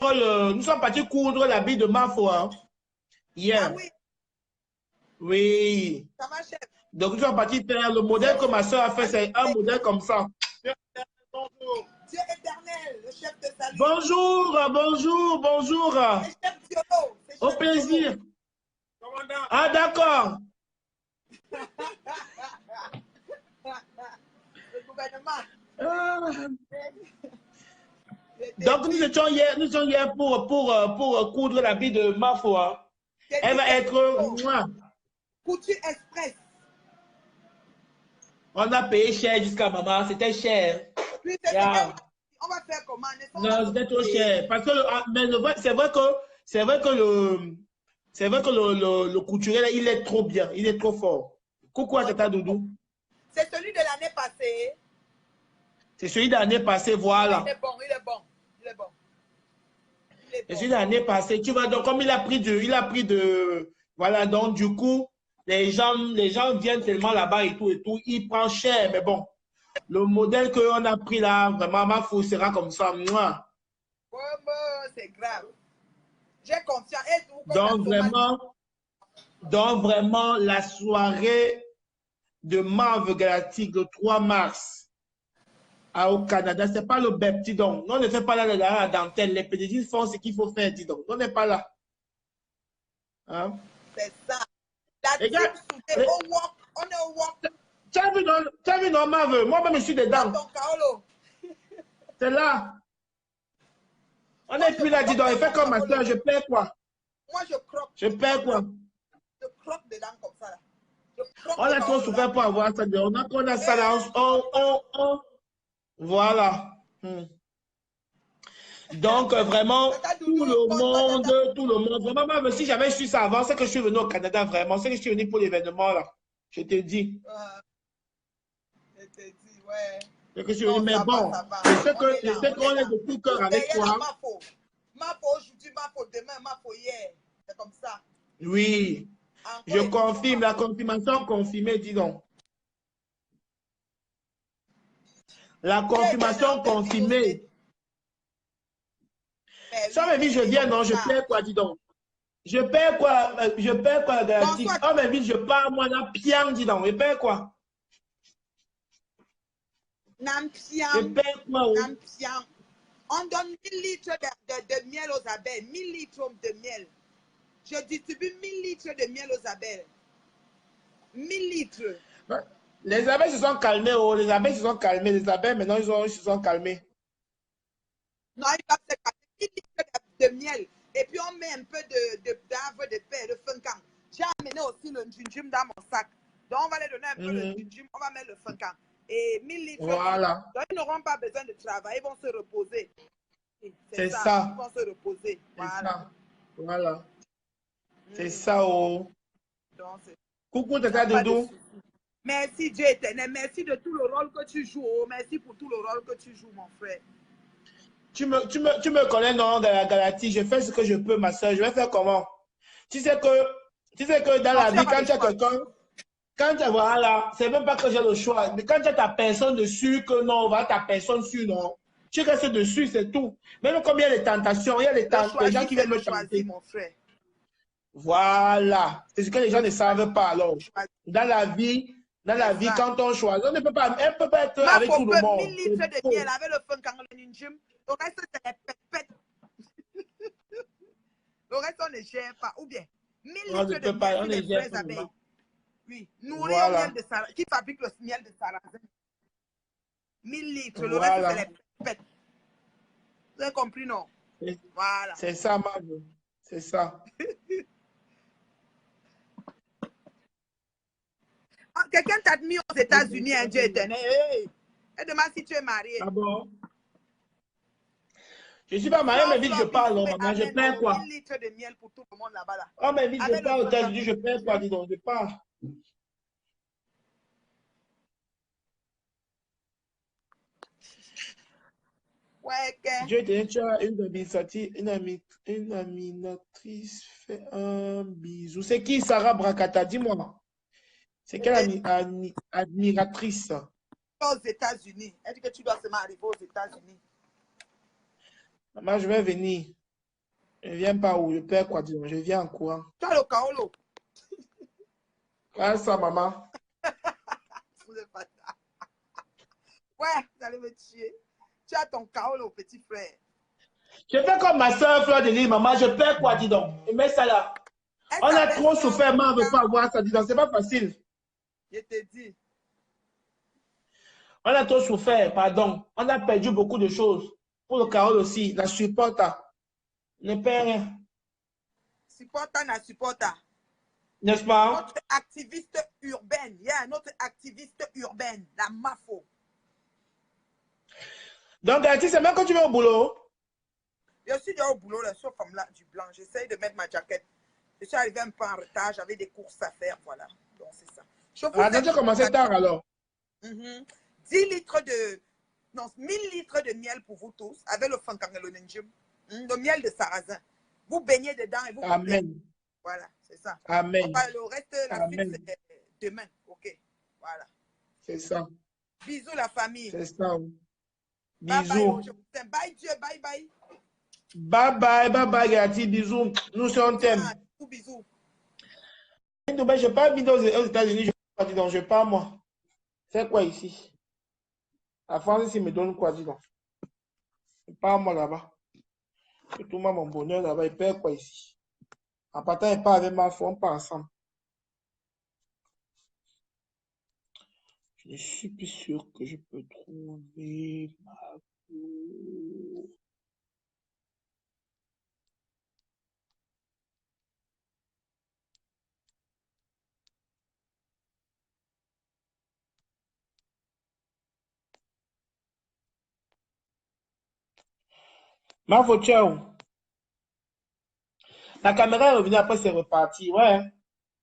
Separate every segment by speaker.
Speaker 1: nous sommes partis coudre l'habit de Mafo hein, hier.
Speaker 2: Ah oui.
Speaker 1: Oui.
Speaker 2: Ça va, chef.
Speaker 1: Donc, nous sommes partis faire le modèle que ma soeur a fait, c'est un modèle comme ça.
Speaker 2: Bonjour. Dieu éternel, le chef de salut.
Speaker 1: Bonjour, bonjour, bonjour.
Speaker 2: Le chef Diolo.
Speaker 1: Au plaisir.
Speaker 2: Commandant.
Speaker 1: Ah, d'accord.
Speaker 2: Le gouvernement.
Speaker 1: Ah. Donc, nous étions hier pour coudre l'habit de Mafo. Hein. Elle va être...
Speaker 2: Couture express.
Speaker 1: On a payé cher jusqu'à maman, c'était cher.
Speaker 2: Puis, yeah. On va faire comment?
Speaker 1: Non, c'était trop cher. Parce que c'est vrai que le couturier, il est trop bien, il est trop fort. Coucou à Tata Doudou.
Speaker 2: C'est celui de l'année passée.
Speaker 1: C'est celui de l'année passée, voilà.
Speaker 2: Il est bon, il est bon, il est bon.
Speaker 1: C'est celui de l'année passée. Tu vois, donc comme il a pris de, voilà, donc du coup, les gens viennent tellement là-bas et tout, il prend cher, mais bon. Le modèle qu'on a pris là, vraiment, ma fou sera comme ça. Moi.
Speaker 2: Oh, c'est grave. J'ai confiance.
Speaker 1: Donc vraiment, la soirée de Marve Galactique le 3 mars au Canada, c'est pas le BEP, dis donc. On ne fait pas là la dentelle. Les pédophiles font ce qu'il faut faire, dis donc. On n'est pas là. Hein?
Speaker 2: C'est ça. La team soudée au walk, on est au walk.
Speaker 1: Tu as vu non, Marve? Moi-même, je suis dedans. C'est là. On n'est plus là, dis donc. Il fait comme ma soeur, je perds quoi?
Speaker 2: Moi, je croque.
Speaker 1: Je perds quoi?
Speaker 2: Je croque dedans comme ça. Là.
Speaker 1: On a trop souffert pour avoir ça. On a ça là. Voilà. Donc, vraiment, tout le monde, vraiment, même si j'avais su ça avant, c'est que je suis venu au Canada, vraiment. C'est que je suis venu pour l'événement là. Je te dis.
Speaker 2: Je te dis, ouais.
Speaker 1: C'est que je suis venu, mais bon, je sais qu'on est de tout cœur avec toi.
Speaker 2: Mafo aujourd'hui, Mafo demain, Mafo hier. C'est comme ça.
Speaker 1: Oui. Je confirme, la confirmation confirmée, dis donc. La confirmation confirmée. Ça me dit, je viens, non, je perds quoi, dis donc. Je perds quoi, la galactique. Oh, mais vite, je pars, moi, là, piang, dis donc. Je perds quoi? Je perds quoi,
Speaker 2: On donne 1000 litres de miel aux abeilles. 1000 litres de miel. Je distribue 1000 litres de miel aux abeilles. 1000 litres.
Speaker 1: Les abeilles se sont calmées, oh. Les abeilles se sont calmées. Les abeilles, maintenant, ils se sont calmés.
Speaker 2: Non, ils doivent se calmer. 1000 litres de miel. Et puis, on met un peu d'arbre de paix, de funkan. J'ai amené aussi le gingembre dans mon sac. Donc, on va les donner un peu de gingembre. On va mettre le funkan. Et 1000 litres.
Speaker 1: Voilà.
Speaker 2: Donc, ils n'auront pas besoin de travail. Ils vont se reposer.
Speaker 1: C'est ça.
Speaker 2: Ils vont se reposer. Voilà.
Speaker 1: Voilà. C'est ça, oh.
Speaker 2: Donc,
Speaker 1: coucou, Tata Doudou.
Speaker 2: Merci, Dieu éternel. Merci de tout le rôle que tu joues. Oh. Merci pour tout le rôle que tu joues, mon frère.
Speaker 1: Tu me connais, non, dans la galaxie. Je fais ce que je peux, ma soeur. Je vais faire comment? Tu sais que dans la vie, quand tu as quelqu'un, quand tu voilà, c'est même pas que j'ai le choix. Mais quand tu as ta personne dessus, que non, va ta personne dessus, non. Tu restes dessus, c'est tout. Même comme il y a les tentations, il y a les gens qui viennent me tenter.
Speaker 2: Mon frère.
Speaker 1: Voilà. C'est ce que les gens ne savent pas, alors. Dans la vie, quand on choisit, elle ne peut pas être avec tout le monde.
Speaker 2: 1000 litres de miel avec le fun quand le ninjum. Le reste, c'est les pètes. Le reste, on ne gère pas. Ou bien, 1000 litres de miel sur les vraies abeilles. Oui, nourrir au miel de sarrasin. Qui fabrique le miel de sarrasin? 1000 litres. Le reste, c'est les pètes. Vous avez compris, non? Voilà.
Speaker 1: C'est ça, Maman. C'est ça.
Speaker 2: Quelqu'un t'a admis aux États-Unis, un Dieu éternel. Hey. Et demande si tu es marié.
Speaker 1: Ah bon? Je ne suis pas marié, mais vite je parle, maman. Je perds quoi?
Speaker 2: 1000 litres de miel pour tout le monde là-bas. Là.
Speaker 1: Oh, mais vite je parle aux États-Unis, je perds quoi, dis donc, je parle.
Speaker 2: Ouais, que...
Speaker 1: Dieu éternel, tu as une aminatrice fait un bisou. C'est qui, Sarah Bracata? Dis-moi. C'est quelle admiratrice?
Speaker 2: Aux États-Unis. Elle dit que tu dois seulement arriver aux États-Unis.
Speaker 1: Maman, je vais venir. Je ne viens pas où? Je perds quoi, dis-moi. Je viens en courant.
Speaker 2: Tu as le kaolo.
Speaker 1: Quand ça, maman?
Speaker 2: Vous êtes pas ça. Ouais, vous allez me tuer. Tu as ton kaolo, petit frère.
Speaker 1: Je fais comme ma soeur Fleur de Lille, maman. Je perds quoi, dis donc? Et mets ça là. On a trop souffert, maman ne veut pas avoir ça, dis donc. C'est pas facile.
Speaker 2: Je te dis.
Speaker 1: On a trop souffert, pardon. On a perdu beaucoup de choses. Pour le Carole aussi, la supporta. Ne perd rien.
Speaker 2: Supporta na supporta.
Speaker 1: N'est-ce pas?
Speaker 2: Notre activiste urbaine. Yeah, notre activiste urbaine, la MAFO.
Speaker 1: Donc, Gatti, c'est même quand tu vas au boulot?
Speaker 2: Je suis déjà au boulot, là, sauf comme là, du blanc. J'essaye de mettre ma jaquette. Je suis arrivé un peu en retard, j'avais des courses à faire, voilà. Donc, c'est ça.
Speaker 1: Ah, donc tu as commencé tard alors?
Speaker 2: 10 litres de... Non, 1000 litres de miel pour vous tous, avec le fankangelonenjum, le miel de sarrasin. Vous baignez dedans et vous...
Speaker 1: Amen.
Speaker 2: Baignez. Voilà, c'est ça.
Speaker 1: Amen.
Speaker 2: Le reste, la suite, c'est demain. OK, voilà.
Speaker 1: C'est ça.
Speaker 2: Bisous, la famille.
Speaker 1: C'est ça.
Speaker 2: Bisous.
Speaker 1: Bisous.
Speaker 2: Bye, Dieu, bye, bye.
Speaker 1: Bye, bye, bye, bye, Gatti. Bisous. Nous sommes thème.
Speaker 2: Bisous.
Speaker 1: Je n'ai pas mis aux États-Unis, je pas dit donc, je pars moi. C'est quoi ici? La France ici me donne quoi, dis donc? Je pars moi là-bas. Je trouve mon bonheur là-bas, il perd quoi ici? En partant, il part avec ma femme, on part ensemble. Je ne suis plus sûr que je peux trouver ma cour. Ma ciao. La caméra est revenue, après c'est reparti. Ouais,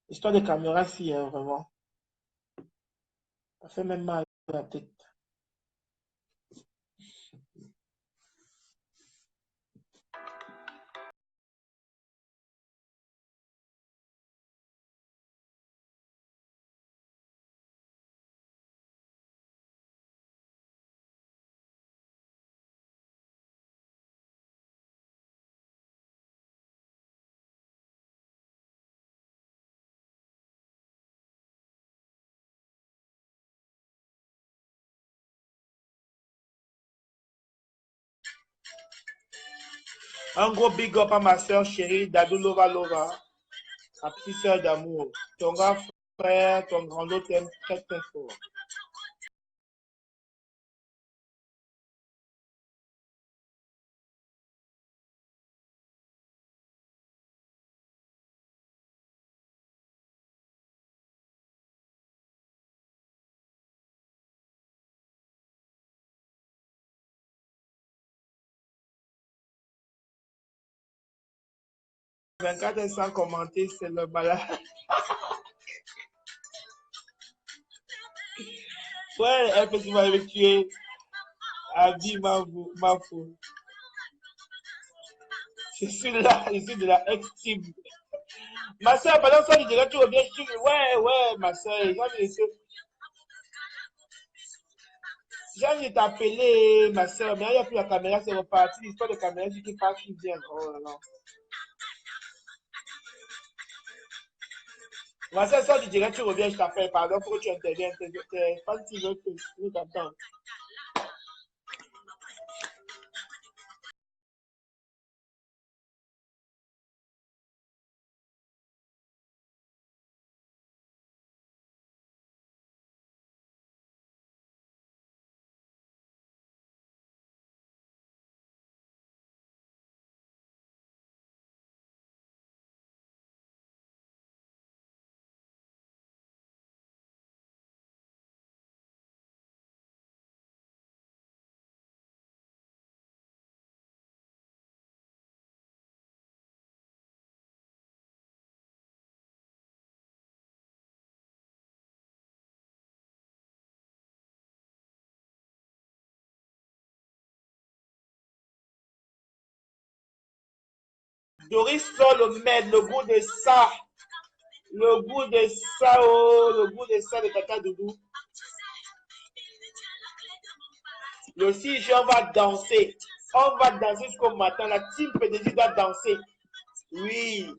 Speaker 1: histoire de caméra, si, vraiment. Ça fait même mal à la tête. Un gros big up à ma soeur chérie, Dadou Lova Lova, ma petite soeur d'amour. Ton grand frère, ton grand autre t'aime très très fort. « 24 et sans commenter, c'est le malade. » Ouais, elle peut m'avoir tué. Abdi ma fou. Je suis là, je suis de la ex-team. Ma soeur, pendant ça, je dirais, tu reviens, je dis, ouais, ma soeur, j'ai envie de t'appeler, ma soeur, mais il n'y a plus la caméra, c'est reparti, l'histoire de caméra, c'est qui passe, qui vient. Oh là là. Ma soeur, ça, je dirais, tu reviens, je t'appelle, pardon, pour que tu interviennes, pas si je veux t'entendre. Doris sort le maître, le goût de ça. Le goût de ça, oh, le goût de ça de Tata Doudou. Le 6 juin, on va danser. On va danser jusqu'au matin. La team PDG doit danser. Oui.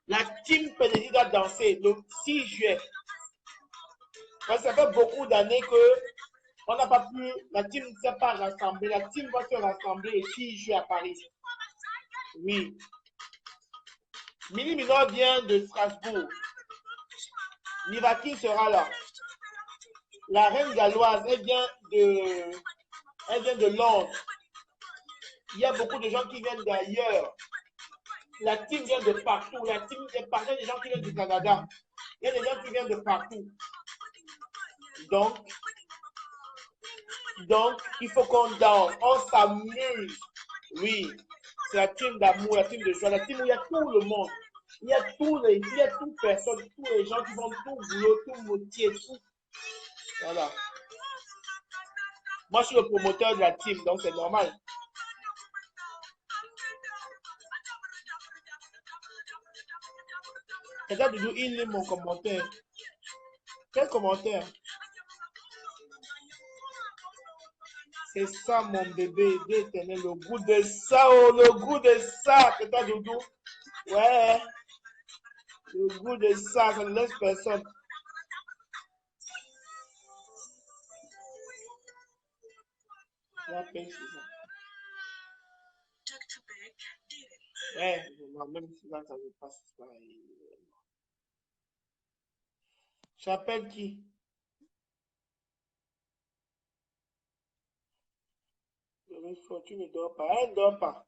Speaker 1: La team PDG doit danser le 6 juillet. Parce que ça fait beaucoup d'années que on n'a pas pu, la team ne s'est pas rassemblée. La team va se rassembler le 6 juillet à Paris. Oui. Mini Minor vient de Strasbourg. Nivaki sera là. La reine galloise, elle vient de Londres. Il y a beaucoup de gens qui viennent d'ailleurs. La team vient de partout. La team est partie des gens qui viennent du Canada. Il y a des gens qui viennent de partout. Donc il faut qu'on danse, on s'amuse. Oui, c'est la team d'amour, la team de joie, la team où il y a tout le monde. Il y a toute personne, tous les gens qui font tout boulot, tout métier, tout. Voilà. Moi, je suis le promoteur de la team, donc c'est normal. Regarde, Doudou, il lit mon commentaire. Quel commentaire? C'est ça, mon bébé, d'éternel, le goût de ça, oh, le goût de ça. C'est toi, Doudou? Ouais. Le goût de ça, ça ne laisse personne. Ouais, même si là, ça ne passe pas. J'appelle qui? Tu ne dors pas. Elle ne dort pas.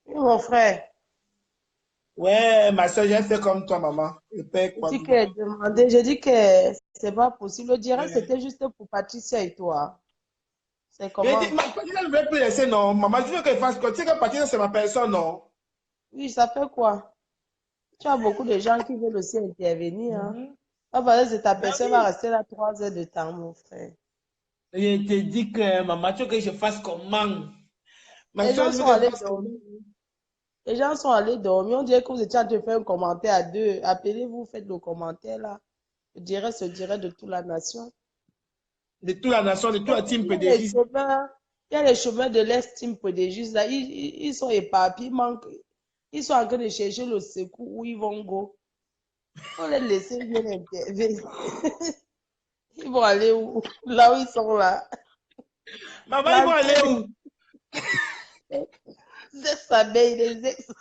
Speaker 3: Mon frère.
Speaker 1: Ouais, ma soeur, j'ai fait comme toi, maman. Le père, quoi.
Speaker 3: Je dis que c'est pas possible. Je dirais que c'était juste pour Patricia et toi. C'est comment?
Speaker 1: Patricia ne veut plus laisser, non. Maman, je veux qu'elle fasse quoi? Tu sais que Patricia, c'est ma personne, non?
Speaker 3: Oui, ça fait quoi? Tu as beaucoup de gens qui veulent aussi intervenir. Hein? C'est ta personne va rester là 3 heures de temps, mon frère.
Speaker 1: Je te dis que, maman, tu veux que je fasse comment?
Speaker 3: Les gens sont allés dormir. Les gens sont allés dormir. On dirait que vous étiez en train de faire un commentaire à deux. Appelez-vous, faites le commentaire là. Je dirais, se dirait de toute la nation.
Speaker 1: De toute la nation, de toute la team PDG.
Speaker 3: Il y a les chemins de l'Est, team PDG, là. Ils sont éparpillés, ils sont en train de chercher le secours où ils vont go. On les laisser bien intervenir. Ils vont aller où? Là où ils sont là.
Speaker 1: Maman, ils vont aller où?
Speaker 3: Les ex-abeilles, les ex.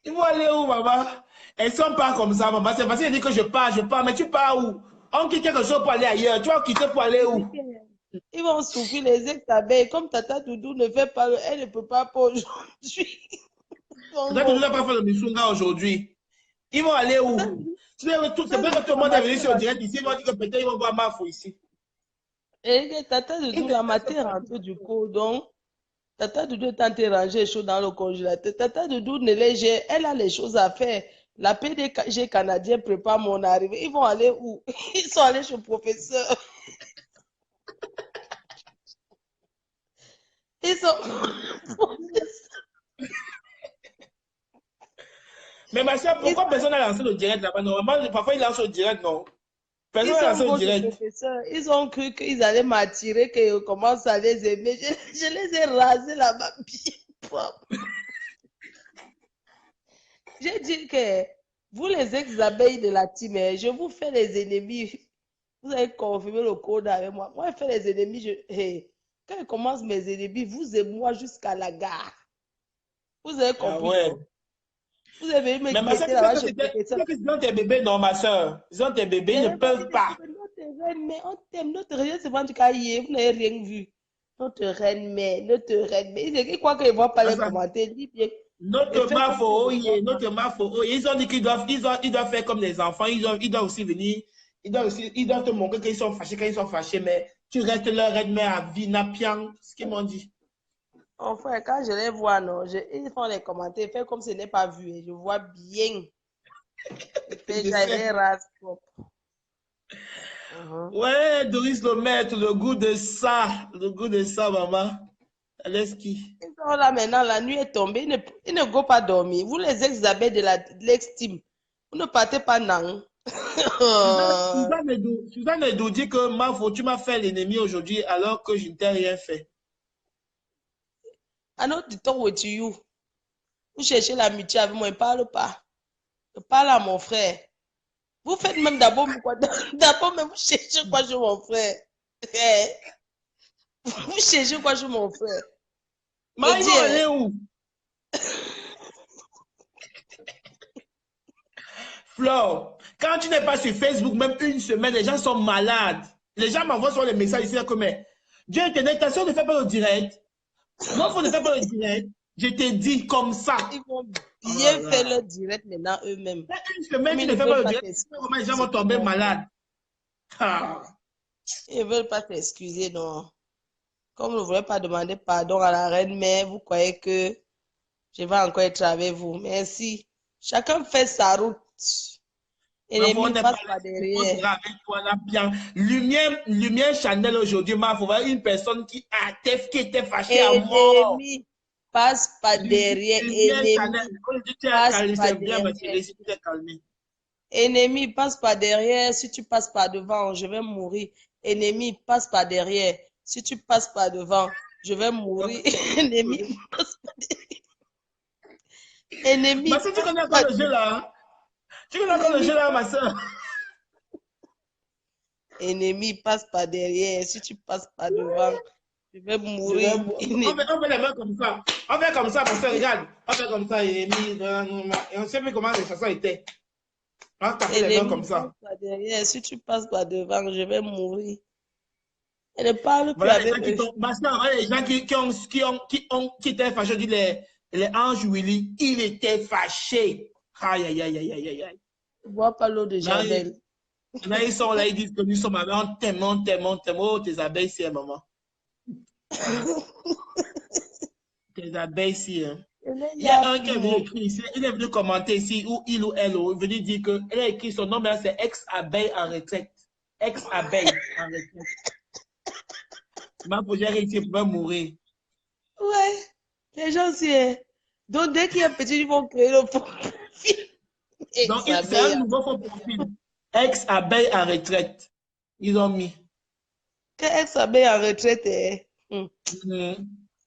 Speaker 1: Ils vont aller où, maman? Elles sont pas comme ça, maman. C'est facile de dire que je pars, mais tu pars où? On quitte quelque chose pour aller ailleurs. Tu vas quitter pour aller où?
Speaker 3: Ils vont souffrir les ex-abeilles. Comme Tata Doudou ne fait pas, elle ne peut pas pour aujourd'hui.
Speaker 1: Tata Doudou n'a pas fait le Missunga aujourd'hui. Ils vont aller où? C'est vrai que tout le monde est venu sur le direct ici. Ils vont dire que peut-être ils vont voir Mafo ici.
Speaker 3: Et Tata Doudou, la matin rentre du coup, donc Tata Doudou est en train de ranger les choses dans le congélateur. Tata Doudou, elle a les choses à faire. La PDG canadien prépare mon arrivée. Ils vont aller où? Ils sont allés chez le professeur. Ils sont...
Speaker 1: Mais ma soeur, pourquoi personne n'a lancé le direct là-bas? Normalement, parfois, ils lancent le direct, non? Personne n'a lancé le direct.
Speaker 3: Ils ont cru qu'ils allaient m'attirer, que je commence à les aimer. Je les ai rasés là-bas, bien propre. J'ai dit que vous, les ex-abeilles de la team, je vous fais les ennemis. Vous avez confirmé le code avec moi. Moi, je fais les ennemis. Quand je commence mes ennemis, vous et moi jusqu'à la gare. Vous avez compris?
Speaker 1: Ah ouais.
Speaker 3: Vous avez me guetter là-bas chez le professeur.
Speaker 1: Ils ont tes bébés, non, ma soeur. Ils ont tes bébés, ils ne peuvent pas.
Speaker 3: Mais on t'aime, notre reine, c'est vendu cahier. Vous n'avez rien vu. Notre reine, mais. Ils croient qu'ils ne voient pas les commentaires.
Speaker 1: Notre Mafo, ils ont dit qu'ils doivent faire comme les enfants. Ils doivent aussi venir. Ils doivent te montrer qu'ils sont fâchés quand ils sont fâchés, mais tu restes leur reine mère à vie, napian, ce qu'ils m'ont dit.
Speaker 3: Enfin, quand je les vois, non, ils font les commentaires, fait comme ce n'est pas vu. Je vois bien.
Speaker 1: Ouais, Doris le maître, le goût de ça, maman. Laisse qui?
Speaker 3: Ils sont là maintenant, la nuit est tombée, ils ne go pas dormir. Vous, les ex-abeilles de l'ex-team, vous ne partez pas non.
Speaker 1: Suzanne Edou dit que Mafo, tu m'as fait l'ennemi aujourd'hui alors que je ne t'ai rien fait.
Speaker 3: I know to talk with you. Vous cherchez l'amitié avec moi, ne parle pas. Je parle à mon frère. Vous faites même d'abord quoi? D'abord, mais vous cherchez quoi chez mon frère? Vous cherchez quoi chez mon frère?
Speaker 1: Mais ils vont aller où? Flore, quand tu n'es pas sur Facebook, même une semaine, les gens sont malades. Les gens m'envoient sur les messages ici comme Dieu était attention, ne fais pas le direct. Moi, il faut ne faire pas le direct. Je t'ai dit comme ça.
Speaker 3: Ils vont bien faire le direct maintenant eux-mêmes.
Speaker 1: Une semaine, tu ne fais pas le direct. Les gens vont tomber malades.
Speaker 3: Ils ne veulent pas t'excuser, non. Comme vous ne voulez pas demander pardon à la reine mère, vous croyez que je vais encore être avec vous. Merci. Chacun fait sa route. Ennemi passe par derrière.
Speaker 1: Lumière Chanel aujourd'hui, il faut voir une personne qui était fâchée à mort.
Speaker 3: Ennemi passe par derrière. Ennemi passe par derrière. Si tu passes par devant, je vais mourir. Ennemi passe par derrière. Si tu passes par devant, je vais mourir. Ennemi passe par derrière. Ennemi.
Speaker 1: Mais si tu connais encore le jeu là, tu connais encore le jeu là, ma soeur.
Speaker 3: Ennemi passe par derrière. Si tu passes par devant, je vais mourir.
Speaker 1: On fait les mains comme ça. On fait comme ça, ma soeur, regarde. On fait comme ça, ennemi. Et on ne sait plus comment les chansons étaient. On fait les mains comme ça.
Speaker 3: Passe par derrière. Si tu passes par devant, je vais mourir. Elle ne parle plus
Speaker 1: voilà
Speaker 3: avec
Speaker 1: les gens les gens qui étaient fâchés, les anges Willy, il était fâché. Aïe, aïe, aïe, aïe, aïe, aïe.
Speaker 3: Bois pas l'eau de Javel.
Speaker 1: Là, ils sont là, ils disent que nous sommes avec, on t'aime, on t'aime, on t'aime. Oh, tes abeilles, c'est maman. Tes abeilles, ici. Hein. Il y a un qui est venu écrire ici, il est venu commenter ici, ou il ou elle, il est venu dire qu'elle a écrit son nom, mais c'est ex-abeille en retraite. Ex-abeille en retraite. Ma projet ici pouvait mourir.
Speaker 3: Ouais, les gens aussi. Donc, dès qu'il y a un petit, ils vont créer le profil.
Speaker 1: Donc, c'est un nouveau faux profil. Ex-abeille en retraite. Ils ont mis.
Speaker 3: Que ex-abeille en retraite est.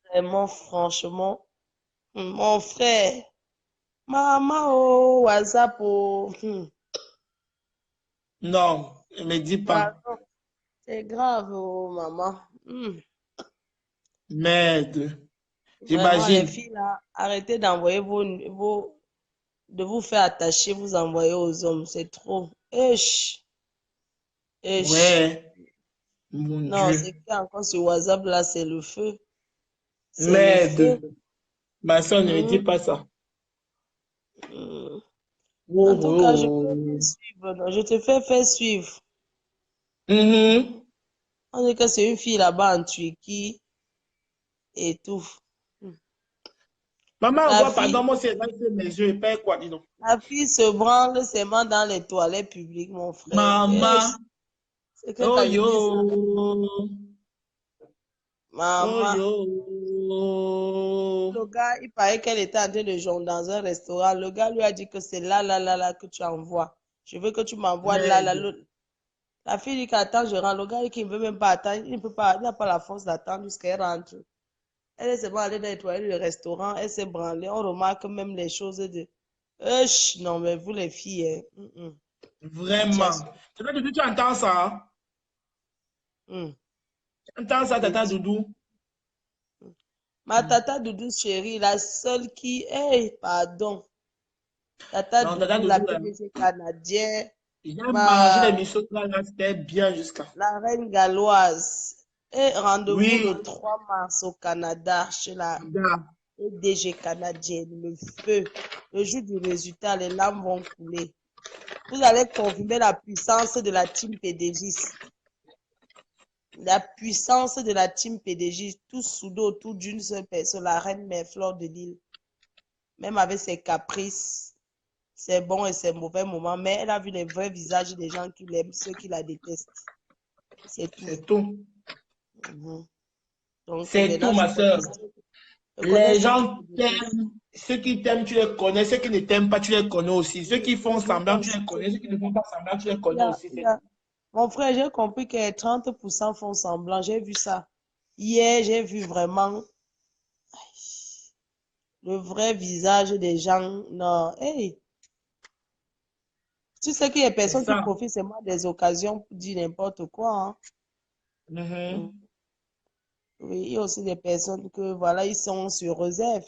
Speaker 3: Vraiment, franchement. Mon frère. Maman, oh, WhatsApp, oh.
Speaker 1: Non, ne me dis pas.
Speaker 3: C'est grave, oh, maman.
Speaker 1: Merde. J'imagine.
Speaker 3: Les filles, là, arrêtez d'envoyer de vous faire attacher, vous envoyer aux hommes. C'est trop.
Speaker 1: Ouais. Mon Dieu.
Speaker 3: C'est encore sur WhatsApp, là, c'est le feu.
Speaker 1: Merde. Ma soeur, ne me dis pas ça.
Speaker 3: En tout cas, je
Speaker 1: Oh,
Speaker 3: peux faire suivre. Non, je te fais faire suivre.
Speaker 1: Mhm.
Speaker 3: On dit que c'est une fille là-bas en Turquie et tout.
Speaker 1: Maman,
Speaker 3: La
Speaker 1: encore, pardon,
Speaker 3: fille,
Speaker 1: moi, c'est mes yeux, et pas quoi, dis donc.
Speaker 3: la fille se branle seulement dans les toilettes publiques, mon frère.
Speaker 1: Maman,
Speaker 3: C'est que
Speaker 1: oh
Speaker 3: quand je
Speaker 1: yo,
Speaker 3: dis ça,
Speaker 1: oh
Speaker 3: maman,
Speaker 1: yo.
Speaker 3: le gars, il paraît qu'elle était en train de jouer dans un restaurant. Le gars lui a dit que c'est là que tu envoies. Je veux que tu m'envoies là, là.
Speaker 1: Merde.
Speaker 3: La fille dit qu'attends, je rentre. Le gars, qui ne veut même pas attendre, il ne peut pas, il n'a pas la force d'attendre jusqu'à qu'elle rentre. Elle est seulement allée nettoyer le restaurant, elle s'est branlée. On remarque même les choses de. Non, mais vous les filles, hein.
Speaker 1: Vraiment.
Speaker 3: Situation.
Speaker 1: Tu entends ça? Hein?
Speaker 3: Hum.
Speaker 1: Tu entends ça,
Speaker 3: Je
Speaker 1: tata
Speaker 3: dis.
Speaker 1: Doudou?
Speaker 3: Ma tata Doudou chérie, la seule qui. Hey, pardon. Tata
Speaker 1: Non, tata
Speaker 3: Doudou, la
Speaker 1: Doudou, là.
Speaker 3: PDG canadienne.
Speaker 1: J'ai mangé
Speaker 3: Ma.
Speaker 1: les missos là, c'était bien jusqu'à.
Speaker 3: La reine galloise. Et rendez-vous
Speaker 1: Oui,
Speaker 3: le 3 mars au Canada chez la
Speaker 1: regarde.
Speaker 3: PDG canadienne. Le feu. Le jour du résultat, les larmes vont couler. Vous allez confirmer la puissance de la team PDG. La puissance de la team PDG, tous soudés autour d'une seule personne, la reine mère Fleur de Lille. Même avec ses caprices, ses bons et ses mauvais moments, mais elle a vu les vrais visages des gens qui l'aiment, ceux qui la détestent. C'est tout.
Speaker 1: C'est tout.
Speaker 3: Mhm. Donc
Speaker 1: C'est tout,
Speaker 3: maintenant,
Speaker 1: ma soeur.
Speaker 3: je connais
Speaker 1: Les
Speaker 3: ceux qui
Speaker 1: gens
Speaker 3: me détestent.
Speaker 1: t'aiment. Ceux qui t'aiment, tu les connais. Ceux qui ne t'aiment pas, tu les connais aussi. Ceux
Speaker 3: Oui,
Speaker 1: qui font
Speaker 3: c'est
Speaker 1: semblant,
Speaker 3: bien
Speaker 1: tu
Speaker 3: aussi.
Speaker 1: les connais. Ceux qui ne font pas semblant, tu les
Speaker 3: Il y
Speaker 1: connais
Speaker 3: a,
Speaker 1: aussi.
Speaker 3: il y a- Mon frère, j'ai compris que 30% font semblant. J'ai vu ça. Hier, j'ai vu vraiment le vrai visage des gens. Non, hey, tu sais qu'il y a
Speaker 1: C'est
Speaker 3: personnes qui
Speaker 1: ça.
Speaker 3: profitent seulement des occasions pour dire n'importe quoi. Hein. Mm.
Speaker 1: Mhm.
Speaker 3: Oui, il y a aussi des personnes que, voilà, ils sont sur réserve.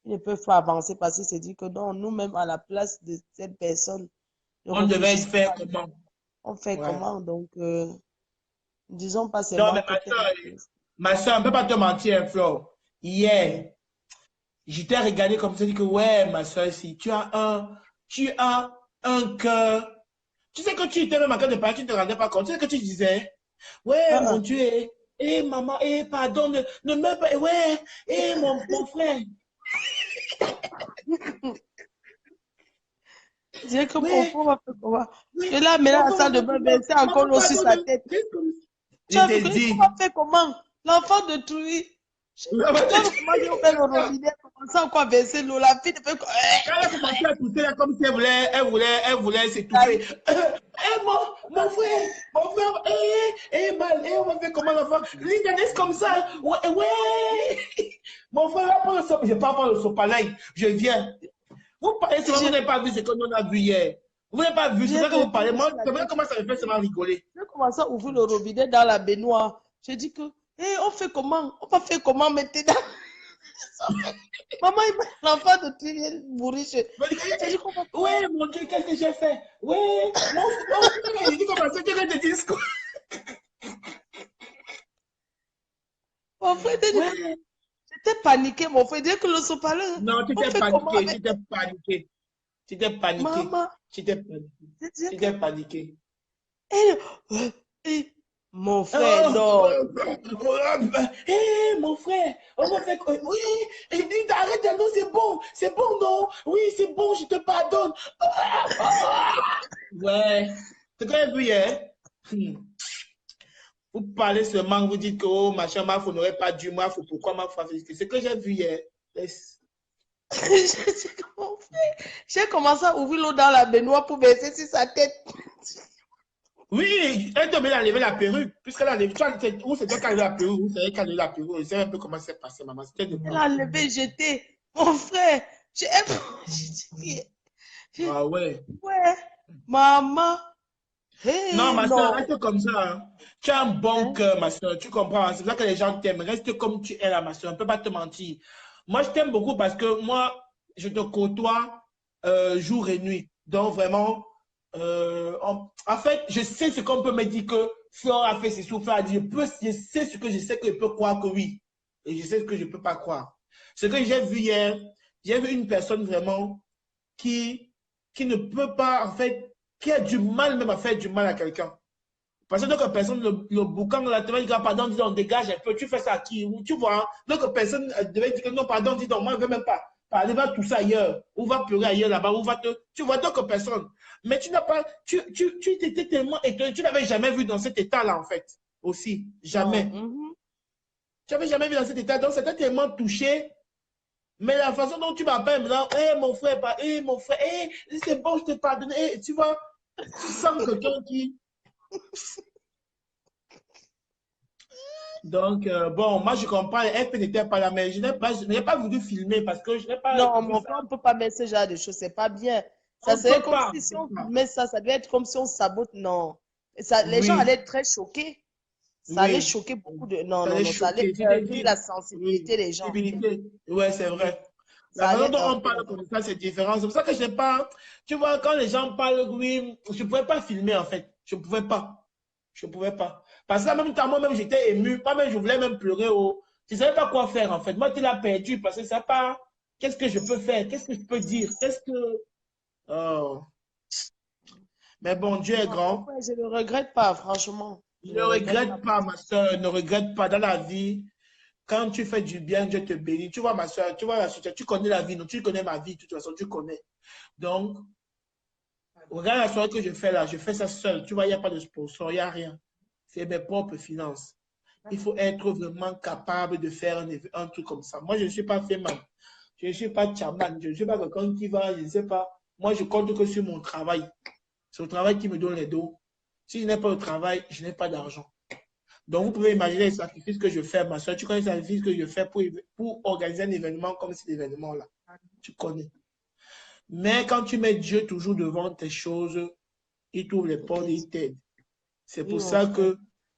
Speaker 3: Ils ne peuvent pas avancer parce qu'ils se disent que non, nous-mêmes, à la place de cette personne, ne
Speaker 1: On devait
Speaker 3: réfléchissons
Speaker 1: faire
Speaker 3: pas.
Speaker 1: comment?
Speaker 3: On fait
Speaker 1: Ouais.
Speaker 3: comment? Donc, disons pas
Speaker 1: Non,
Speaker 3: seulement
Speaker 1: mais
Speaker 3: que tel.
Speaker 1: ma soeur, on ne peut pas te mentir, hein, Flo.
Speaker 3: Mm.
Speaker 1: Hier, je t'ai regardé comme ça, dit que ouais, ma soeur, si tu as un cœur. Tu sais que tu étais même en train de parler, tu ne te rendais pas compte. Tu sais que tu disais, ouais, mon
Speaker 3: Ah,
Speaker 1: Dieu, maman, pardon, ne meurs pas, ouais, mon frère,
Speaker 3: ah. Dieu que mon
Speaker 1: ouais,
Speaker 3: frère va faire comment?
Speaker 1: ouais,
Speaker 3: Je l'ai amené à
Speaker 1: mon
Speaker 3: la
Speaker 1: frère va
Speaker 3: salle de
Speaker 1: faire
Speaker 3: bain,
Speaker 1: comment?
Speaker 3: verser encore
Speaker 1: Maman,
Speaker 3: l'eau sur
Speaker 1: pardon,
Speaker 3: sa tête.
Speaker 1: reste comme ça.
Speaker 3: Tu
Speaker 1: Je
Speaker 3: as
Speaker 1: t'ai
Speaker 3: vu qu'on va
Speaker 1: dit,
Speaker 3: faire comment? L'enfant de Trouy. Tu as vu comment j'ai ouvert le robinet, commencé encore à verser l'eau. La fille ne fait quoi?
Speaker 1: quand elle a commencé à tousser, là, comme si elle voulait s'étouffer. Mon frère, mal, on va faire comment l'enfant? Lui, il reste comme ça, ouais, ouais. Mon frère, va prendre le sopalin, je pars prendre le sopalin, je viens. Vous parlez seulement, vous
Speaker 3: J'ai
Speaker 1: n'avez pas vu ce que nous on a vu hier. Vous n'avez pas vu, c'est
Speaker 3: j'ai
Speaker 1: vrai que vous parlez.
Speaker 3: ouvert
Speaker 1: Moi,
Speaker 3: sur la
Speaker 1: c'est vrai
Speaker 3: tête.
Speaker 1: comment ça me fait seulement rigoler.
Speaker 3: J'ai commencé à ouvrir le robinet dans la baignoire. J'ai dit que, on fait comment? On va faire comment maintenant? Maman, l'enfant de Trouy vient mourir. J'ai dit qu'on va faire.
Speaker 1: Ouais, mon Dieu, qu'est-ce que j'ai fait? Ouais, mon frère, il dit comment ça, tu veux que je te dise quoi?
Speaker 3: Mon frère,
Speaker 1: Ouais.
Speaker 3: j'étais paniqué, mon frère. Dès que le sopalin,
Speaker 1: Non, tu
Speaker 3: on
Speaker 1: t'es
Speaker 3: fait comment
Speaker 1: paniqué,
Speaker 3: avec
Speaker 1: tu t'es paniqué, tu t'es paniqué,
Speaker 3: maman?
Speaker 1: tu t'es paniqué,
Speaker 3: Je disais
Speaker 1: tu
Speaker 3: que,
Speaker 1: t'es paniqué.
Speaker 3: elle, et mon frère,
Speaker 1: Oh,
Speaker 3: non.
Speaker 1: mon frère, on va faire quoi? Oui, il dit arrête, non, c'est bon, non? Oui, c'est bon, je te pardonne. Ouais, c'est quand même vu hier. Vous parlez seulement, vous dites que oh, machin, ma faut n'aurait pas dû, moi, faut pourquoi ma faut faire. C'est ce que j'ai vu hier. Laisse.
Speaker 3: Je dis que mon frère, j'ai commencé à ouvrir l'eau dans la baignoire pour verser sur sa tête.
Speaker 1: Oui, elle devait enlever la perruque, puisqu'elle a enlevé. Où c'était qu'elle a la perruque, où c'était qu'elle a enlevé la perruque. Je sais un peu comment c'est passé, maman. C'était de
Speaker 3: Elle
Speaker 1: moi.
Speaker 3: a enlevé, jeté. Mon frère, j'ai dit,
Speaker 1: Ah ouais.
Speaker 3: ouais, maman,
Speaker 1: Non,
Speaker 3: hey,
Speaker 1: ma soeur,
Speaker 3: non.
Speaker 1: reste comme ça. Hein. Tu as un bon
Speaker 3: Hein?
Speaker 1: cœur, ma soeur. Tu comprends. Hein. C'est pour ça que les gens t'aiment. Reste comme tu es là, ma soeur. On ne peut pas te mentir. Moi, je t'aime beaucoup parce que moi, je te côtoie jour et nuit. Donc, vraiment, en fait, je sais ce qu'on peut me dire que Flore a fait ses souffles. Je sais ce que je sais que je peux croire que oui. Et je sais ce que je ne peux pas croire. Ce que j'ai vu hier, j'ai vu une personne vraiment qui qui ne peut pas, en fait, qui a du mal même à faire du mal à quelqu'un. Parce que d'autres personnes, le boucan là, te va dire, pardon, dis donc, dégage un peu, tu fais ça à qui? Ou tu vois, hein, d'autres personnes devaient dire que non, pardon, dis donc, moi, je ne veux même pas parler, va tout ça ailleurs, ou va pleurer ailleurs là-bas, ou va te. Tu vois d'autres personnes. Mais tu n'as pas, tu étais tellement étonné, tu n'avais jamais vu dans cet état-là, en fait, aussi.
Speaker 3: Non.
Speaker 1: Jamais. Tu n'avais jamais vu dans cet état, donc c'était tellement touché. Mais la façon dont tu m'appelles maintenant, hé mon frère, mon frère, c'est bon, je te pardonne, tu vois, tu sens quelqu'un qui. Donc, bon, moi je comprends, elle n'était pas là, mais je n'ai pas voulu filmer parce que je n'ai pas
Speaker 3: Non,
Speaker 1: vu
Speaker 3: mon
Speaker 1: ça.
Speaker 3: frère, on ne peut pas mettre ce genre de choses, c'est pas bien. Ça
Speaker 1: On ne
Speaker 3: serait
Speaker 1: peut
Speaker 3: comme
Speaker 1: pas.
Speaker 3: si on filmait ça, ça devait être comme si on sabote. Non. Ça, les gens allaient
Speaker 1: Oui,
Speaker 3: être très choqués. Ça allait
Speaker 1: oui.
Speaker 3: choquer beaucoup de. Non,
Speaker 1: Ça
Speaker 3: non,
Speaker 1: les
Speaker 3: non, ça allait
Speaker 1: choqué. Je te
Speaker 3: heurter
Speaker 1: dis,
Speaker 3: la
Speaker 1: oui,
Speaker 3: sensibilité des gens.
Speaker 1: sensibilité. Ouais, c'est
Speaker 3: Oui,
Speaker 1: vrai. La
Speaker 3: ça
Speaker 1: façon
Speaker 3: allait
Speaker 1: dont on
Speaker 3: heurter la
Speaker 1: parle comme ça, c'est différent. C'est pour ça que je n'ai pas. Tu vois, quand les gens parlent, oui, je ne pouvais pas filmer en fait. Je ne pouvais pas. Je ne pouvais pas. Parce que en même temps, moi-même, j'étais ému. Moi-même, je voulais même pleurer. Oh. Je ne savais pas quoi faire en fait. Moi, tu l'as perdu parce que ça pas. Qu'est-ce que je peux faire? Qu'est-ce que je peux dire? Qu'est-ce que. Oh. Mais bon, Dieu est
Speaker 3: Non, mon
Speaker 1: grand.
Speaker 3: frère, je ne regrette pas, franchement. Je
Speaker 1: Ne
Speaker 3: ne regrette pas.
Speaker 1: regrette pas, ma soeur. Ne regrette pas dans la vie. Quand tu fais du bien, Dieu te bénit. Tu vois, ma soeur, tu vois la situation, tu connais la vie, non? Tu connais ma vie, de toute façon, tu connais. Donc, regarde la soirée que je fais là, je fais ça seul. Tu vois, il n'y a pas de sponsor, il n'y a rien. C'est mes propres finances. Il faut être vraiment capable de faire un truc comme ça. Moi, je ne suis pas fait mal. Je ne suis pas chaman. Je ne suis pas quelqu'un qui va, je ne sais pas. Moi, je compte que sur mon travail. C'est le travail qui me donne les dos. Si je n'ai pas le travail, je n'ai pas d'argent. Donc, vous pouvez imaginer les sacrifices que je fais, ma soeur. Tu connais les sacrifices que je fais pour organiser un événement comme cet événement-là. Tu connais. Mais quand tu mets Dieu toujours devant tes choses, il t'ouvre les portes et il t'aide. C'est
Speaker 3: Oui,
Speaker 1: pour
Speaker 3: mon
Speaker 1: ça
Speaker 3: frère.
Speaker 1: que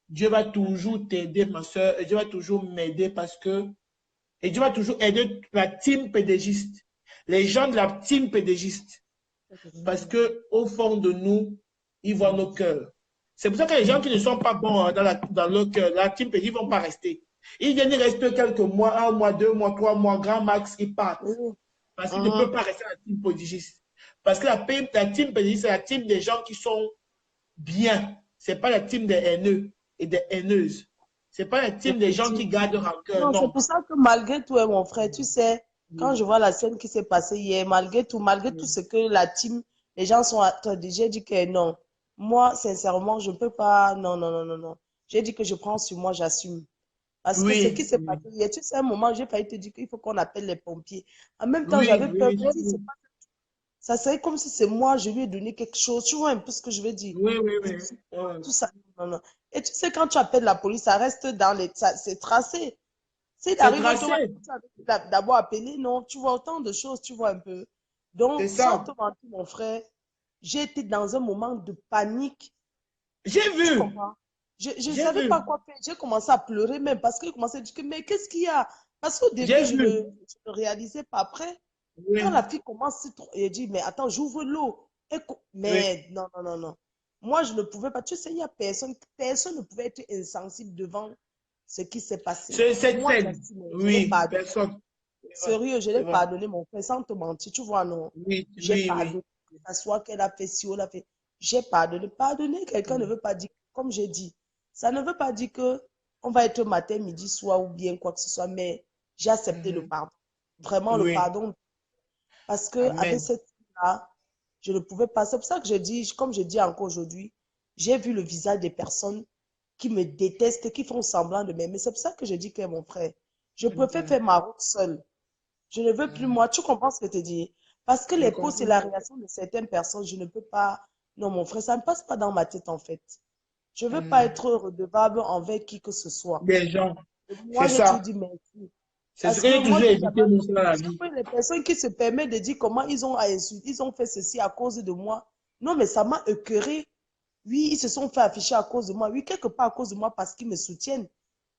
Speaker 1: Dieu va toujours t'aider, ma soeur, et Dieu va toujours m'aider parce que, et Dieu va toujours aider la team pédégiste, les gens de la team pédégiste, parce que au fond de nous, ils voient nos cœurs. C'est pour ça que les gens qui ne sont pas bons hein, dans leur cœur, la team pédégiste, ils ne vont pas rester. Ils viennent rester quelques mois, un mois, 2 mois, 3 mois, grand max, ils partent.
Speaker 3: Oui.
Speaker 1: Parce qu'ils ne peuvent
Speaker 3: Mhm.
Speaker 1: pas rester à la team pédégiste. Parce que la team pédégiste, c'est la team des gens qui sont bien. Ce n'est pas la team des haineux et des haineuses. Ce n'est pas la team des gens qui
Speaker 3: Effectivement.
Speaker 1: gardent rancœur,
Speaker 3: Non, c'est
Speaker 1: non.
Speaker 3: pour ça que malgré tout, hein, mon frère, tu sais, quand je vois la scène qui s'est passée hier, malgré tout ce que la team, les gens sont attendus, j'ai dit que non. Moi, sincèrement, je ne peux pas. Non, non, non, non, non. J'ai dit que je prends sur moi, j'assume. Parce que ce qui
Speaker 1: Oui,
Speaker 3: s'est passé hier, tu sais, un moment, j'ai failli te dire qu'il faut qu'on appelle les pompiers. En même temps,
Speaker 1: oui,
Speaker 3: j'avais peur
Speaker 1: oui,
Speaker 3: que si c'est pas, ça serait comme si c'est moi, je lui ai donné quelque chose. Tu vois un peu ce que je veux dire?
Speaker 1: oui, oui,
Speaker 3: Et
Speaker 1: oui.
Speaker 3: tout ça. Non, non. Et tu sais, quand tu appelles la police, ça reste dans les. C'est tracé. S'il
Speaker 1: C'est
Speaker 3: arrive
Speaker 1: tracé,
Speaker 3: automatiquement, d'abord appeler, non, tu vois autant de choses, tu vois un peu.
Speaker 1: c'est
Speaker 3: Donc, sans
Speaker 1: ça.
Speaker 3: te mentir, mon frère, j'ai été dans un moment de panique.
Speaker 1: J'ai
Speaker 3: Tu
Speaker 1: vu,
Speaker 3: comprends? Je ne
Speaker 1: j'ai
Speaker 3: savais pas
Speaker 1: vu,
Speaker 3: quoi faire. J'ai commencé à pleurer même parce que je commençais à dire que, mais qu'est-ce qu'il y a? Parce qu'au début,
Speaker 1: j'ai vu.
Speaker 3: je ne réalisais pas. Après, quand
Speaker 1: Oui,
Speaker 3: la fille commence, elle dit, mais attends, j'ouvre l'eau.
Speaker 1: oui.
Speaker 3: Mais non, non, non, non. Moi, je ne pouvais pas. Tu sais, il y a personne ne pouvait être insensible devant ce qui s'est passé.
Speaker 1: C'est cette
Speaker 3: Moi,
Speaker 1: scène.
Speaker 3: j'assume, je l'ai
Speaker 1: Oui,
Speaker 3: pardonné.
Speaker 1: personne. C'est vrai,
Speaker 3: Sérieux, je
Speaker 1: c'est
Speaker 3: l'ai
Speaker 1: vrai.
Speaker 3: pardonné, mon frère, sans te mentir. Tu vois, non.
Speaker 1: Oui,
Speaker 3: J'ai
Speaker 1: oui, oui.
Speaker 3: pardonné. Que ça soit qu'elle a fait ci ou elle a fait. J'ai pardonné. Pardonner quelqu'un ne veut pas dire, comme j'ai dit, ça ne veut pas dire que on va être matin, midi, soir ou bien quoi que ce soit, mais j'ai accepté le
Speaker 1: Mhm.
Speaker 3: pardon. Vraiment, le
Speaker 1: Oui,
Speaker 3: pardon. Parce que avec
Speaker 1: amen.
Speaker 3: cette fille-là, je ne pouvais pas. C'est pour ça que je dis, comme je dis encore aujourd'hui, j'ai vu le visage des personnes qui me détestent, qui font semblant de m'aimer. C'est pour ça que je dis que mon frère, je préfère
Speaker 1: Mhm.
Speaker 3: faire ma route seule. Je ne veux plus
Speaker 1: Mhm.
Speaker 3: moi. Tu comprends ce que je te dis? Parce que
Speaker 1: Je
Speaker 3: les posts et
Speaker 1: comprends.
Speaker 3: la réaction de certaines personnes, je ne peux pas. Non, mon frère, ça ne passe pas dans ma tête en fait. Je ne veux pas
Speaker 1: Mhm.
Speaker 3: être redevable envers qui que ce soit.
Speaker 1: Des gens,
Speaker 3: Et
Speaker 1: c'est
Speaker 3: moi, j'ai toujours
Speaker 1: ça.
Speaker 3: dit merci.
Speaker 1: C'est ce
Speaker 3: Parce
Speaker 1: que
Speaker 3: que
Speaker 1: j'ai
Speaker 3: moi,
Speaker 1: toujours
Speaker 3: j'ai
Speaker 1: évité,
Speaker 3: jamais.
Speaker 1: moi, dans la
Speaker 3: J'ai
Speaker 1: vie.
Speaker 3: vu les personnes qui se permettent de dire comment ils ont insulté, ils ont fait ceci à cause de moi. Non, mais ça m'a écœuré. Oui, ils se sont fait afficher à cause de moi. Oui, quelque part à cause de moi parce qu'ils me soutiennent.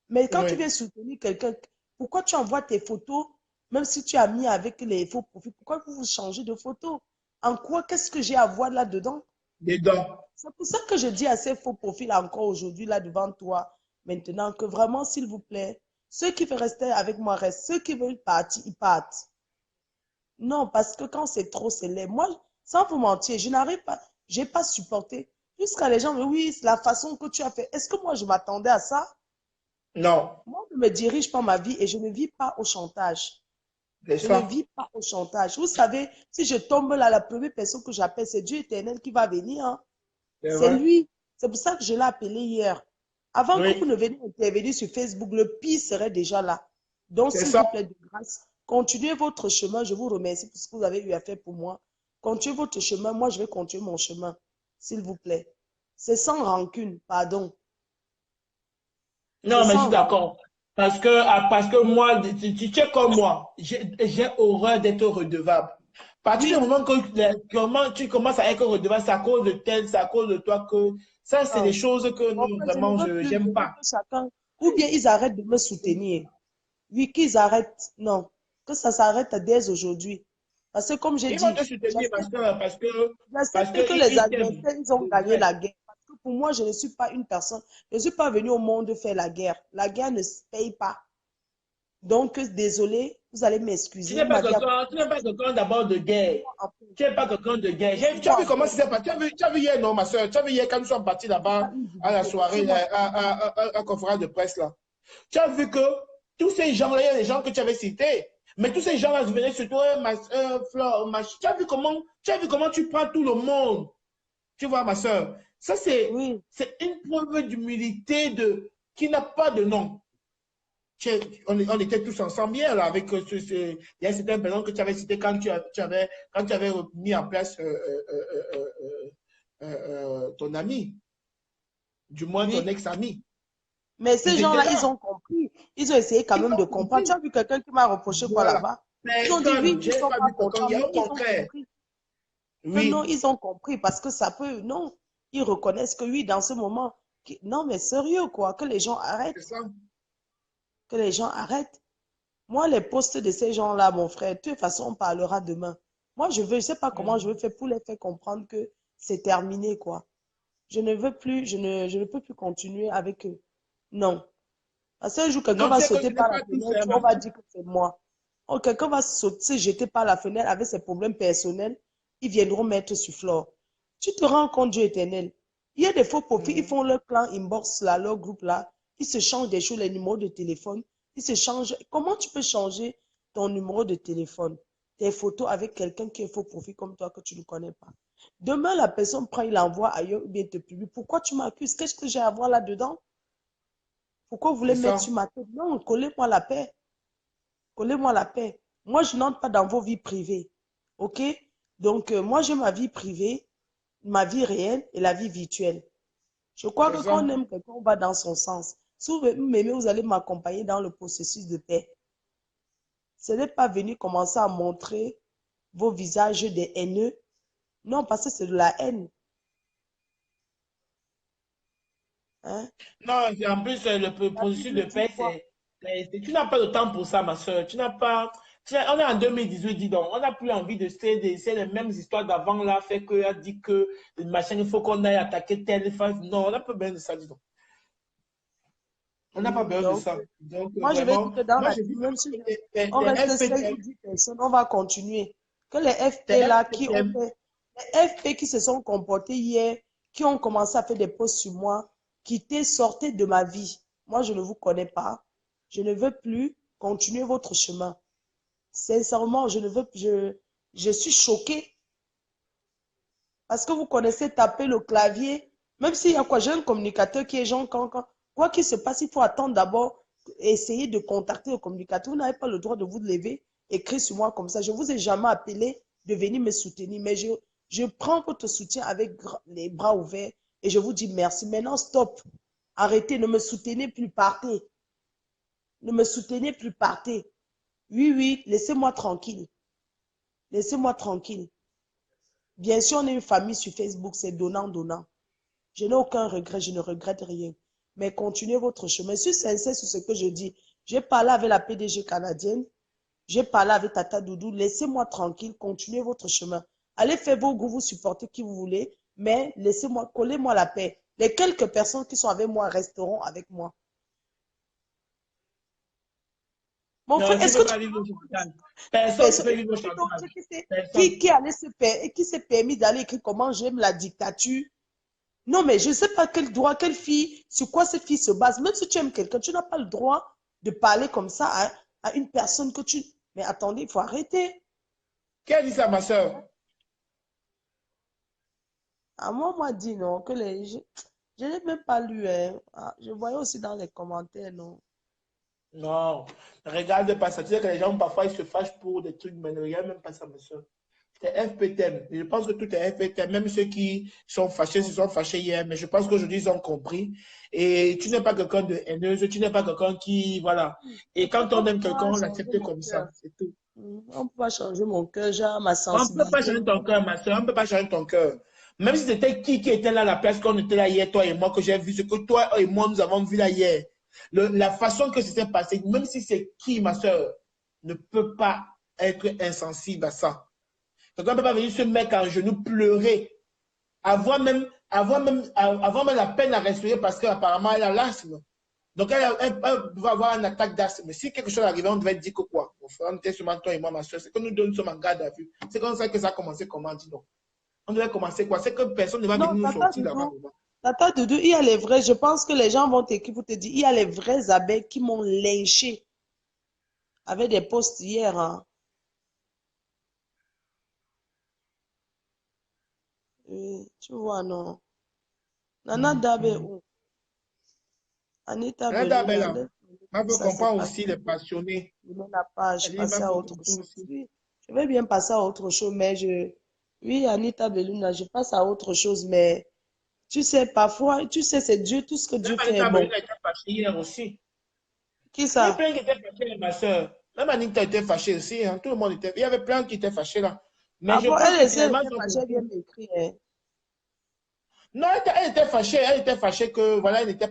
Speaker 3: Mais quand tu
Speaker 1: Oui.
Speaker 3: viens soutenir quelqu'un, pourquoi tu envoies tes photos, même si tu as mis avec les faux profils, pourquoi vous changez de photo? En quoi, qu'est-ce que j'ai à voir là-dedans?
Speaker 1: Des dents.
Speaker 3: C'est pour ça que je dis à ces faux profils encore aujourd'hui, là devant toi, maintenant, que vraiment, s'il vous plaît, ceux qui veulent rester avec moi restent. Ceux qui veulent partir, ils partent. Non, parce que quand c'est trop, c'est laid. Moi, Sans vous mentir, je n'arrive pas, je n'ai pas supporté. Jusqu'à les gens, mais oui, c'est la façon que tu as fait. Est-ce que moi, je m'attendais à ça?
Speaker 1: Non,
Speaker 3: Moi, je ne me dirige pas ma vie et je ne vis pas au chantage.
Speaker 1: c'est
Speaker 3: Je ne
Speaker 1: ça.
Speaker 3: vis pas au chantage. Vous savez, si je tombe là, la première personne que j'appelle, c'est Dieu éternel qui va venir, hein.
Speaker 1: C'est
Speaker 3: C'est
Speaker 1: vrai.
Speaker 3: lui. C'est pour ça que je l'ai appelé hier. Avant que vous
Speaker 1: Oui,
Speaker 3: ne veniez intervenir sur Facebook, le pire serait déjà là. Donc,
Speaker 1: c'est
Speaker 3: s'il vous
Speaker 1: ça.
Speaker 3: plaît, de grâce, continuez votre chemin. Je vous remercie pour ce que vous avez eu à faire pour moi. Continuez votre chemin. Moi, je vais continuer mon chemin, s'il vous plaît. C'est sans rancune, pardon. C'est
Speaker 1: Non, mais je suis
Speaker 3: sans rancune.
Speaker 1: d'accord. Parce que moi, tu es comme moi. J'ai horreur d'être redevable. À partir du
Speaker 3: Oui.
Speaker 1: moment que comment tu commences à être redevable, c'est à cause de tel, c'est à cause de toi que ça, c'est des
Speaker 3: Non.
Speaker 1: choses que
Speaker 3: En
Speaker 1: non,
Speaker 3: fait, je ne
Speaker 1: vraiment,
Speaker 3: veux
Speaker 1: je
Speaker 3: plus. Je
Speaker 1: n'aime
Speaker 3: veux
Speaker 1: pas.
Speaker 3: que chacun, ou bien ils arrêtent de me soutenir. Oui, qu'ils arrêtent. Non, que ça s'arrête dès aujourd'hui. Parce que comme j'ai
Speaker 1: Ils vont
Speaker 3: dit,
Speaker 1: te soutenir parce
Speaker 3: j'accepte
Speaker 1: que
Speaker 3: que les
Speaker 1: ils t'aiment.
Speaker 3: adversaires, ils ont
Speaker 1: C'est
Speaker 3: gagné
Speaker 1: vrai.
Speaker 3: la guerre. Parce que pour moi, je ne suis pas une personne. Je ne suis pas venue au monde faire la guerre. La guerre ne se paye pas. Donc, désolé, vous allez m'excuser. Il m'a dit,
Speaker 1: Tu n'es pas quelqu'un d'abord de guerre.
Speaker 3: laissez-moi en paix.
Speaker 1: Tu n'es pas quelqu'un de guerre. Tu as
Speaker 3: Laissez-moi
Speaker 1: vu
Speaker 3: en
Speaker 1: comment
Speaker 3: paix.
Speaker 1: c'est passé? Tu as vu hier, non, ma soeur? Tu as vu hier quand nous sommes partis
Speaker 3: C'est pas
Speaker 1: là-bas
Speaker 3: une
Speaker 1: à la
Speaker 3: division.
Speaker 1: soirée,
Speaker 3: Laissez-moi
Speaker 1: à la conférence de presse là? Tu as vu que tous ces gens-là, il y a des gens que tu avais cités, mais tous ces gens-là venaient sur toi, Flore, tu as vu comment tu prends tout le monde. Tu vois, ma soeur, ça
Speaker 3: oui.
Speaker 1: c'est une preuve d'humilité qui n'a pas de nom. On était tous ensemble hier là, avec il y a certaines personnes que tu avais citées quand tu avais mis en place ton ami, du moins ton
Speaker 3: Oui.
Speaker 1: ex-ami.
Speaker 3: Mais ces
Speaker 1: Ils étaient
Speaker 3: gens-là, ils
Speaker 1: là.
Speaker 3: ont compris. Ils ont essayé quand
Speaker 1: Ils
Speaker 3: même de
Speaker 1: ont
Speaker 3: comprendre. Tu
Speaker 1: compris.
Speaker 3: as vu quelqu'un qui m'a reproché quoi
Speaker 1: Voilà.
Speaker 3: là-bas? Ils ont dit oui,
Speaker 1: Personne, je
Speaker 3: qu'ils ne
Speaker 1: n'ai
Speaker 3: sont
Speaker 1: pas
Speaker 3: pas
Speaker 1: vu quelqu'un.
Speaker 3: contents,
Speaker 1: Il y a
Speaker 3: mais
Speaker 1: au
Speaker 3: ils ont
Speaker 1: contraire.
Speaker 3: compris. Que non,
Speaker 1: Oui.
Speaker 3: ils ont compris parce que ça peut, non, ils reconnaissent que oui, dans ce moment, non, mais sérieux, quoi, que les gens
Speaker 1: C'est
Speaker 3: arrêtent,
Speaker 1: ça.
Speaker 3: que les gens arrêtent. Moi, les postes de ces gens-là, mon frère, de toute façon, on parlera demain. Moi, je sais pas comment je vais faire pour les faire comprendre que c'est terminé, quoi. Je ne veux plus, je ne peux plus continuer avec eux. Non. Parce qu'un jour, quelqu'un
Speaker 1: Non, tu
Speaker 3: va
Speaker 1: sais que
Speaker 3: sauter
Speaker 1: ce n'est
Speaker 3: par la
Speaker 1: pas tout
Speaker 3: fenêtre,
Speaker 1: ça,
Speaker 3: on
Speaker 1: ma
Speaker 3: va
Speaker 1: soeur.
Speaker 3: dire que c'est moi. Oh, quelqu'un va sauter, se jeter par la fenêtre avec ses problèmes personnels, ils viendront mettre sur Flore. Tu te rends compte, Dieu éternel. Il y a des faux profils, ils font leur clan inbox là, leur groupe là, ils se changent des choses, les numéros de téléphone, ils se changent. Comment tu peux changer ton numéro de téléphone, tes photos avec quelqu'un qui est faux profil comme toi que tu ne connais pas? Demain, la personne prend, il l'envoie ailleurs ou bien te publie. Pourquoi tu m'accuses? Qu'est-ce que j'ai à voir là-dedans? Pourquoi vous voulez
Speaker 1: C'est
Speaker 3: mettre
Speaker 1: ça.
Speaker 3: sur ma tête? Non, collez-moi la paix. Collez-moi la paix. Moi, je n'entre pas dans vos vies privées. OK? Donc, moi, j'ai ma vie privée, ma vie réelle et la vie virtuelle. Je crois
Speaker 1: C'est
Speaker 3: que quand
Speaker 1: ça.
Speaker 3: on aime quelqu'un, on va dans son sens. Si vous m'aimez, vous allez m'accompagner dans le processus de paix. Ce n'est pas venir commencer à montrer vos visages des haineux. Non, parce que c'est de la haine. Hein?
Speaker 1: Non, en plus, le
Speaker 3: La
Speaker 1: processus de
Speaker 3: Bible dit
Speaker 1: paix,
Speaker 3: quoi?
Speaker 1: tu n'as pas le temps pour ça, ma soeur. Tu n'as pas. On est en 2018, dis donc. On n'a plus envie de c'est les mêmes histoires d'avant là, fait que a dit que le machin, il faut qu'on aille attaquer telle femme. Non, on n'a pas besoin de ça, dis donc. On n'a pas besoin de
Speaker 3: Donc,
Speaker 1: ça. Donc,
Speaker 3: moi, je vais dire
Speaker 1: vraiment,
Speaker 3: que dans
Speaker 1: moi,
Speaker 3: la
Speaker 1: je
Speaker 3: vie,
Speaker 1: dis
Speaker 3: même si
Speaker 1: que
Speaker 3: on
Speaker 1: les
Speaker 3: reste 5 ou
Speaker 1: FPTM,
Speaker 3: 10 personnes, on va continuer. Que les
Speaker 1: les
Speaker 3: FP là qui ont
Speaker 1: FPTM,
Speaker 3: fait, les FP qui se sont comportés hier, qui ont commencé à faire des posts sur moi, quittez, sortez de ma vie. Moi, je ne vous connais pas. Je ne veux plus continuer votre chemin. Sincèrement, je ne veux plus, je suis choquée parce que vous connaissez taper le clavier. Même s'il y a quoi, j'ai un communicateur qui est genre, quoi qu'il se passe, il faut attendre d'abord, essayer de contacter le communicateur. Vous n'avez pas le droit de vous lever, écrire sur moi comme ça. Je ne vous ai jamais appelé de venir me soutenir, mais je prends votre soutien avec les bras ouverts et je vous dis merci. Maintenant, stop. Arrêtez, ne me soutenez plus, partez. Ne me soutenez plus, partez. Oui, oui, laissez-moi tranquille. Laissez-moi tranquille. Bien sûr, on est une famille sur Facebook, c'est donnant-donnant. Je n'ai aucun regret, je ne regrette rien. Mais continuez votre chemin. Je suis sincère sur ce que je dis. J'ai parlé avec la PDG canadienne. J'ai parlé avec Tata Doudou. Laissez-moi tranquille. Continuez votre chemin. Allez faire vos goûts, vous supportez qui vous voulez. Mais laissez-moi, collez-moi la paix. Les quelques personnes qui sont avec moi resteront avec moi. Mon
Speaker 1: Non,
Speaker 3: frère,
Speaker 1: tu ne
Speaker 3: est-ce
Speaker 1: peux
Speaker 3: que tu
Speaker 1: pas vivre au chantage. Personne ne
Speaker 3: personne,
Speaker 1: peut vivre au
Speaker 3: donc,
Speaker 1: chantage.
Speaker 3: qui,
Speaker 1: Personne.
Speaker 3: qui s'est permis d'aller écrire comment j'aime la dictature? Non, mais je ne sais pas quel droit, quelle fille, sur quoi cette fille se base. Même si tu aimes quelqu'un, tu n'as pas le droit de parler comme ça à une personne que tu... Mais attendez, il faut arrêter.
Speaker 1: Qui a dit ça, ma soeur?
Speaker 3: À moi, on m'a dit non, que les... Je n'ai même pas lu. Hein. Ah, je voyais aussi dans les commentaires, non.
Speaker 1: Non, ne regarde pas ça. Tu sais que les gens, parfois, ils se fâchent pour des trucs, mais ne regarde même pas ça, ma soeur. C'est FPTM. Je pense que tout est FPTM. Même ceux qui sont fâchés se sont fâchés hier, mais je pense qu'aujourd'hui, ils ont compris. Et tu n'es pas quelqu'un de haineuse, tu n'es pas quelqu'un qui. Voilà.
Speaker 3: On
Speaker 1: Et quand
Speaker 3: ne
Speaker 1: on
Speaker 3: peut
Speaker 1: aime quelqu'un,
Speaker 3: pas
Speaker 1: on
Speaker 3: changer
Speaker 1: l'accepte
Speaker 3: mon
Speaker 1: comme ça.
Speaker 3: cœur.
Speaker 1: C'est tout.
Speaker 3: On ne peut pas changer mon cœur, genre ma
Speaker 1: On ne peut pas
Speaker 3: sensibilité.
Speaker 1: changer ton cœur, ma soeur. On ne peut pas changer ton cœur. Même si c'était qui était là à la place qu'on était là hier, toi et moi, que j'ai vu, ce que toi et moi, nous avons vu là hier. La façon que c'était passé, même si c'est qui, ma soeur, ne peut pas être insensible à ça. Donc, on ne peut pas venir se mettre en genoux, pleurer, avoir même la peine à respirer parce qu'apparemment, elle a l'asthme. Donc, elle va avoir une attaque d'asthme. Si quelque chose arrivait, on devait dire que quoi? Mon frère, on était seulement toi et moi, ma soeur. C'est que nous sommes en garde à vue. C'est comme ça que ça a commencé, comment dit donc. On devait commencer quoi? C'est que personne ne va venir
Speaker 3: Non,
Speaker 1: nous sortir là-bas.
Speaker 3: Tata Doudou, il y a les vrais. Je pense que les gens vont t'écrire pour te dire, il y a les vrais abeilles qui m'ont lynché avec des posts hier. Hein. Tu vois, non. Nana Dabe, où? Anita
Speaker 1: Regarde,
Speaker 3: Beluna,
Speaker 1: Bella. Moi, je
Speaker 3: ça c'est
Speaker 1: comprends
Speaker 3: passé.
Speaker 1: aussi les passionnés.
Speaker 3: Je mets la page,
Speaker 1: Elle dit, moi,
Speaker 3: passer à
Speaker 1: je
Speaker 3: autre
Speaker 1: comprends
Speaker 3: chose.
Speaker 1: aussi.
Speaker 3: Oui, je vais bien passer à autre chose, mais oui, Anita Beluna, je passe à autre chose, mais tu sais, parfois, tu sais, c'est Dieu, tout ce que
Speaker 1: Même
Speaker 3: Dieu fait est
Speaker 1: Anita
Speaker 3: bon.
Speaker 1: Beluna était fâchée hier aussi.
Speaker 3: Qui
Speaker 1: Il y a
Speaker 3: ça?
Speaker 1: plein qui étaient fâchés, ma soeur. Même Anita était fâchée aussi. Hein. Tout le monde était. Il y avait plein qui étaient fâchés là. Mais
Speaker 3: Ah
Speaker 1: je
Speaker 3: bon,
Speaker 1: pense que
Speaker 3: elle
Speaker 1: finalement, ils
Speaker 3: était
Speaker 1: ont
Speaker 3: fâchée, elle vient
Speaker 1: compris.
Speaker 3: m'écrire. Hein.
Speaker 1: Non, elle était fâchée. Elle était fâchée que voilà, elle n'était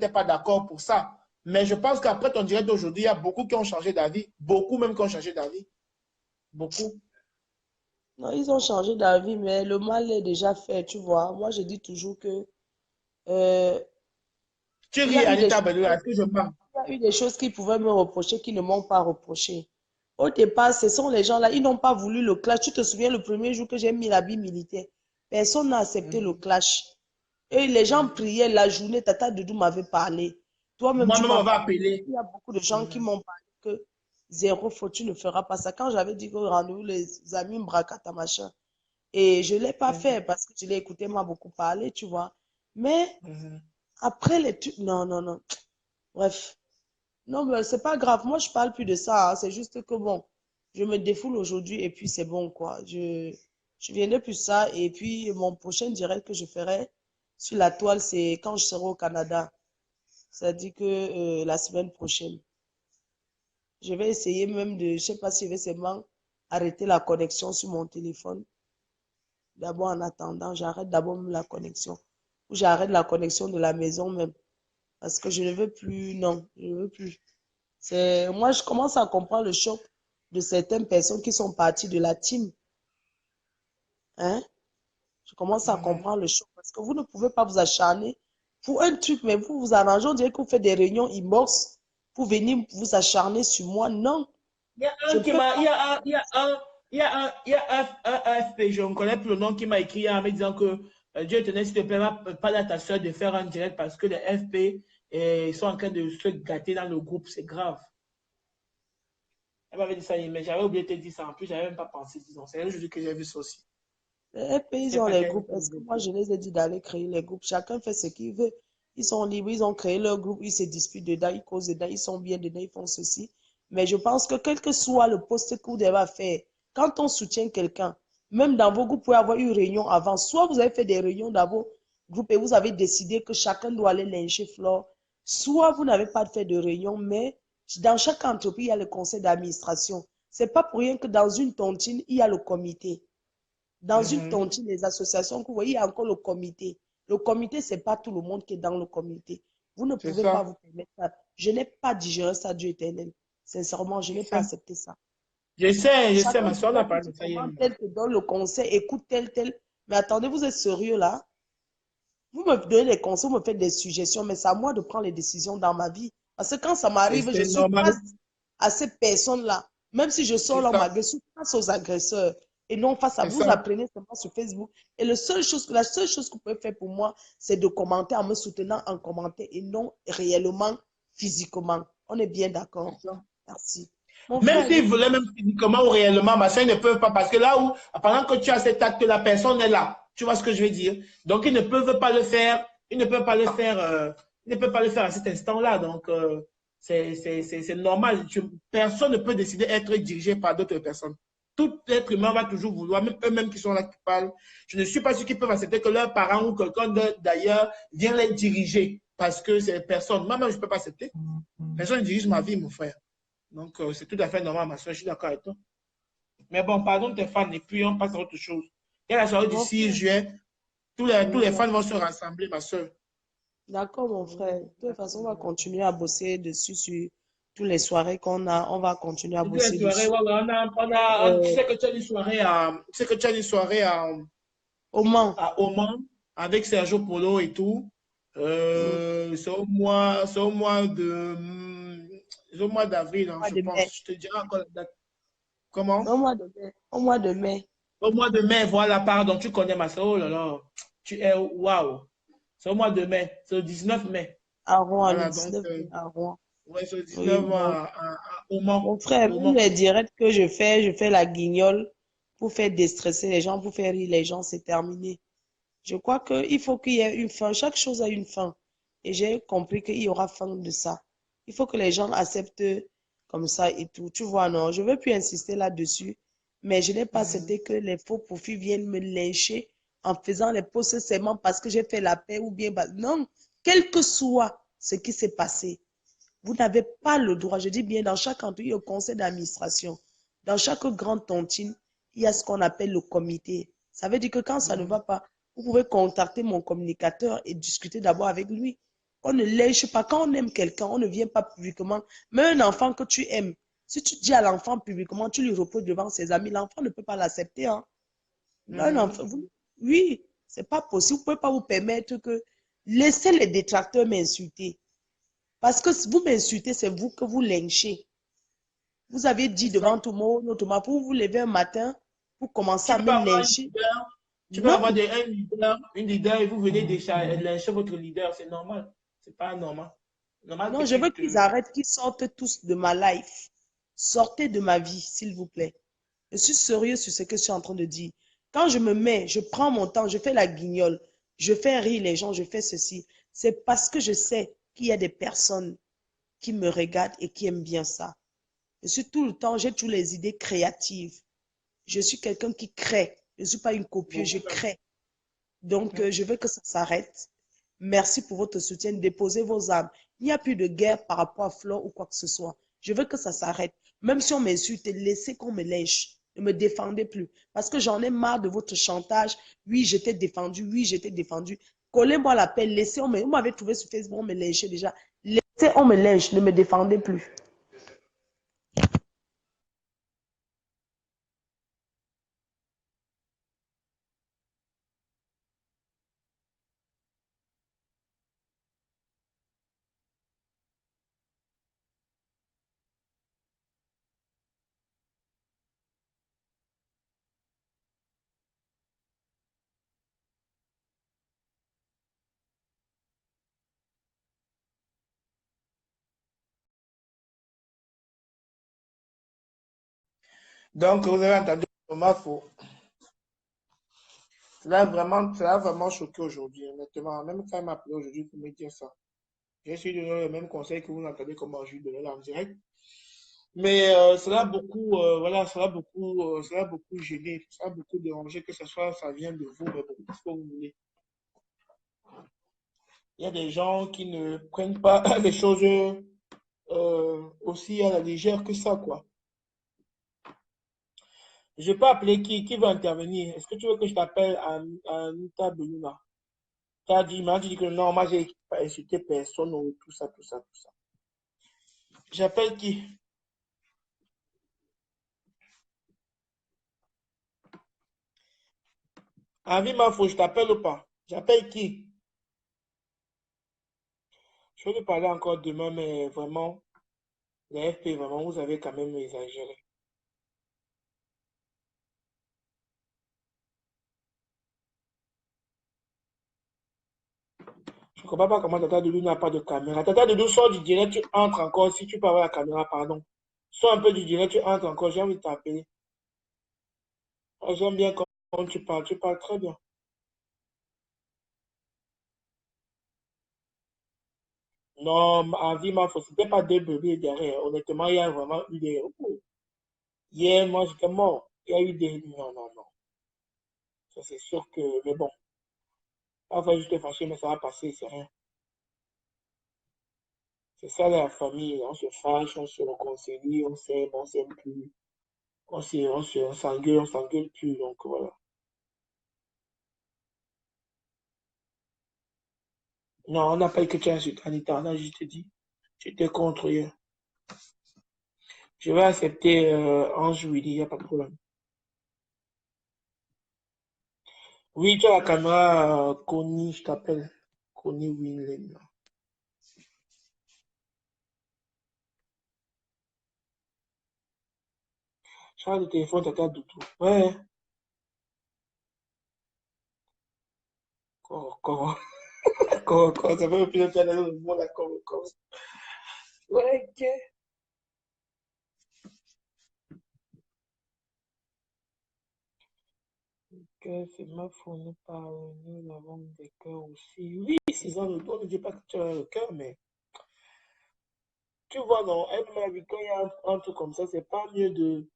Speaker 1: pas d'accord pour ça. Mais je pense qu'après ton direct d'aujourd'hui, il y a beaucoup qui ont changé d'avis. Beaucoup même qui ont changé d'avis. Beaucoup.
Speaker 3: Non, ils ont changé d'avis, mais le mal est déjà fait, tu vois. Moi, je dis toujours que euh,
Speaker 1: Tu
Speaker 3: il y
Speaker 1: ris,
Speaker 3: a eu des
Speaker 1: Anita
Speaker 3: choses,
Speaker 1: Bello, est-ce que je mens?
Speaker 3: il y a eu des choses qu'ils pouvaient me reprocher, qui ne m'ont pas reproché. Au départ, ce sont les gens là, ils n'ont pas voulu le clash. Tu te souviens le premier jour que j'ai mis l'habit militaire, personne n'a accepté le clash. Et les gens priaient la journée, Tata Doudou m'avait parlé. Toi-même, tu
Speaker 1: Moi-même,
Speaker 3: m'as
Speaker 1: on va
Speaker 3: parlé.
Speaker 1: appeler.
Speaker 3: Il y a beaucoup de gens qui
Speaker 1: Mhm,
Speaker 3: m'ont parlé que zéro faute, tu ne feras pas ça. Quand j'avais dit que rendez-vous les amis Mbrakata, machin, et je ne l'ai pas
Speaker 1: mhm,
Speaker 3: fait parce que je l'ai écouté, m'a beaucoup parlé, tu vois. Mais
Speaker 1: mhm.
Speaker 3: après les trucs, non, non, non. Bref. Non, mais c'est pas grave. Moi, je parle plus de ça. Hein. C'est juste que bon, je me défoule aujourd'hui et puis c'est bon, quoi. Je viendrai plus ça. Et puis, mon prochain direct que je ferai sur la toile, c'est quand je serai au Canada. C'est-à-dire que la semaine prochaine. Je vais essayer même de, je sais pas si je vais seulement arrêter la connexion sur mon téléphone. D'abord, en attendant, j'arrête d'abord même la connexion. Ou j'arrête la connexion de la maison même. Parce que je ne veux plus, non, je ne veux plus. Moi, je commence à comprendre le choc de certaines personnes qui sont parties de la team. Hein? Je commence à
Speaker 1: Mhm.
Speaker 3: comprendre le choc parce que vous ne pouvez pas vous acharner pour un truc, mais vous vous arrangez, on dirait que vous faites des réunions inbox pour venir vous acharner sur moi. Non,
Speaker 1: Il y a
Speaker 3: je
Speaker 1: un
Speaker 3: ne
Speaker 1: qui
Speaker 3: peux
Speaker 1: m'a,
Speaker 3: pas.
Speaker 1: il y a un FP, je ne connais plus le nom, qui m'a écrit en me disant que Dieu tenait, s'il te plaît, pas à ta soeur de faire un direct parce que les FP ils sont en train de se gâter dans le groupe, c'est grave. Elle m'avait dit ça, mais j'avais oublié de te dire ça. En plus, j'avais même pas pensé, disons. C'est aujourd'hui que j'ai vu ça aussi.
Speaker 3: Les
Speaker 1: Je
Speaker 3: pays
Speaker 1: sais
Speaker 3: ont
Speaker 1: pas
Speaker 3: les
Speaker 1: quel
Speaker 3: groupes. Est-ce que moi, je les ai dit d'aller créer les groupes? Chacun fait ce qu'il veut. Ils sont libres, ils ont créé leur groupe, ils se disputent dedans, ils causent dedans, ils sont bien dedans, ils font ceci. Mais je pense que quel que soit le poste que vous devez faire, quand on soutient quelqu'un, même dans vos groupes, vous pouvez avoir une réunion avant. Soit vous avez fait des réunions dans vos groupes et vous avez décidé que chacun doit aller lyncher Flore. Soit vous n'avez pas fait de réunion, mais dans chaque entreprise, il y a le conseil d'administration. C'est pas pour rien que dans une tontine, il y a le comité. Dans une
Speaker 1: Mhm.
Speaker 3: tontine, les associations que vous voyez, il y a encore le comité. Le comité, ce n'est pas tout le monde qui est dans le comité. Vous ne
Speaker 1: C'est
Speaker 3: pouvez pas
Speaker 1: ça.
Speaker 3: vous permettre ça. Je n'ai pas digéré ça, Dieu éternel. Sincèrement, je
Speaker 1: Je
Speaker 3: n'ai pas
Speaker 1: sais.
Speaker 3: accepté ça.
Speaker 1: Je sais,
Speaker 3: Chacun
Speaker 1: ma soeur
Speaker 3: devrait
Speaker 1: n'a
Speaker 3: vous
Speaker 1: pas
Speaker 3: dire
Speaker 1: de ça hier.
Speaker 3: comment tel te donne le conseil, écoute tel, tel. Mais attendez, vous êtes sérieux là? Vous me donnez des conseils, vous me faites des suggestions, mais c'est à moi de prendre les décisions dans ma vie. Parce que quand ça m'arrive, je
Speaker 1: C'est
Speaker 3: suis pas,
Speaker 1: normal.
Speaker 3: à ces personnes-là. Même si je sors leur magasin, face aux agresseurs et non face à vous. Vous apprenez seulement sur Facebook. Et la seule chose que vous pouvez faire pour moi, c'est de commenter en me soutenant en commentaire et non réellement, physiquement. On est bien d'accord. Merci.
Speaker 1: Même s'ils voulaient, même physiquement ou réellement, ma soeur, ils ne peuvent pas. Parce que là où, pendant que tu as cet acte, la personne est là. Tu vois ce que je veux dire? Donc, ils ne peuvent pas le faire. Ils ne peuvent pas le faire. Ils ne peuvent pas le faire à cet instant-là. Donc, c'est normal. Personne ne peut décider d'être dirigé par d'autres personnes. Tout être humain va toujours vouloir, même eux-mêmes qui sont là, qui parlent. Je ne suis pas sûr qu'ils peuvent accepter que leurs parents ou quelqu'un d'ailleurs vienne les diriger. Parce que c'est personne. Moi-même, je ne peux pas accepter. Personne ne dirige ma vie, mon frère. Donc, c'est tout à fait normal, ma soeur, je suis d'accord avec toi. Mais bon, pardon tes fans, et puis on passe à autre chose. Il y a la soirée du 6 juin, tous les fans vont se rassembler, ma soeur.
Speaker 3: D'accord, mon frère. De toute façon, on va continuer à bosser dessus sur toutes les soirées qu'on a. On va continuer à
Speaker 1: Toutes les
Speaker 3: bosser
Speaker 1: soirées,
Speaker 3: dessus.
Speaker 1: tu sais que tu as une soirée
Speaker 3: Au Mans.
Speaker 1: à Oman avec Sergio Polo et tout. C'est au mois d'avril, hein, je pense. Je te dirai encore la date. Comment?
Speaker 3: Au mois de mai. Au mois de mai.
Speaker 1: Au mois de mai, voilà, pardon, tu connais ma soeur. Oh là là, tu es waouh. C'est au mois de mai, c'est le 19 mai.
Speaker 3: À Rouen, le
Speaker 1: Voilà, donc,
Speaker 3: 19 mai à Rouen.
Speaker 1: ouais, c'est le
Speaker 3: Oui,
Speaker 1: 19 au Mans.
Speaker 3: mon frère,
Speaker 1: Au
Speaker 3: même
Speaker 1: Mans.
Speaker 3: les directs que je fais la guignole pour faire déstresser les gens, pour faire rire les gens, c'est terminé. Je crois qu'il faut qu'il y ait une fin. Chaque chose a une fin. Et j'ai compris qu'il y aura fin de ça. Il faut que les gens acceptent comme ça et tout. Tu vois, non, je ne veux plus insister là-dessus, mais je n'ai pas accepté que les faux profits viennent me lyncher en faisant les posts seulement parce que j'ai fait la paix ou bien... Non, quel que soit ce qui s'est passé, vous n'avez pas le droit, je dis bien, dans chaque entreprise, au conseil d'administration, dans chaque grande tontine, il y a ce qu'on appelle le comité. Ça veut dire que quand ça ne va pas, vous pouvez contacter mon communicateur et discuter d'abord avec lui. On ne lèche pas. Quand on aime quelqu'un, on ne vient pas publiquement. Mais un enfant que tu aimes, si tu dis à l'enfant publiquement, tu lui reposes devant ses amis, l'enfant ne peut pas l'accepter. Hein. Un enfant, oui, c'est pas possible. Vous ne pouvez pas vous permettre que laissez les détracteurs m'insulter. Parce que si vous m'insultez, c'est vous que vous lynchez. Vous avez dit devant tout le monde, notamment pour vous lever un matin, pour commencer
Speaker 1: Tu
Speaker 3: à
Speaker 1: peux
Speaker 3: me
Speaker 1: avoir
Speaker 3: lyncher.
Speaker 1: tu peux
Speaker 3: Non,
Speaker 1: avoir une leader et vous venez lyncher votre leader, c'est normal. C'est pas normal. Normal que
Speaker 3: non, je veux
Speaker 1: tu
Speaker 3: qu'ils
Speaker 1: te.
Speaker 3: arrêtent, qu'ils sortent tous de ma life. Sortez de ma vie, s'il vous plaît. Je suis sérieux sur ce que je suis en train de dire. Quand je me mets, je prends mon temps, je fais la guignole, je fais rire les gens, je fais ceci. C'est parce que je sais qu'il y a des personnes qui me regardent et qui aiment bien ça. Je suis tout le temps, j'ai toutes les idées créatives. Je suis quelqu'un qui crée. Je ne suis pas une copieuse, je crée. Donc, je veux que ça s'arrête. Merci pour votre soutien. Déposez vos armes. Il n'y a plus de guerre par rapport à Flore ou quoi que ce soit. Je veux que ça s'arrête. Même si on m'insulte, laissez qu'on me lèche. Ne me défendez plus. Parce que j'en ai marre de votre chantage. Oui, j'étais défendu. Oui, j'étais défendu. Collez-moi la paix. Laissez, on m'avait trouvé sur Facebook, on me lynchait déjà. Laissez, on me lynche. Ne me défendez plus.
Speaker 1: Donc, vous avez entendu ma faute. Ça a vraiment choqué aujourd'hui, honnêtement. Même quand il m'a appelé aujourd'hui pour me dire ça. J'ai essayé de donner le même conseil que vous entendez comment je lui donnais là en direct. Mais cela a beaucoup, voilà, cela a beaucoup gêné, ça a beaucoup dérangé, que ce soit, ça vient de vous, mais bon, ce que vous voulez. Il y a des gens qui ne prennent pas les choses aussi à la légère que ça, quoi. Je peux appeler qui veut intervenir. Est-ce que tu veux que je t'appelle Anita Beluna? Il m'a dit que non, moi j'ai pas insulté personne ou tout ça, tout ça, tout ça. J'appelle qui? Envie ma faut, je t'appelle ou pas? J'appelle qui? Je vais lui parler encore demain, mais vraiment. Les FP, vraiment, vous avez quand même exagéré. Je ne comprends pas comment Tata Doudou n'a pas de caméra. Tata Doudou sort du direct, tu entres encore. Si tu peux avoir la caméra, pardon. Sors un peu du direct, tu entres encore. J'ai envie de t'appeler. Oh, j'aime bien quand tu parles. Tu parles très bien. Non, en vie, ma faute, c'était pas deux bébés derrière. Honnêtement, il y a vraiment eu des. Hier, moi, j'étais mort. Il y a eu des. Non, non, non. Ça, c'est sûr que. Mais bon, parfois, je te fâché, mais ça va passer, c'est rien. C'est ça, la famille. On se fâche, on se réconcilie, on s'aime plus. On s'engueule plus. Donc, voilà. Non, on n'a pas eu que tu as insulté Anita. On a juste dit. J'étais contre hier. Je vais accepter Ange Willy, il n'y a pas de problème. Oui, tu as la caméra Connie, je t'appelle. Connie Willem. Charge le téléphone, tata Doudou. Ouais, encore. Encore, ça fait plus de temps d'aller au monde, encore. Ouais, ok. Que c'est ma faute, par nous avons des cœurs aussi. Oui, c'est ça, on ne dit pas que tu as le cœur, mais tu vois, non, elle m'a dit quand il y a un truc comme ça, c'est pas mieux de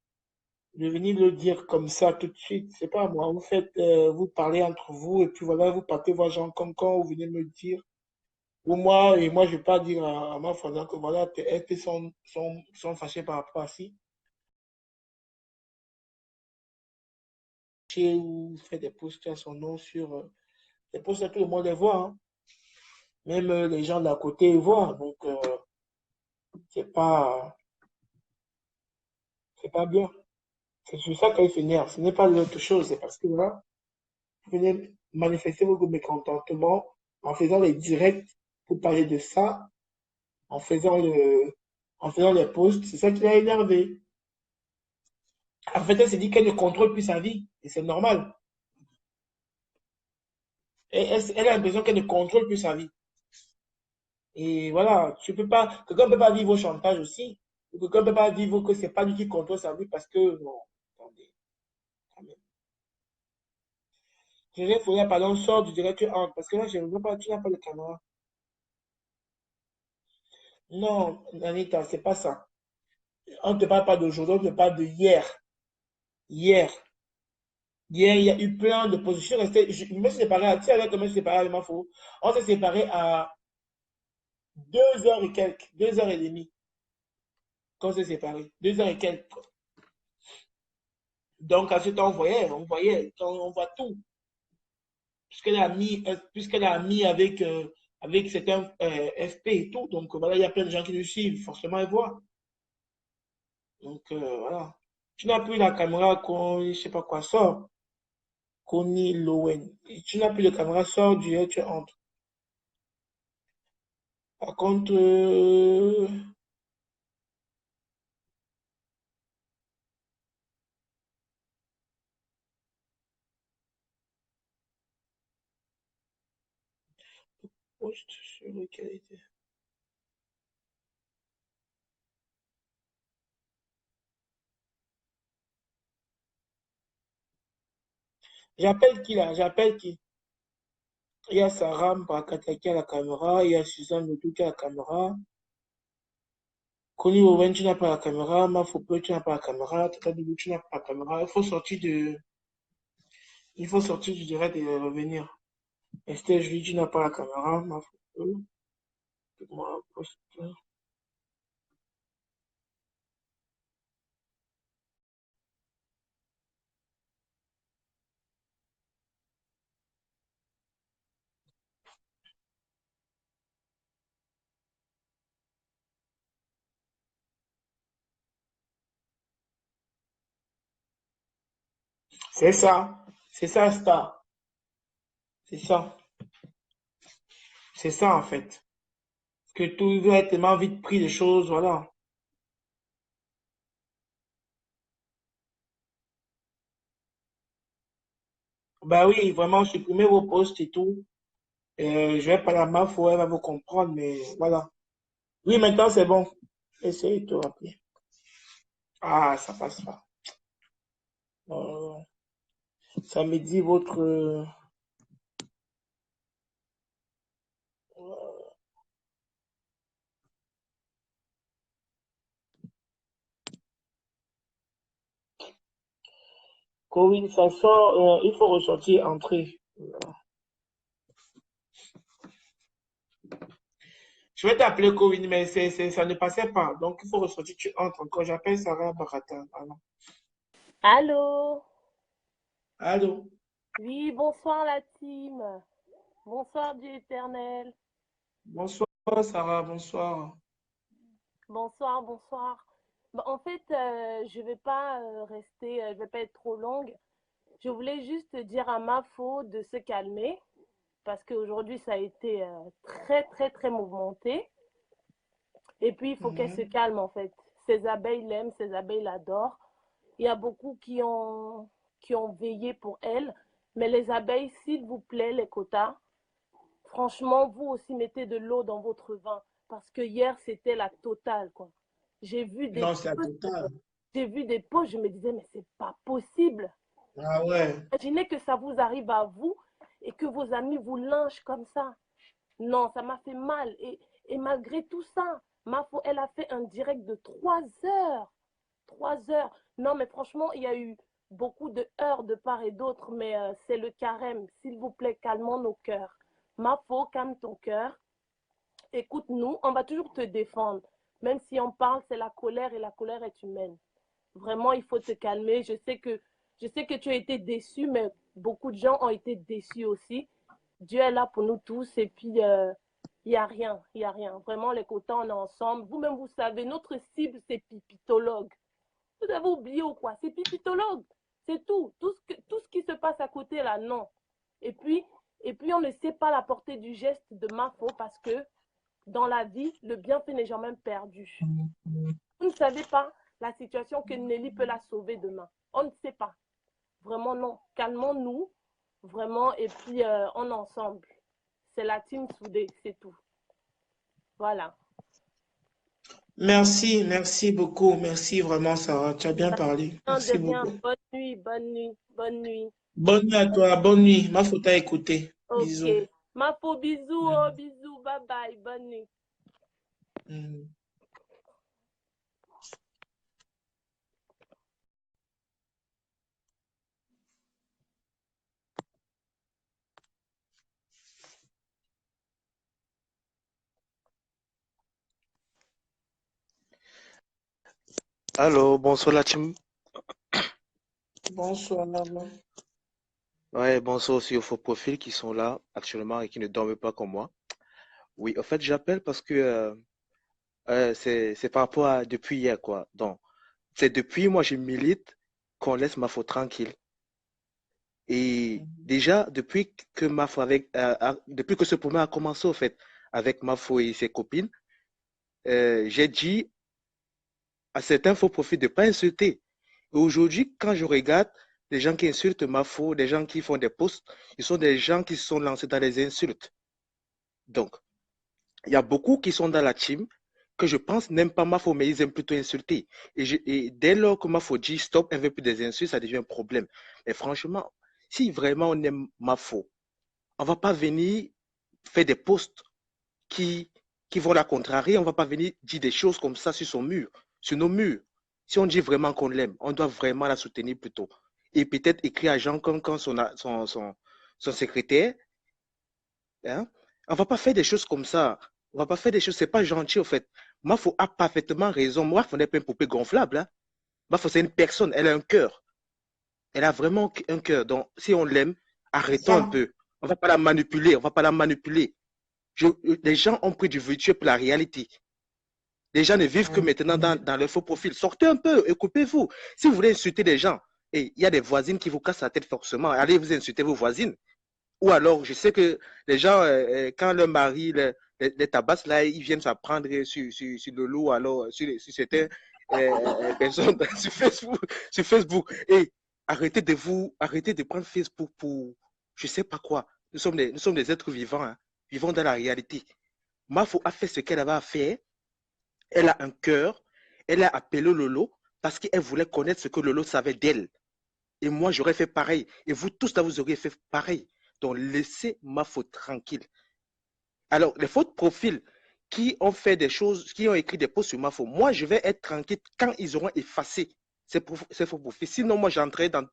Speaker 1: venir le dire comme ça tout de suite. C'est pas moi, vous faites, vous parlez entre vous, et puis voilà, vous partez voir gens comme quand vous venez me dire. Ou moi, et moi, je vais pas dire à ma femme que voilà, elles sont fâchées par rapport à ci. Ou fait des posts à son nom sur des posts à tout le monde les voit, hein. Même les gens d'à côté voient. Donc, c'est pas, c'est pas bien. C'est sur ça qu'elle s'énerve. Ce n'est pas l'autre chose. C'est parce que là, vous venez manifester vos mécontentements en faisant les directs pour parler de ça, en faisant en faisant les posts. C'est ça qui l'a énervé. En fait, elle s'est dit qu'elle ne contrôle plus sa vie. Et c'est normal. Et elle a l'impression qu'elle ne contrôle plus sa vie. Et voilà, tu peux pas, quelqu'un ne peut pas vivre au chantage aussi. Ou quelqu'un ne peut pas vivre que c'est pas lui qui contrôle sa vie parce que, non, attendez, quand même. Je vais fouiller, pardon, sort du direct, tu entres. Parce que là, je ne vois pas, tu n'as pas de caméra. Non, Anita, c'est pas ça. On ne te parle pas d'aujourd'hui, on te parle de hier. Hier. Hier, il y a eu plein de positions. Je me suis séparé, tu sais, comment je me suis séparé avec ma faux. On s'est séparé à 2 heures et quelques, 2 heures et demie, quand on s'est séparé. 2 heures et quelques. Donc, à ce temps, on voyait, on voit tout. Puisqu'elle a mis avec certains FP et tout. Donc, voilà, il y a plein de gens qui le suivent. Forcément, ils voient. Donc, voilà. Tu n'as plus la caméra, je ne sais pas quoi, sort. Connie Lowen. Tu n'as plus de caméra, sort du tu entres. Par contre, post sur lequel était. J'appelle qui là? J'appelle qui? Il y a Sarah Mbakata qui a la caméra, il y a Suzanne Ledoux qui a la caméra. Connie Owen, tu n'as pas la caméra. Mafoupe, tu n'as pas la caméra. Tata Doudou, tu n'as pas la caméra. Il faut sortir du direct et revenir. Esther Julie, tu n'as pas la caméra. Mafoupe, moi, poste. C'est ça. C'est ça, Star. C'est ça. C'est ça, en fait. Parce que tout va être tellement vite pris des choses, voilà. Bah oui, vraiment, supprimez vos posts et tout. Je vais parler à ma foi, elle va vous comprendre, mais voilà. Oui, maintenant, c'est bon. Essayez de te rappeler. Ah, ça passe pas. Euh, ça me dit votre... Covid, ça sort, il faut ressortir, entrer. Je vais t'appeler Covid, mais ça ne passait pas. Donc, il faut ressortir, tu entres encore. J'appelle Sarah Barata.
Speaker 4: Allô?
Speaker 1: Allô?
Speaker 4: Oui, bonsoir la team. Bonsoir Dieu éternel.
Speaker 1: Bonsoir, Sarah, bonsoir.
Speaker 4: Bonsoir, bonsoir. Bah, en fait, je vais pas rester, je vais pas être trop longue. Je voulais juste dire à Mafo de se calmer parce qu'aujourd'hui ça a été très très très mouvementé. Et puis il faut qu'elle se
Speaker 1: Mhm.
Speaker 4: calme en fait. Ces abeilles l'aiment, ces abeilles l'adorent. Il y a beaucoup qui ont veillé pour elle. Mais les abeilles, s'il vous plaît, les quotas, franchement, vous aussi mettez de l'eau dans votre vin parce que hier c'était la totale quoi. J'ai vu des
Speaker 1: Non, c'est à total.
Speaker 4: j'ai vu des posts, je me disais mais c'est pas possible.
Speaker 1: Ah ouais.
Speaker 4: Imaginez que ça vous arrive à vous et que vos amis vous lynchent comme ça. Non, ça m'a fait mal et malgré tout ça, Mafo elle a fait un direct de 3 heures. 3 heures. Non mais franchement, il y a eu beaucoup de heures de part et d'autre, mais c'est le carême. S'il vous plaît, calmons nos cœurs. Mafo, calme ton cœur. Écoute-nous, on va toujours te défendre. Même si on parle, c'est la colère et la colère est humaine. Vraiment, il faut te calmer. Je sais que tu as été déçu, mais beaucoup de gens ont été déçus aussi. Dieu est là pour nous tous et puis il n'y a rien, il n'y a rien. Vraiment, les quotas, on est ensemble. Vous-même, vous savez, notre cible, c'est pipitologue. Vous avez oublié ou quoi? C'est pipitologue. C'est tout. Tout ce qui se passe à côté, là, non. Et puis, et puis, on ne sait pas la portée du geste de Mafo parce que dans la vie, le bienfait n'est jamais perdu. Vous ne savez pas la situation que Nelly peut la sauver demain. On ne sait pas. Vraiment, non. Calmons-nous. Vraiment. Et puis, on est ensemble. C'est la team soudée. C'est tout. Voilà.
Speaker 1: Merci, merci beaucoup. Merci vraiment, Sarah. Tu as bien parlé.
Speaker 4: De
Speaker 1: Merci
Speaker 4: rien.
Speaker 1: beaucoup.
Speaker 4: Bonne nuit. Bonne nuit. Bonne nuit.
Speaker 1: Bonne nuit à toi. Bonne nuit. Ma faute à écouter.
Speaker 4: Ok.
Speaker 1: Bisous.
Speaker 4: Ma peau, bisous. Oh,
Speaker 1: Mm.
Speaker 4: bisous. Bye bye. Bonne nuit.
Speaker 1: Mm.
Speaker 5: Allô, bonsoir la team.
Speaker 1: Bonsoir.
Speaker 5: Ouais, bonsoir aussi aux faux profils qui sont là actuellement et qui ne dorment pas comme moi. Oui, en fait, j'appelle parce que c'est par rapport à depuis hier, quoi. Donc, c'est depuis moi, je milite qu'on laisse ma faute tranquille. Et déjà, depuis que depuis que ce problème a commencé, au fait, avec Mafo et ses copines, j'ai dit à certains faux profils de ne pas insulter. Et aujourd'hui, quand je regarde les gens qui insultent Mafo, les gens qui font des posts, ils sont des gens qui se sont lancés dans les insultes. Donc, il y a beaucoup qui sont dans la team que je pense n'aiment pas Mafo, mais ils aiment plutôt insulter. Et dès lors que Mafo dit stop, elle ne veut plus des insultes, ça devient un problème. Mais franchement, si vraiment on aime Mafo, on ne va pas venir faire des posts qui, qui vont la contrarier. On ne va pas venir dire des choses comme ça sur son mur, sur nos murs. Si on dit vraiment qu'on l'aime, on doit vraiment la soutenir plutôt. Et peut-être écrire à Jean quand son secrétaire. Hein? On ne va pas faire des choses comme ça. On ne va pas faire des choses, ce n'est pas gentil en fait. Mafo a parfaitement raison. Mafo n'est pas une poupée gonflable. Hein? Mafo, c'est une personne, elle a un cœur. Elle a vraiment un cœur. Donc, si on l'aime,
Speaker 1: C'est
Speaker 5: arrêtons un
Speaker 1: ça.
Speaker 5: peu. On ne va pas la manipuler. On ne va pas la manipuler. Les gens ont pris du virtuel pour la réalité. Les gens ne vivent que maintenant dans leur faux profil. Sortez un peu, occupez-vous. Si vous voulez insulter des gens, et il y a des voisines qui vous cassent la tête forcément, allez vous insulter vos voisines. Ou alors, je sais que les gens, quand leur mari les tabasse, là, ils viennent s'apprendre sur le loup, alors sur certaines personnes sur Facebook. Et arrêtez de prendre Facebook pour je sais pas quoi. Nous sommes des êtres vivants, hein, vivons dans la réalité. Mafo a fait ce qu'elle avait à faire. Elle a un cœur. Elle a appelé Lolo parce qu'elle voulait connaître ce que Lolo savait d'elle. Et moi, j'aurais fait pareil. Et vous tous, là, vous auriez fait pareil. Donc, laissez Mafo tranquille. Alors, les faux profils qui ont fait des choses, qui ont écrit des posts sur Mafo, moi, je vais être tranquille quand ils auront effacé ces faux profils. Sinon, moi, j'entrerai dans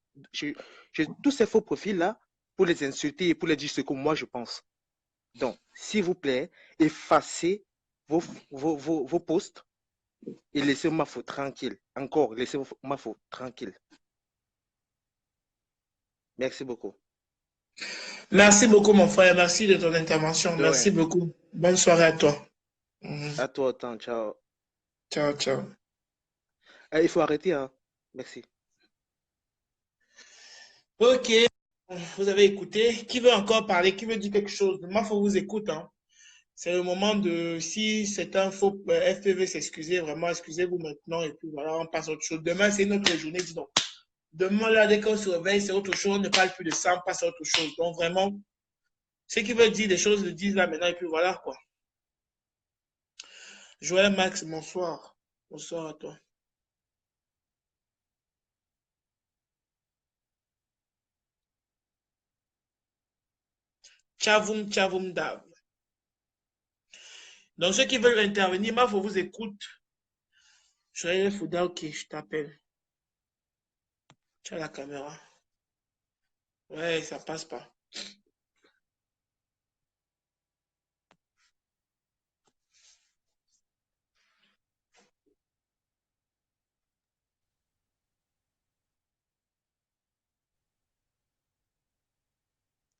Speaker 5: tous ces faux profils-là pour les insulter et pour les dire ce que moi, je pense. Donc, s'il vous plaît, effacez vos posts et laissez Mafo tranquille. Encore, laissez Mafo tranquille. Merci beaucoup.
Speaker 1: Merci beaucoup, mon frère. Merci de ton intervention. Merci beaucoup. Bonne soirée à toi.
Speaker 5: À toi autant. Ciao.
Speaker 1: Ciao, ciao.
Speaker 5: Il faut arrêter, hein. Merci.
Speaker 1: Ok. Vous avez écouté. Qui veut encore parler? Qui veut dire quelque chose? Moi, il faut vous écouter. Hein. C'est le moment de, si c'est un faux FPV, s'excuser, vraiment, excusez-vous maintenant, et puis voilà, on passe à autre chose. Demain, c'est une autre journée, dis donc. Demain, là, dès qu'on se réveille, c'est autre chose, on ne parle plus de ça, on passe à autre chose. Donc, vraiment, ceux qui veulent dire des choses, le disent là maintenant, et puis voilà, quoi. Joël Max, bonsoir. Bonsoir à toi. Tchavoum, tchavoum, dav. Donc, ceux qui veulent intervenir, moi, il faut vous écouter. Joël Fouda, ok, je t'appelle. Tu as la caméra. Ouais, ça passe pas.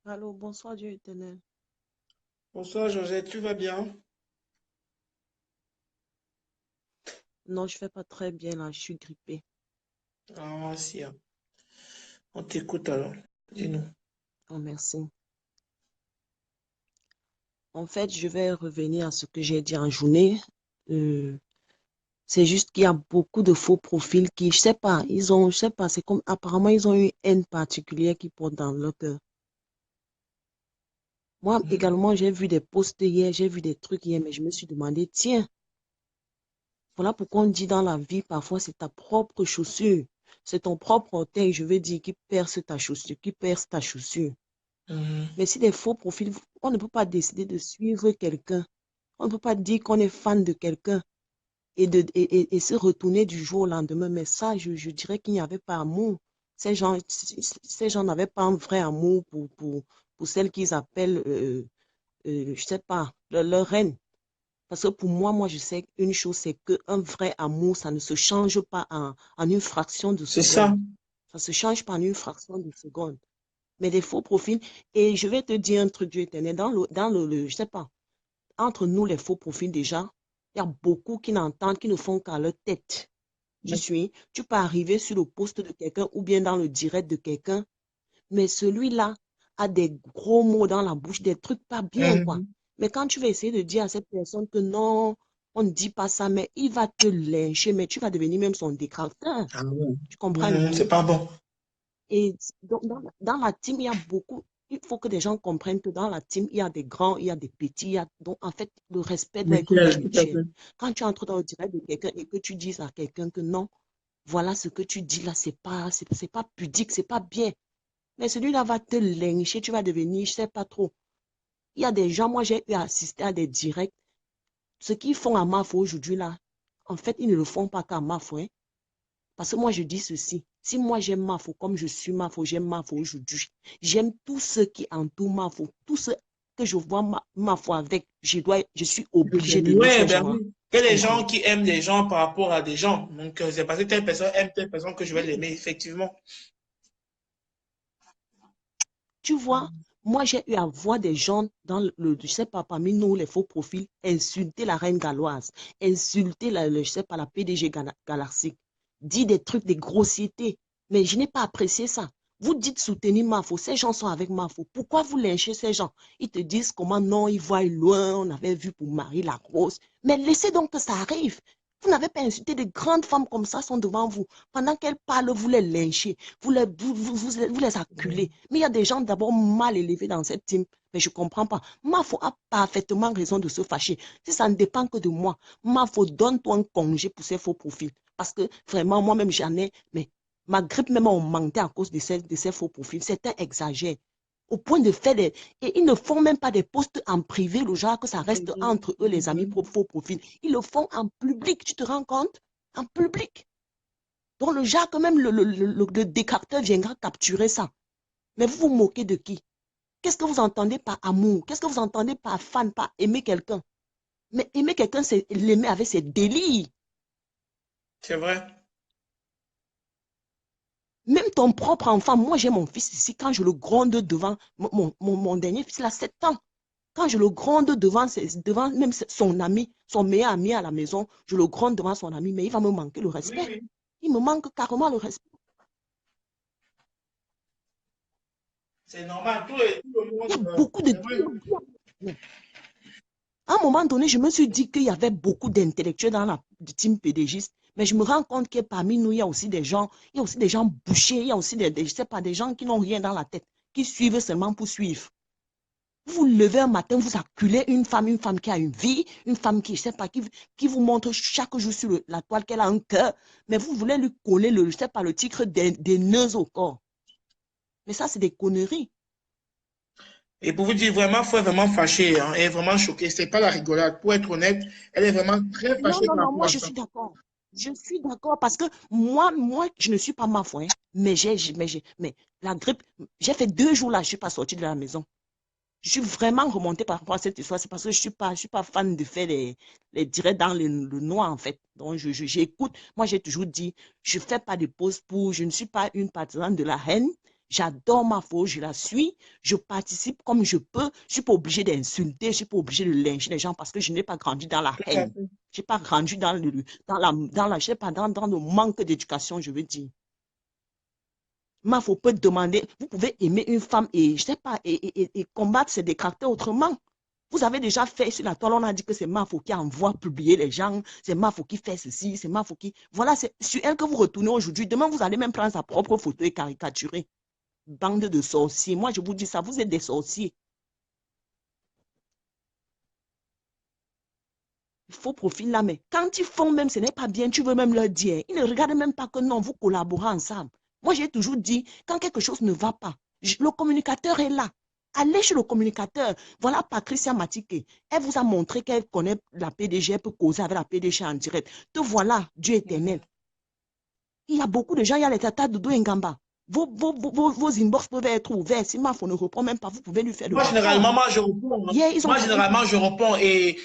Speaker 3: Allô, bonsoir Dieu éternel.
Speaker 1: Bonsoir Georgette, tu vas bien?
Speaker 3: Non, je ne vais pas très bien là, je suis grippée.
Speaker 1: Ah, si. On t'écoute alors. Dis-nous.
Speaker 3: Oh, merci. En fait, je vais revenir à ce que j'ai dit en journée. C'est juste qu'il y a beaucoup de faux profils qui, je sais pas, je sais pas, c'est comme, apparemment, ils ont une haine particulière qui porte dans leur cœur. Moi, également, j'ai vu des posts hier, j'ai vu des trucs hier, mais je me suis demandé, tiens, voilà pourquoi on dit dans la vie, parfois, c'est ta propre chaussure. C'est ton propre orteil, je veux dire, qui perce ta chaussure, qui perce ta chaussure. Mais si des faux profils, on ne peut pas décider de suivre quelqu'un. On ne peut pas dire qu'on est fan de quelqu'un et se retourner du jour au lendemain. Mais ça, je dirais qu'il n'y avait pas amour. Ces gens n'avaient pas un vrai amour pour celle qu'ils appellent, je sais pas, leur reine. Parce que pour moi, je sais une chose, c'est qu'un vrai amour, ça ne se change pas en une fraction de
Speaker 1: C'est ça.
Speaker 3: seconde. Ça ne se change pas en une fraction de seconde. Mais des faux profils. Et je vais te dire un truc, Dieu éternel, je sais pas, entre nous, les faux profils déjà, il y a beaucoup qui n'entendent, qui ne font qu'à leur tête. Tu peux arriver sur le poste de quelqu'un ou bien dans le direct de quelqu'un, mais celui-là a des gros mots dans la bouche, des trucs pas bien, quoi. Mais quand tu vas essayer de dire à cette personne que non, on ne dit pas ça, mais il va te lyncher, mais tu vas devenir même son détracteur.
Speaker 1: Ah ouais.
Speaker 3: Tu comprends le
Speaker 1: C'est pas bon.
Speaker 3: Et donc, dans la team, il y a beaucoup. Il faut que des gens comprennent que dans la team, il y a des grands, il y a des petits. Donc, en fait, le respect doit être mutuel. Quand tu entres dans le direct de quelqu'un et que tu dis à quelqu'un que non, voilà ce que tu dis là, c'est pas pudique, c'est pas bien. Mais celui-là va te lyncher, tu vas devenir, je sais pas trop. Il y a des gens, moi, j'ai eu à assister à des directs. Ce qu'ils font à Mafo aujourd'hui là, en fait, ils ne le font pas qu'à Mafo, hein. Parce que moi, je dis ceci. Si moi, j'aime Mafo, comme je suis Mafo, j'aime Mafo aujourd'hui. J'aime tous ceux qui entourent Mafo. Tous ceux que je vois Mafo avec, je suis obligée d'aimer ces gens-là.
Speaker 1: Oui. Il y a des gens qui aiment des gens par rapport à des gens. Donc, c'est parce que telle personne aime telle personne que je vais l'aimer, effectivement.
Speaker 3: Tu vois, moi, j'ai eu à voir des gens je sais pas, parmi nous, les faux profils, insulter la reine galloise, insulter je sais pas, la PDG galactique, dire des trucs, des grossièretés. Mais je n'ai pas apprécié ça. Vous dites soutenir Mafo, ces gens sont avec Mafo. Pourquoi vous lynchez ces gens? Ils te disent comment non, ils voient loin, on avait vu pour Marie la Grosse. Mais laissez donc que ça arrive.
Speaker 6: Vous n'avez pas insulté de grandes femmes comme ça, sont devant vous. Pendant qu'elles parlent, vous les lynchez, vous les acculez. Mais il y a des gens d'abord mal élevés dans cette team. Mais je ne comprends pas. Mafo a parfaitement raison de se fâcher. Si ça ne dépend que de moi, Mafo, donne-toi un congé pour ces faux profils. Parce que vraiment, moi-même, j'en ai. Mais ma grippe même a augmenté à cause de ces faux profils. Certains exagèrent. Au point de faire des... Et ils ne font même pas des posts en privé, le genre que ça reste entre eux, les amis faux profils. Ils le font en public, tu te rends compte? En public. Donc le genre que même le décapteur viendra capturer ça. Mais vous vous moquez de qui? Qu'est-ce que vous entendez par amour? Qu'est-ce que vous entendez par fan, par aimer quelqu'un? Mais aimer quelqu'un, c'est l'aimer avec ses délires.
Speaker 1: C'est vrai.
Speaker 6: Même ton propre enfant, moi j'ai mon fils ici, quand je le gronde devant, mon dernier fils, il a 7 ans. Quand je le gronde devant même son ami, son meilleur ami à la maison, je le gronde devant son ami, mais il va me manquer le respect. Oui, oui. Il me manque carrément le respect.
Speaker 1: C'est normal. Tout le monde,
Speaker 6: il y a beaucoup de... À un moment donné, je me suis dit qu'il y avait beaucoup d'intellectuels dans la team pédégiste, mais je me rends compte que parmi nous, il y a aussi des gens bouchés, il y a aussi je sais pas, des gens qui n'ont rien dans la tête, qui suivent seulement pour suivre. Vous levez un matin, vous acculez une femme qui a une vie, une femme qui, je sais pas, qui vous montre chaque jour sur la toile qu'elle a un cœur, mais vous voulez lui coller je sais pas, le titre des nœuds au corps. Mais ça, c'est des conneries.
Speaker 1: Et pour vous dire, vraiment, faut vraiment fâché, hein, elle est vraiment choquée. C'est pas la rigolade. Pour être honnête, elle est vraiment très fâchée.
Speaker 6: Non, moi, je suis d'accord. Je suis d'accord parce que moi, je ne suis pas ma foi, hein, mais la grippe, j'ai fait 2 jours là, je ne suis pas sortie de la maison. Je suis vraiment remontée par rapport à cette histoire. C'est parce que je ne suis pas fan de faire les directs dans le noir, en fait. Donc, j'écoute. Moi, j'ai toujours dit, je ne fais pas de pause je ne suis pas une partisane de la haine. J'adore ma faute, je la suis. Je participe comme je peux. Je ne suis pas obligée d'insulter, je ne suis pas obligée de lyncher les gens parce que je n'ai pas grandi dans la haine. Je n'ai pas grandi dans le manque d'éducation, je veux dire. Mais faut peut demander, vous pouvez aimer une femme et, je sais pas, et combattre ses détracteurs autrement. Vous avez déjà fait sur la toile, on a dit que c'est Mafo qui envoie publier les gens, c'est Mafo qui fait ceci, c'est Mafo qui... Voilà, c'est sur elle que vous retournez aujourd'hui. Demain, vous allez même prendre sa propre photo et caricaturer. Bande de sorciers. Moi, je vous dis ça, vous êtes des sorciers. Il faut profil là, mais quand ils font même, ce n'est pas bien, tu veux même leur dire. Ils ne regardent même pas que non, vous collaborez ensemble. Moi, j'ai toujours dit, quand quelque chose ne va pas, le communicateur est là. Allez chez le communicateur. Voilà Patricia Matike. Elle vous a montré qu'elle connaît la PDG, elle peut causer avec la PDG en direct. Te voilà, Dieu éternel. Il y a beaucoup de gens, il y a les tatas de Ngamba. Vos inbox peuvent être ouverts. Si Mafo ne reprend même pas, vous pouvez lui faire le
Speaker 1: rapport. Généralement, moi, je réponds. Moi, généralement, je réponds. Et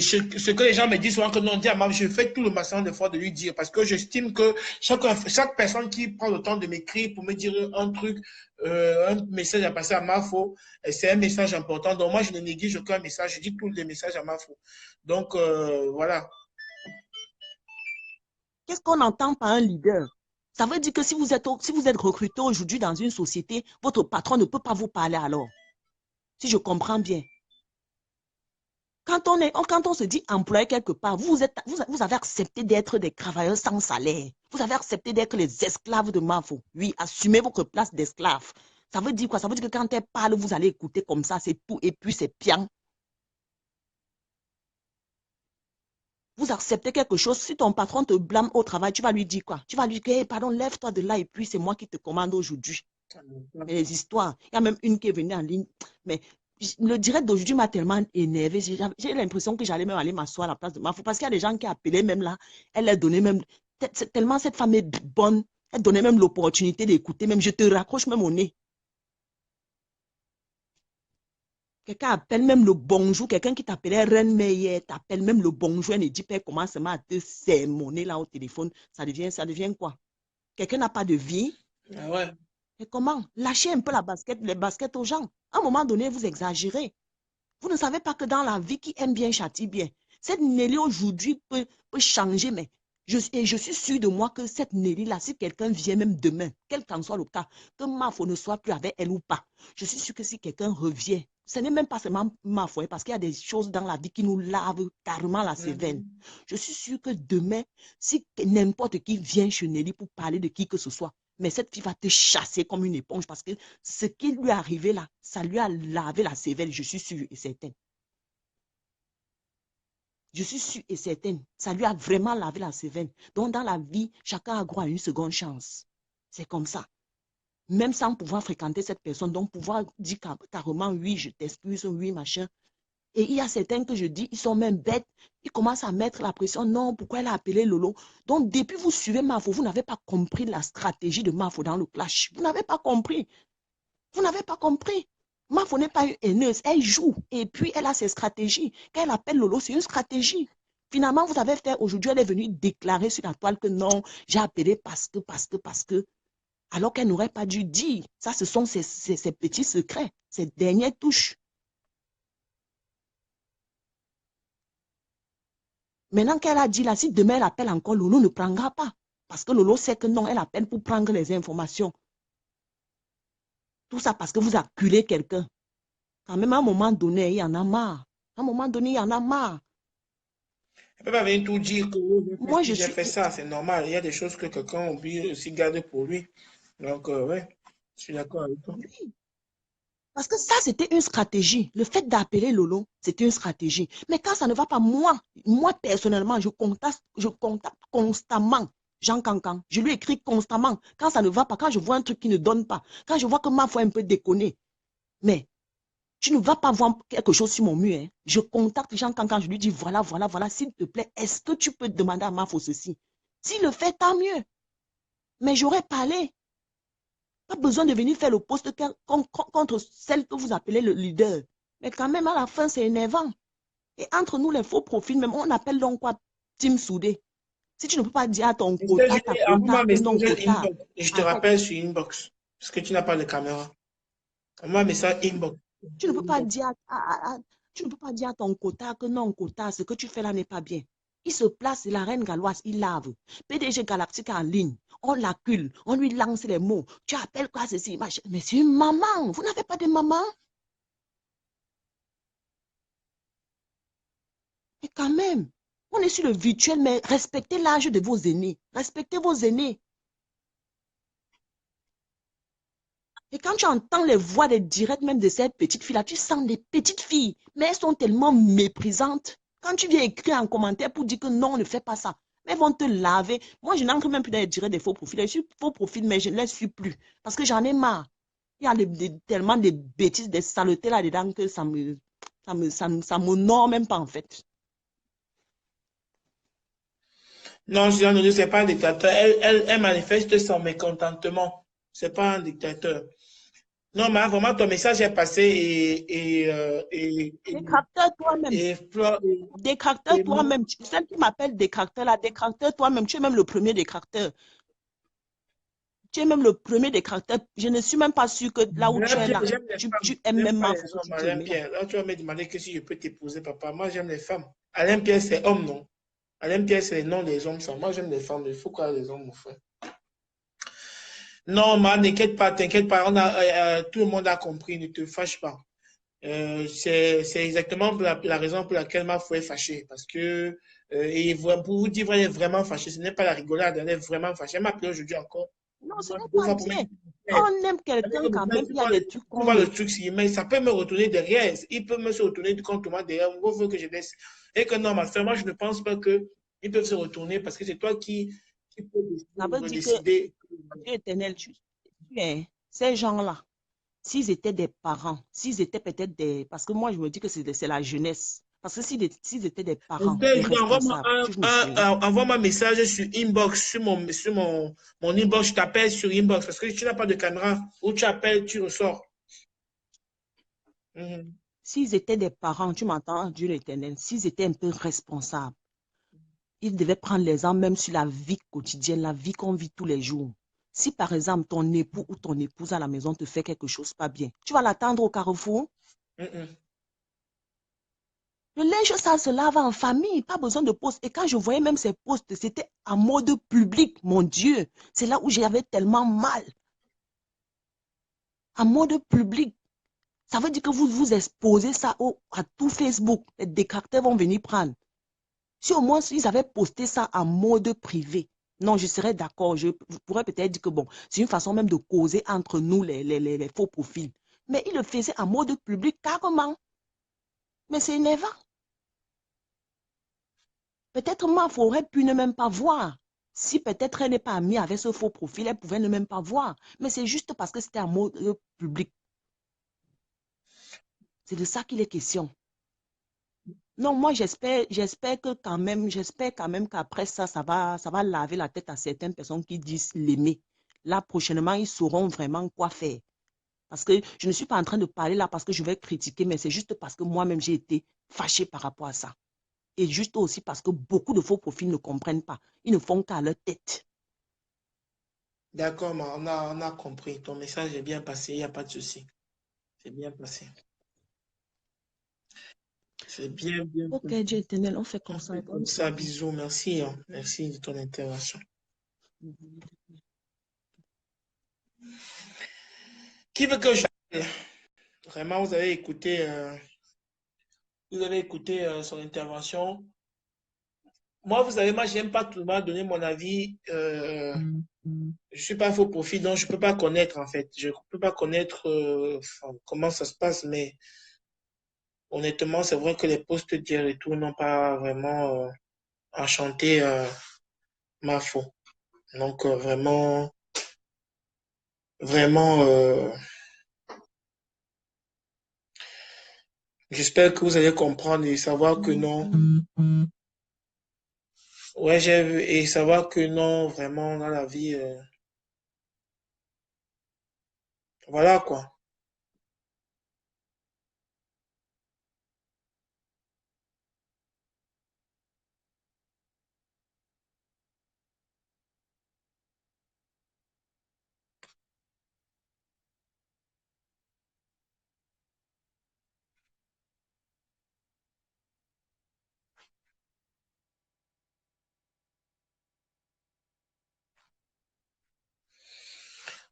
Speaker 1: ce que les gens me disent souvent que non, je fais tout le maximum d'efforts de lui dire parce que j'estime que chaque personne qui prend le temps de m'écrire pour me dire un truc, un message à passer à Mafo, c'est un message important. Donc, moi, je ne néglige aucun message. Je dis tous les messages à Mafo. Donc, voilà.
Speaker 6: Qu'est-ce qu'on entend par un leader? Ça veut dire que si vous êtes recruté aujourd'hui dans une société, votre patron ne peut pas vous parler alors. Si je comprends bien. Quand on se dit employé quelque part, vous avez accepté d'être des travailleurs sans salaire. Vous avez accepté d'être les esclaves de Mafo. Oui, assumez votre place d'esclave. Ça veut dire quoi? Ça veut dire que quand elle parle, vous allez écouter comme ça, c'est tout. Et puis c'est bien. Vous acceptez quelque chose, si ton patron te blâme au travail, tu vas lui dire quoi? Tu vas lui dire, hey, pardon, lève-toi de là et puis c'est moi qui te commande aujourd'hui. Mais les histoires, il y a même une qui est venue en ligne. Mais le direct d'aujourd'hui m'a tellement énervé. J'ai l'impression que j'allais même aller m'asseoir à la place de Mafo parce qu'il y a des gens qui appelaient même là. Elle a donné même, tellement cette femme est bonne, elle donnait même l'opportunité d'écouter, même je te raccroche même au nez. Quelqu'un appelle même le bonjour, quelqu'un qui t'appelait Reine Meyer, t'appelle même le bonjour, elle ne dit pas comment ça m'a te sermonner là au téléphone. Ça devient quoi? Quelqu'un n'a pas de vie.
Speaker 1: Ah ouais.
Speaker 6: Et comment? Lâchez un peu les baskets aux gens. À un moment donné, vous exagérez. Vous ne savez pas que dans la vie, qui aime bien châtie bien. Cette Nelly aujourd'hui peut changer, mais je suis sûre de moi que cette Nelly-là, si quelqu'un vient même demain, quel qu'en soit le cas, que Mafo ne soit plus avec elle ou pas, je suis sûre que si quelqu'un revient, ce n'est même pas seulement ma foi, parce qu'il y a des choses dans la vie qui nous lavent carrément la cervelle. Je suis sûre que demain, si n'importe qui vient chez Nelly pour parler de qui que ce soit, mais cette fille va te chasser comme une éponge parce que ce qui lui est arrivé là, ça lui a lavé la cervelle, je suis sûre et certaine. Je suis sûre et certaine, ça lui a vraiment lavé la cervelle. Donc dans la vie, chacun a droit à une seconde chance. C'est comme ça. Même sans pouvoir fréquenter cette personne, donc pouvoir dire carrément oui, je t'excuse, oui, machin. Et il y a certains que je dis, ils sont même bêtes. Ils commencent à mettre la pression. Non, pourquoi elle a appelé Lolo? Donc, depuis vous suivez Mafo, vous n'avez pas compris la stratégie de Mafo dans le clash. Vous n'avez pas compris. Vous n'avez pas compris. Mafo n'est pas une haineuse. Elle joue. Et puis, elle a ses stratégies. Quand elle appelle Lolo, c'est une stratégie. Finalement, vous avez fait aujourd'hui, elle est venue déclarer sur la toile que non, j'ai appelé parce que. Alors qu'elle n'aurait pas dû dire. Ça, ce sont ses petits secrets, ses dernières touches. Maintenant qu'elle a dit là, si demain elle appelle encore, Lolo ne prendra pas. Parce que Lolo sait que non, elle appelle pour prendre les informations. Tout ça parce que vous acculez quelqu'un. Quand même, à un moment donné, il y en a marre. À un moment donné, il y en a marre.
Speaker 1: Elle peut pas venir tout dire que
Speaker 6: moi,
Speaker 1: j'ai fait ça, c'est normal. Il y a des choses que quelqu'un oublie aussi garder pour lui. Donc, ouais, je suis d'accord avec toi.
Speaker 6: Oui. Parce que ça, c'était une stratégie. Le fait d'appeler Lolo, c'était une stratégie. Mais quand ça ne va pas, moi personnellement, je contacte constamment Jean Cancan. Je lui écris constamment. Quand ça ne va pas, quand je vois un truc qui ne donne pas, quand je vois que ma foi est un peu déconnée. Mais tu ne vas pas voir quelque chose sur mon mur. Hein. Je contacte Jean Cancan, je lui dis voilà, s'il te plaît, est-ce que tu peux demander à Mafo ceci? S'il le fait, tant mieux. Mais j'aurais parlé. Pas besoin de venir faire le poste contre celle que vous appelez le leader. Mais quand même, à la fin, c'est énervant. Et entre nous, les faux profils, même, on appelle donc quoi? Team soudé. Si tu ne peux pas dire à ton quota, non quota.
Speaker 1: Je te rappelle sur inbox. Parce que tu n'as pas de caméra. Moi, message inbox.
Speaker 6: Tu ne peux pas dire à ton quota que non quota, ce que tu fais là n'est pas bien. Il se place, la reine galloise, il lave. PDG Galactique en ligne, on l'accule, on lui lance les mots. Tu appelles quoi ceci? Mais c'est une maman. Vous n'avez pas de maman? Et quand même, on est sur le virtuel, mais respectez l'âge de vos aînés. Respectez vos aînés. Et quand tu entends les voix des directs même de ces petites filles-là, tu sens des petites filles, mais elles sont tellement méprisantes. Quand tu viens écrire un commentaire pour dire que non, ne fais pas ça, mais elles vont te laver. Moi, je n'entre même plus dans les directs des faux profils. Je suis faux profil, mais je ne les suis plus. Parce que j'en ai marre. Il y a tellement de bêtises, des saletés là-dedans que ça m'honore même pas en fait.
Speaker 1: Non, je ne sais pas un dictateur. Elle manifeste son mécontentement. Ce n'est pas un dictateur. Non, mais vraiment, ton message est passé
Speaker 6: Détracteur toi-même. Détracteur toi-même. Celle qui m'appelle détracteur là, détracteur toi-même. Tu es même le premier détracteur. Tu es même le premier détracteur. Je ne suis même pas sûre que là où tu es là, tu aimes même ma photo.
Speaker 1: Alain-Pierre, là, tu vas me demander que si je peux t'épouser, papa. Moi, j'aime les femmes. Alain-Pierre, c'est homme, non? Alain-Pierre, c'est le nom des hommes. Ça. Moi, j'aime les femmes. Il faut quoi les hommes, mon frère? Non, man, t'inquiète pas. Tout le monde a compris. Ne te fâche pas. C'est exactement la raison pour laquelle ma foi est fâchée. Parce que, pour vous dire, elle est vraiment fâchée. Ce n'est pas la rigolade, elle est vraiment fâchée. Elle m'a appelé aujourd'hui encore.
Speaker 6: Non, ce n'est pas bien. On aime quelqu'un quand même, il y a des trucs qu'on...
Speaker 1: le truc, mais ça peut me retourner derrière. Il peut me se retourner contre moi derrière. On veut que je laisse. Et que non, ma frère, moi, je ne pense pas qu'ils peuvent se retourner parce que c'est toi qui peux décider.
Speaker 6: Dieu éternel, ces gens-là, s'ils étaient des parents, s'ils étaient peut-être des... Parce que moi, je me dis que c'est la jeunesse. Parce que s'ils étaient des parents...
Speaker 1: Envoie-moi un message sur inbox, sur mon inbox. Je t'appelle sur inbox parce que tu n'as pas de caméra. Où tu appelles, tu ressors.
Speaker 6: S'ils étaient des parents, tu m'entends, Dieu l'éternel, s'ils étaient un peu responsables, ils devaient prendre l'exemple même sur la vie quotidienne, la vie qu'on vit tous les jours. Si par exemple, ton époux ou ton épouse à la maison te fait quelque chose pas bien, tu vas l'attendre au carrefour? Le linge, ça se lave en famille, pas besoin de poste. Et quand je voyais même ces postes, c'était en mode public, mon Dieu. C'est là où j'avais tellement mal. En mode public. Ça veut dire que vous vous exposez ça à tout Facebook. Les détracteurs vont venir prendre. Si au moins ils avaient posté ça en mode privé, non, je serais d'accord. Je pourrais peut-être dire que bon, c'est une façon même de causer entre nous les faux profils. Mais ils le faisaient en mode public carrément. Mais c'est énervant. Peut-être Maf aurait pu ne même pas voir. Si peut-être elle n'est pas amie avec ce faux profil, elle pouvait ne même pas voir. Mais c'est juste parce que c'était en mode public. C'est de ça qu'il est question. Non, moi, j'espère quand même qu'après ça, ça va laver la tête à certaines personnes qui disent l'aimer. Là, prochainement, ils sauront vraiment quoi faire. Parce que je ne suis pas en train de parler là parce que je vais critiquer, mais c'est juste parce que moi-même, j'ai été fâchée par rapport à ça. Et juste aussi parce que beaucoup de faux profils ne comprennent pas. Ils ne font qu'à leur tête.
Speaker 1: D'accord, on a compris. Ton message est bien passé, il n'y a pas de souci. C'est bien passé. C'est bien, bien.
Speaker 6: Ok, Dieu éternel, on fait comme
Speaker 1: On
Speaker 6: ça.
Speaker 1: fait comme ça, bisous, merci. Merci de ton intervention. Qui veut que je... Vraiment, vous avez écouté son intervention. Moi, vous savez, moi, je n'aime pas tout le monde donner mon avis. Je ne suis pas faux profil, donc je ne peux pas connaître, en fait. Je ne peux pas connaître comment ça se passe, mais honnêtement, c'est vrai que les posts d'hier et tout n'ont pas vraiment enchanté ma foi. Donc, vraiment, j'espère que vous allez comprendre et savoir que non. Ouais, j'ai vu et savoir que non, vraiment, dans la vie, voilà quoi.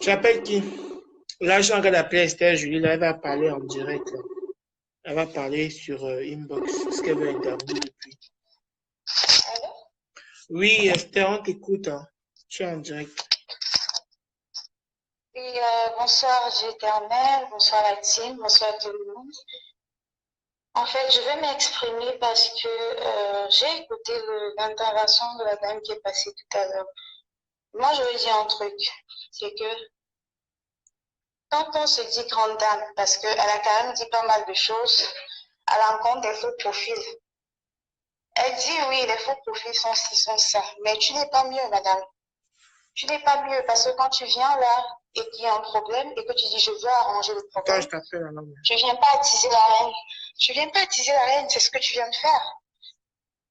Speaker 1: Tu appelles qui? Là, je suis en train d'appeler Esther Julie, là, elle va parler en direct. Là. Elle va parler sur Inbox, ce qu'elle veut intervenir depuis. Oui, Esther, on t'écoute. Hein. Tu es en direct.
Speaker 7: Oui, bonsoir Éternel, bonsoir la team, bonsoir tout le monde. En fait, je vais m'exprimer parce que j'ai écouté l'intervention de la dame qui est passée tout à l'heure. Moi, je vais dire un truc, c'est que quand on se dit grande dame, parce qu'elle a quand même dit pas mal de choses à l'encontre des faux profils. Elle dit oui, les faux profils sont ci, sont ça, mais tu n'es pas mieux, madame. Tu n'es pas mieux parce que quand tu viens là et qu'il y a un problème et que tu dis je veux arranger le problème,
Speaker 1: Attends, je t'appelle alors.
Speaker 7: tu viens pas attiser la reine. Tu viens pas attiser la reine, c'est ce que tu viens de faire.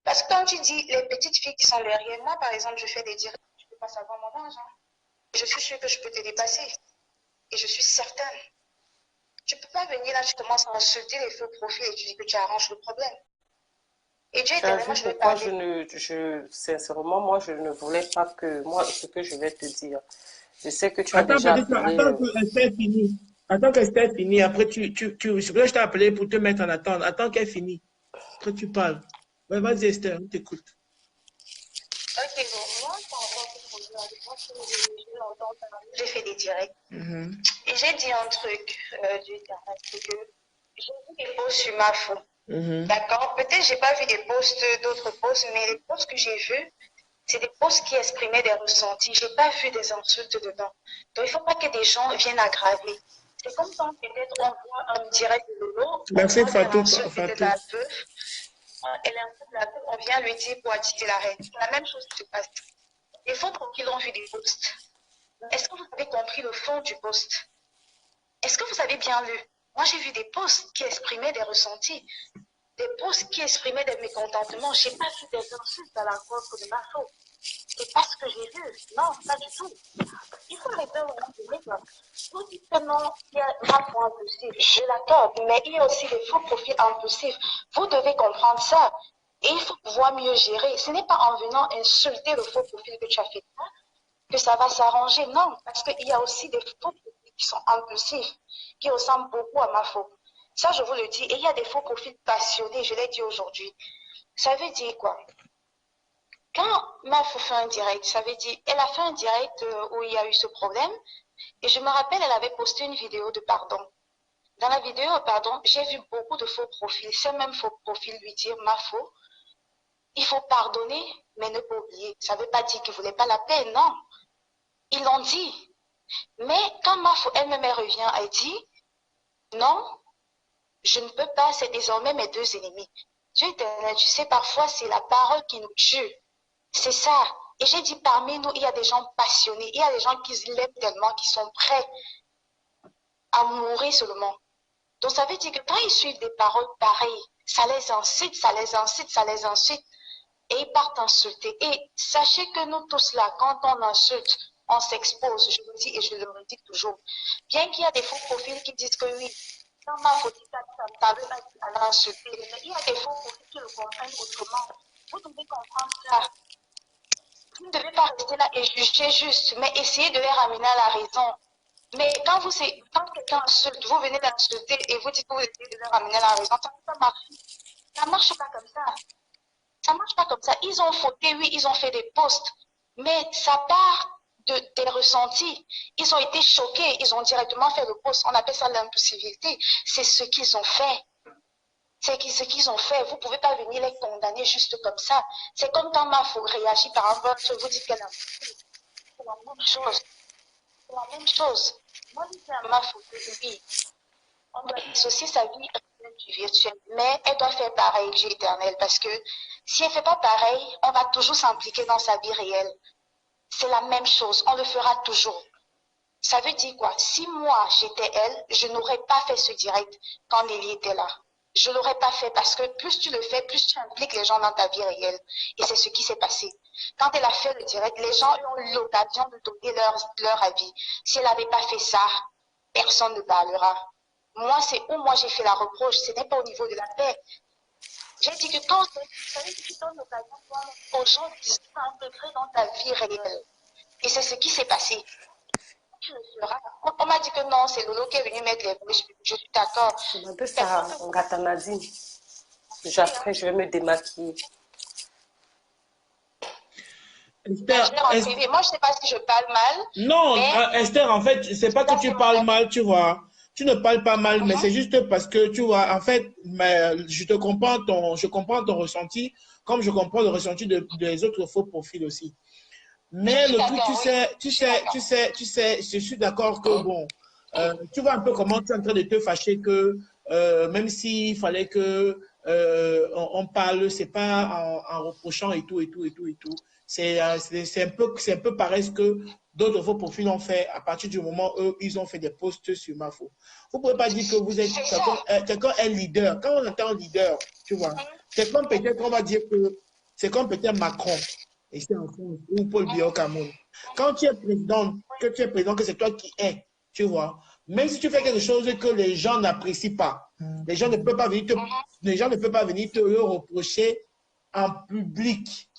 Speaker 7: Parce que quand tu dis les petites filles qui sont derrière moi, par exemple, je fais des directs, tu peux pas savoir mon âge. Hein. Je suis sûre que je peux te dépasser. Et je suis certaine. Tu peux pas venir là, tu commences à insulter les faux profils et tu dis que tu arranges le problème. Et Dieu éternel, moi je vais parler.
Speaker 4: Sincèrement, moi, je ne voulais pas que, moi, ce que je vais te dire. Je sais que tu as déjà appelé...
Speaker 1: Attends que Esther finisse. Attends qu'Esther finisse. Après, c'est pour ça que je t'ai appelé pour te mettre en attente. Attends qu'elle finisse. Après, tu parles. Ouais, vas-y, Esther, on t'écoute.
Speaker 7: Ok, bon, moi, par rapport à ce problème, je pense que je l'entends parler. J'ai fait des directs. Et j'ai dit un truc, Dieu éternel, c'est que j'ai vu des posts sur ma faute. D'accord? Peut-être j'ai pas vu des posts, d'autres posts, mais les posts que j'ai vus, c'est des posts qui exprimaient des ressentis. J'ai pas vu des insultes dedans. Donc, il faut pas que des gens viennent aggraver. C'est comme quand peut-être on voit un direct de Lolo,
Speaker 1: Merci, Fatou.
Speaker 7: elle insulte la veuve, on vient lui dire pour attirer la reine. C'est la même chose qui se passe. Il faut qu'ils ont vu des posts. Est-ce que vous avez compris le fond du post? Est-ce que vous avez bien lu? Moi, j'ai vu des posts qui exprimaient des ressentis, des posts qui exprimaient des mécontentements. Je n'ai pas vu des insultes à la l'encontre de ma faute. C'est pas ce que j'ai vu. Non, pas du tout. Il faut arrêter au moment donné. Vous dites que non, il y a un point impulsif. Je l'accorde, mais il y a aussi des faux profils impulsifs. Vous devez comprendre ça. Et il faut pouvoir mieux gérer. Ce n'est pas en venant insulter le faux profil que tu as fait que ça va s'arranger. Non, parce qu'il y a aussi des faux profils qui sont impulsifs, qui ressemblent beaucoup à Mafo. Ça, je vous le dis. Et il y a des faux profils passionnés, je l'ai dit aujourd'hui. Ça veut dire quoi? Quand Mafo fait un direct, ça veut dire, elle a fait un direct où il y a eu ce problème. Et je me rappelle, elle avait posté une vidéo de pardon. Dans la vidéo, pardon, j'ai vu beaucoup de faux profils. Ces mêmes faux profils lui dire, Mafo, il faut pardonner, mais ne pas oublier. Ça ne veut pas dire qu'ils ne voulaient pas la paix, non. Ils l'ont dit. Mais quand Mafo elle-même revient, elle dit, non, je ne peux pas, c'est désormais mes deux ennemis. Dieu éternel, tu sais, parfois c'est la parole qui nous tue. C'est ça. Et j'ai dit, parmi nous, il y a des gens passionnés, il y a des gens qui l'aiment tellement, qui sont prêts à mourir seulement. Donc ça veut dire que quand ils suivent des paroles pareilles, ça les incite, ça les incite, ça les incite. Et ils partent insulter. Et sachez que nous tous là, quand on insulte, on s'expose, je le dis et je le redis toujours. Bien qu'il y a des faux profils qui disent que oui, quand ma faute, ça veut pas aller insulter. Mais il y a des faux profils qui le comprennent autrement. Vous devez comprendre ça. Vous ne devez pas rester là et juger juste, mais essayez de les ramener à la raison. Mais quand quelqu'un insulte, vous venez d'insulter et vous dites que vous essayez de les ramener à la raison, ça ne marche pas comme ça. Ça ne marche pas comme ça. Ils ont fauté, oui, ils ont fait des posts, mais ça part des ressentis. Ils ont été choqués, ils ont directement fait le post. On appelle ça l'impulsivité. C'est ce qu'ils ont fait. C'est ce qu'ils ont fait. Vous ne pouvez pas venir les condamner juste comme ça. C'est comme quand Mafo réagit par un vote, vous dites qu'elle a fauté. C'est la même chose. C'est la même chose. Moi, je dis à Mafo que oui, on doit dissocier sa vie du virtuel, mais elle doit faire pareil, Dieu éternel, parce que si elle ne fait pas pareil, on va toujours s'impliquer dans sa vie réelle. C'est la même chose, on le fera toujours. Ça veut dire quoi? Si moi, j'étais elle, je n'aurais pas fait ce direct quand Nelly était là. Je ne l'aurais pas fait parce que plus tu le fais, plus tu impliques les gens dans ta vie réelle. Et c'est ce qui s'est passé. Quand elle a fait le direct, les gens ont eu l'occasion de donner leur avis. Si elle n'avait pas fait ça, personne ne parlera. Moi, c'est où moi j'ai fait la reproche. Ce n'est pas au niveau de la paix. J'ai dit que quand tu donnes l'occasion aux gens de s'intégrer dans ta vie réelle. Et c'est ce qui s'est passé. Tu le feras. On m'a dit que non, c'est Lolo qui est venu mettre les mots. Je suis d'accord.
Speaker 4: Après, je vais me démaquiller.
Speaker 1: Esther,
Speaker 7: moi, je ne sais pas si je parle mal.
Speaker 1: Non, mais... Esther, en fait, c'est pas que tu parles mal, tu vois. Tu ne parles pas mal, mais c'est juste parce que, tu vois, en fait, je comprends ton ressenti, comme je comprends le ressenti des autres faux profils aussi. Mais le truc, tu sais, je suis d'accord que, bon, tu vois un peu comment tu es en train de te fâcher que, même s'il fallait que on parle, c'est pas en reprochant et tout. C'est un peu pareil ce que d'autres faux profils ont fait à partir du moment où ils ont fait des posts sur Mafo. Vous ne pouvez pas dire que vous êtes quelqu'un est leader. Quand on entend leader, tu vois, c'est comme peut-être, on va dire que c'est comme peut-être Macron, ici en France, ou Paul Biya au Cameroun. Quand tu es président, que c'est toi qui es, tu vois, même si tu fais quelque chose que les gens n'apprécient pas, les gens ne peuvent pas venir te le reprocher en public.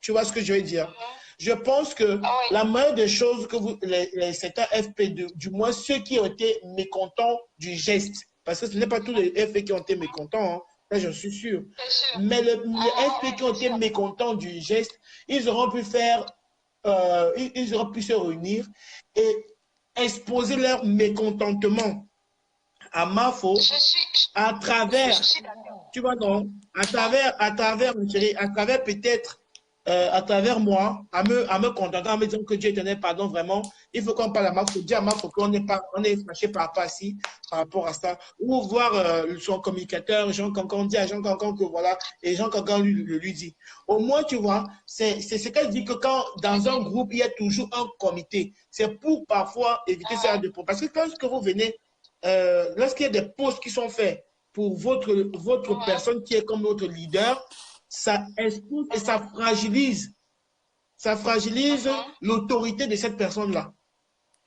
Speaker 1: Tu vois ce que je veux dire? Je pense que la meilleure des choses que certains FP, du moins ceux qui ont été mécontents du geste, parce que ce n'est pas tous les FP qui ont été mécontents, hein, là j'en suis sûr. Mais les FP qui ont été mécontents du geste, ils auront pu faire, ils auront pu se réunir et exposer leur mécontentement à Mafo à travers, tu vois non, à travers peut-être à travers moi, à me contentant, à me dire que Dieu éternel, pardon, vraiment, il faut qu'on parle à Mafo, dire à Mafo qu'on est fâché par rapport à ça, ou voir son communicateur, Jean Cancan, dit à Jean Cancan que voilà, et Jean Cancan lui dit. Au moins, tu vois, c'est ce qu'elle dit que quand dans un groupe, il y a toujours un comité. C'est pour parfois éviter ça de parce que lorsque vous venez, lorsqu'il y a des posts qui sont faits pour votre personne qui est comme votre leader, ça expose et ça fragilise l'autorité de cette personne-là.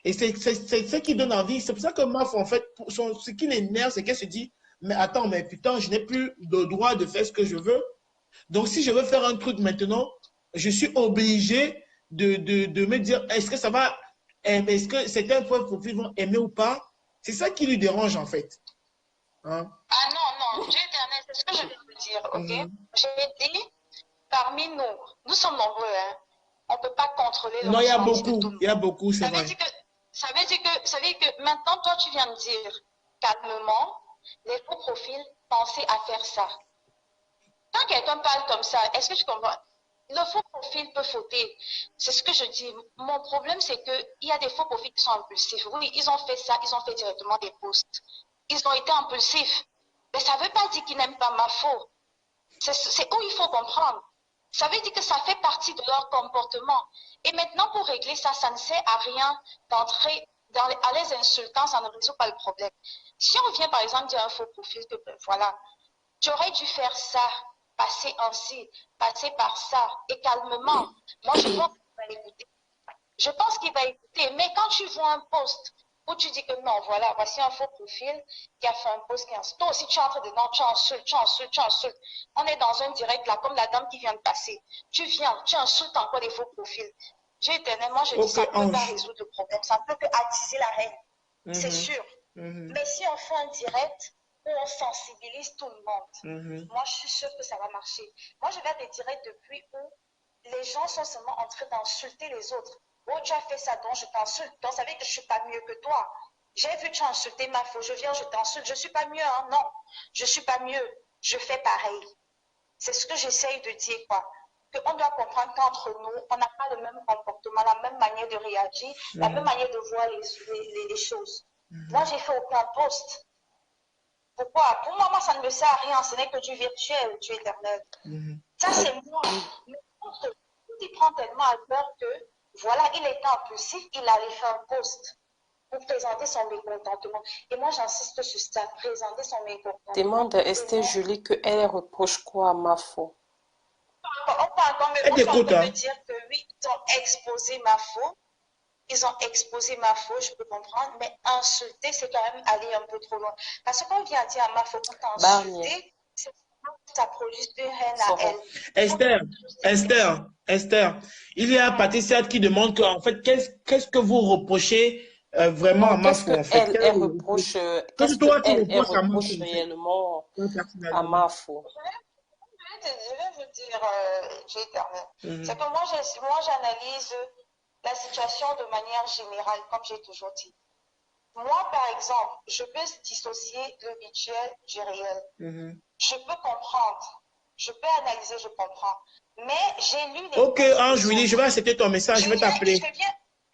Speaker 1: Et c'est ce qui donne envie. C'est pour ça que Maf, en fait, ce qui l'énerve, c'est qu'elle se dit, mais attends, mais putain, je n'ai plus le droit de faire ce que je veux. Donc, si je veux faire un truc maintenant, je suis obligé de me dire, est-ce que ça va est-ce que certains profils vont aimer ou pas? C'est ça qui lui dérange, en fait. Hein?
Speaker 7: Ah non, non, Dieu éternel, c'est ce que je viens de dire, ok? J'ai dit, parmi nous, nous sommes nombreux, hein? On ne peut pas contrôler le
Speaker 1: Non, il y a
Speaker 7: ressenti de tout
Speaker 1: beaucoup,
Speaker 7: le monde.
Speaker 1: il y a beaucoup, c'est
Speaker 7: Ça veut
Speaker 1: vrai.
Speaker 7: dire que, ça veut dire que maintenant, toi, tu viens de dire calmement, les faux profils, pensez à faire ça. Quand quelqu'un parle comme ça, est-ce que tu comprends? Le faux profil peut fauter. C'est ce que je dis. Mon problème, c'est qu'il y a des faux profils qui sont impulsifs. Oui, ils ont fait ça, ils ont fait directement des posts. Ils ont été impulsifs. Mais ça ne veut pas dire qu'ils n'aiment pas ma faute. C'est où il faut comprendre. Ça veut dire que ça fait partie de leur comportement. Et maintenant, pour régler ça, ça ne sert à rien d'entrer à les insultants, ça ne résout pas le problème. Si on vient, par exemple, dire un faux profil, que ben, voilà, tu aurais dû faire ça, passer ainsi, passer par ça, et calmement. Moi, je pense qu'il va écouter. Je pense qu'il va écouter. Mais quand tu vois un post où tu dis que non, voilà, voici un faux profil qui a fait un post qui insulte. Toi aussi, tu entres dedans, tu insultes, tu insultes, tu insultes. On est dans un direct là, comme la dame qui vient de passer. Tu viens, tu insultes encore des faux profils. Dieu éternel, moi je dis ça ne peut pas résoudre le problème. Ça ne peut que attiser la haine. C'est sûr. Mais si on fait un direct où on sensibilise tout le monde, moi je suis sûre que ça va marcher. Moi je vais des directs depuis où les gens sont seulement en train d'insulter les autres. Oh, tu as fait ça, donc je t'insulte. Donc ça veut dire que je ne suis pas mieux que toi. J'ai vu tu as insulté ma faute. Je viens, je t'insulte. Je ne suis pas mieux, hein? Non. Je ne suis pas mieux. Je fais pareil. C'est ce que j'essaye de dire, quoi. Qu'on doit comprendre qu'entre nous, on n'a pas le même comportement, la même manière de réagir, la même manière de voir les choses. Moi, j'ai fait aucun post. Pourquoi? Pour moi, ça ne me sert à rien. Ce n'est que du virtuel, du éternel. Ça, c'est moi. Mais il prend tellement à cœur que, voilà, il était impulsif, il allait faire un post pour présenter son mécontentement. Et moi, j'insiste sur ça, présenter son mécontentement.
Speaker 4: Demande à Esther Julie qu'elle reproche quoi à Mafo.
Speaker 7: On peut encore me dire que oui, ils ont exposé ma faute. Ils ont exposé ma faute, je peux comprendre, mais insulter, c'est quand même aller un peu trop loin. Parce qu'on vient dire à ma faute, quand t'insulter, ça produit une haine à elle.
Speaker 1: Esther, il y a Patricia qui demande en fait, qu'est-ce que vous reprochez vraiment à ma faute, en fait?
Speaker 4: Elle reproche, qu'est-ce qu'elle reproche réellement à Mafo?
Speaker 7: Je vais vous dire, j'ai éternel. C'est que moi, j'analyse la situation de manière générale, comme j'ai toujours dit. Moi, par exemple, je peux dissocier le virtuel du réel. Je peux comprendre, je peux analyser, je comprends. Mais j'ai lu les...
Speaker 1: Ok, Julie, je vais accepter ton message, je vais t'appeler.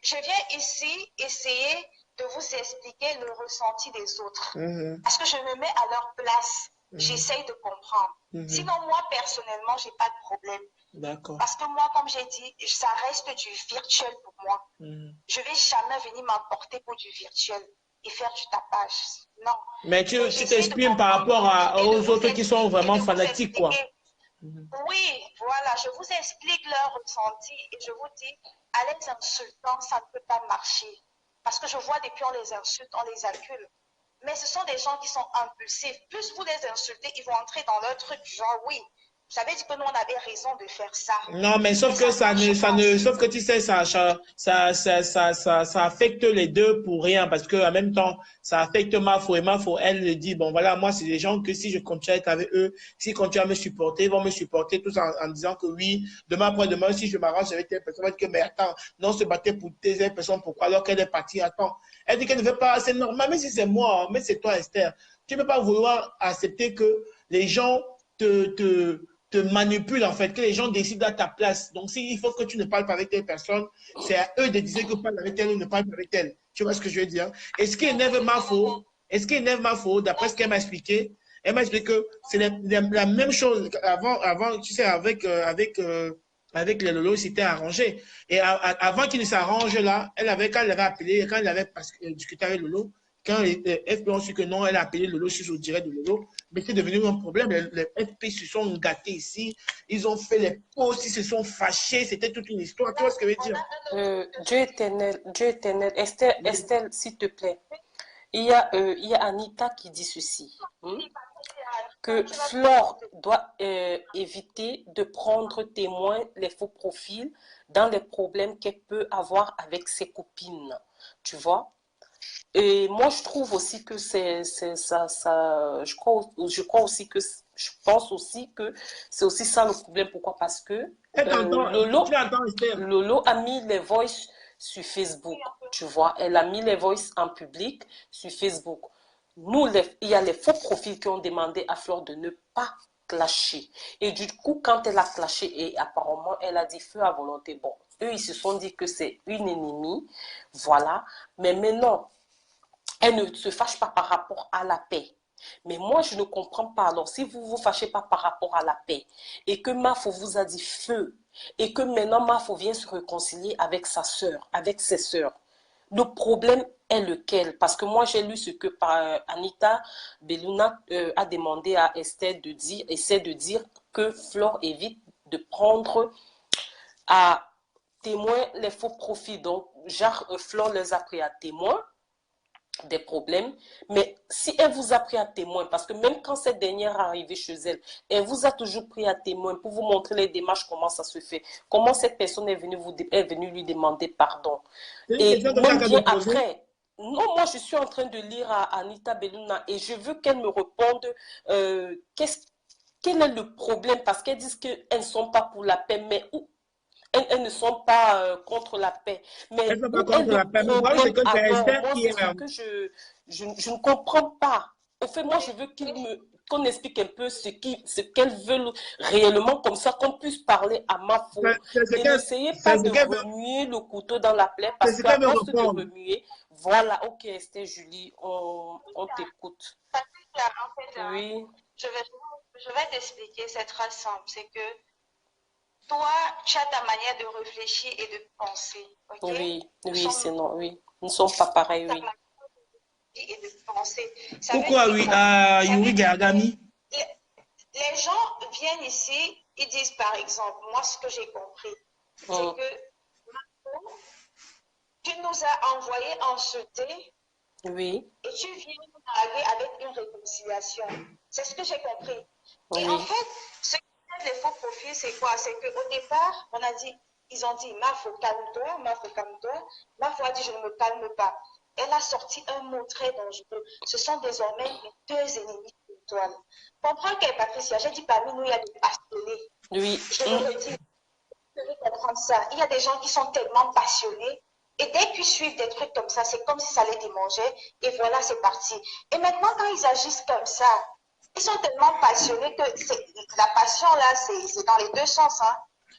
Speaker 7: Je viens ici essayer de vous expliquer le ressenti des autres. Parce que je me mets à leur place. J'essaye de comprendre. Sinon, moi, personnellement, je n'ai pas de problème.
Speaker 1: D'accord.
Speaker 7: Parce que moi, comme j'ai dit, ça reste du virtuel pour moi. Je ne vais jamais venir m'emporter pour du virtuel et faire du tapage. Non.
Speaker 1: Mais tu t'exprimes par rapport aux autres qui sont vraiment fanatiques, quoi.
Speaker 7: Oui, voilà, je vous explique leur ressenti et je vous dis, à les insultant, ça ne peut pas marcher. Parce que je vois depuis on les insulte, on les accule. Mais ce sont des gens qui sont impulsifs. Plus vous les insultez, ils vont entrer dans leur truc, genre oui. Vous savez dit que nous, on avait raison de faire ça.
Speaker 1: Non, mais sauf que sauf que tu sais, ça affecte les deux pour rien, parce que en même temps, ça affecte Mafo, et Mafo, elle le dit, bon, voilà, moi, c'est des gens que si je continue avec eux, s'ils continuent à me supporter, ils vont me supporter tous en disant que oui, demain après demain, si je m'arrange avec telle personne, elle dit que, mais attends, non, se battait pour telle personne, pourquoi alors qu'elle est partie, attends. Elle dit qu'elle ne veut pas, c'est normal, mais si c'est moi, mais c'est toi, Esther. Tu ne peux pas vouloir accepter que les gens te manipule en fait, que les gens décident à ta place. Donc, s'il faut que tu ne parles pas avec telle personne, c'est à eux de dire que parle avec elle ou ne parle pas avec elle. Tu vois ce que je veux dire? Et ce qui énerve Mafo, d'après ce qu'elle m'a expliqué, elle m'a expliqué que c'est la même chose avant, tu sais, avec les lolos, c'était arrangé. Et avant qu'il ne s'arrange là, quand elle avait appelé, quand elle avait discuté avec Lolo, quand les FP ont su que non, elle a appelé Lolo sur le direct de Lolo, mais c'est devenu un problème. Les FP se sont gâtés ici, ils ont fait les posts, ils se sont fâchés, c'était toute une histoire. Tu vois ce que je veux dire?
Speaker 4: Dieu éternel, Estelle, s'il te plaît. Il y a Anita qui dit ceci, que Flore doit éviter de prendre témoin les faux profils dans les problèmes qu'elle peut avoir avec ses copines, tu vois. Et moi, je trouve aussi que je pense aussi que c'est aussi ça le problème. Pourquoi? Parce que
Speaker 1: Tu l'entends, Esther?
Speaker 4: Lolo a mis les voices sur Facebook, tu vois. Elle a mis les voices en public sur Facebook. Il y a les faux profils qui ont demandé à Fleur de ne pas clasher. Et du coup, quand elle a clashé, et apparemment, elle a dit feu à volonté. Bon, eux, ils se sont dit que c'est une ennemie, voilà. Mais maintenant, elle ne se fâche pas par rapport à la paix. Mais moi, je ne comprends pas. Alors, si vous ne vous fâchez pas par rapport à la paix et que Mafo vous a dit feu et que maintenant Mafo vient se réconcilier avec sa sœur, avec ses sœurs, le problème est lequel? Parce que moi, j'ai lu ce que Anita Beluna a demandé à Esther de dire, essaie de dire que Flore évite de prendre à témoin les faux profits. Donc, genre, Flore les a pris à témoin des problèmes, mais si elle vous a pris à témoin, parce que même quand cette dernière est arrivée chez elle, elle vous a toujours pris à témoin pour vous montrer les démarches, comment ça se fait, comment cette personne est venue lui demander pardon. Et même bien après, non, moi je suis en train de lire à Anita Beluna et je veux qu'elle me réponde quel est le problème, parce qu'elles disent qu'elles ne sont pas pour la paix, mais où elles ne sont pas contre la paix. Mais
Speaker 1: elles ne sont pas contre la paix. Moi, c'est que c'est Esther qui est...
Speaker 4: je ne comprends pas. Au fait, moi, je veux qu'on explique un peu ce qu'elles veulent réellement, comme ça qu'on puisse parler à Mafo. Et n'essayez pas de remuer le couteau dans la plaie, parce qu'à force de remuer, voilà, ok, Esther, Julie, on t'écoute.
Speaker 7: Oui. Je vais t'expliquer cette phrase simple, c'est que toi, tu as ta manière de réfléchir et de penser. Okay?
Speaker 4: Oui, c'est non, oui. Nous ne sommes pas pareils, oui.
Speaker 7: Et de penser.
Speaker 1: Pourquoi, oui, Yuri Gargami?
Speaker 7: Les gens viennent ici, ils disent par exemple, moi ce que j'ai compris, c'est que tu nous as envoyé insulter.
Speaker 4: Oui.
Speaker 7: Et tu viens nous draguer avec une réconciliation. C'est ce que j'ai compris. Et en fait, ce qui fait les faux profils, c'est quoi? C'est qu'au départ, on a dit, ils ont dit, Mafo, calme-toi, Mafo, calme-toi. Mafo a dit, je ne me calme pas. Elle a sorti un mot très dangereux. Ce sont désormais les deux ennemis spirituels. Comprends que Patricia, j'ai dit parmi nous, il y a des passionnés.
Speaker 4: Oui.
Speaker 7: Je le redis, vous devez comprendre ça. Il y a des gens qui sont tellement passionnés. Et dès qu'ils suivent des trucs comme ça, c'est comme si ça les démangeait. Et voilà, c'est parti. Et maintenant, quand ils agissent comme ça, ils sont tellement passionnés que la passion, là, c'est dans les deux sens. Hein.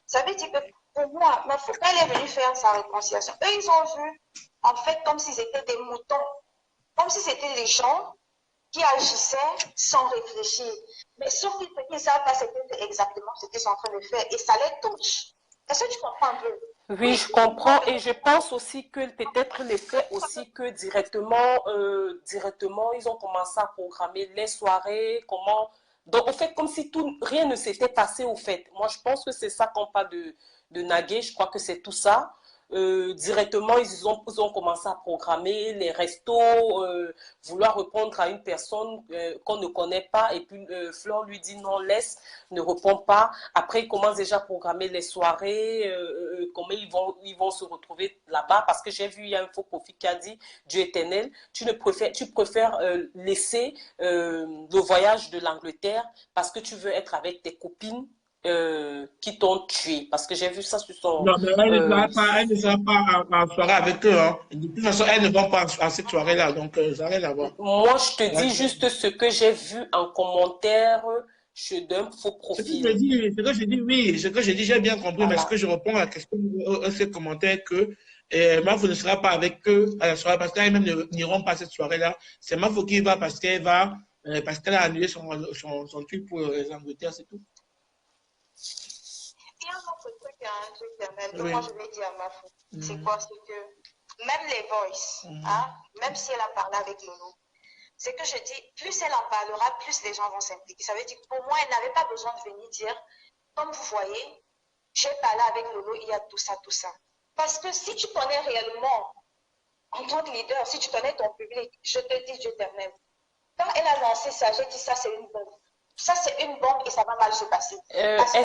Speaker 7: Ça veut dire que pour moi, il faut qu'elle est venue faire sa réconciliation. Eux, ils ont vu, en fait, comme s'ils étaient des moutons. Comme si c'était des gens qui agissaient sans réfléchir. Mais sauf qu'ils ne savent pas exactement ce qu'ils sont en train de faire. Et ça les touche. Est-ce que tu comprends un peu?
Speaker 4: Oui, je comprends, et je pense aussi que peut-être l'effet aussi que directement, ils ont commencé à programmer les soirées, comment... Donc, au fait, comme si rien ne s'était passé, au fait. Moi, je pense que c'est ça qu'on parle de Nagué, je crois que c'est tout ça. Directement, ils ont commencé à programmer les restos, vouloir répondre à une personne qu'on ne connaît pas, et puis Flore lui dit non, laisse, ne répond pas. Après, ils commencent déjà à programmer les soirées, comment ils vont se retrouver là-bas, parce que j'ai vu, il y a un faux profil qui a dit, Dieu éternel, tu préfères laisser le voyage de l'Angleterre parce que tu veux être avec tes copines qui t'ont tué, parce que j'ai vu ça sur son...
Speaker 1: Non, mais elle ne sera pas en soirée avec eux. Hein. De toute façon, elles ne vont pas à cette soirée-là, donc ça n'a rien à voir.
Speaker 4: Moi, je te dis juste ce que j'ai vu en commentaire d'un faux profil.
Speaker 1: Ce que je dis, oui, ce que je dis, j'ai bien compris, mais ce que je réponds à la question de ces commentaires que Mafo ne sera pas avec eux à la soirée, parce qu'elles-mêmes n'iront pas à cette soirée-là. C'est Mafo qui va parce qu'elle a annulé son truc pour les Angleterre, c'est tout.
Speaker 7: Il y a un autre truc, un truc que moi je vais dire à Mafo. C'est quoi? C'est que même les voices, hein, même si elle a parlé avec Lolo, c'est que je dis, plus elle en parlera, plus les gens vont s'impliquer. Ça veut dire que pour moi, elle n'avait pas besoin de venir dire, comme vous voyez, j'ai parlé avec Lolo, il y a tout ça, tout ça. Parce que si tu connais réellement, en tant que leader, si tu connais ton public, je te dis, Dieu éternel, quand elle a lancé ça, j'ai dit ça, c'est une bombe. ça c'est une bombe et ça va mal se passer. Parce que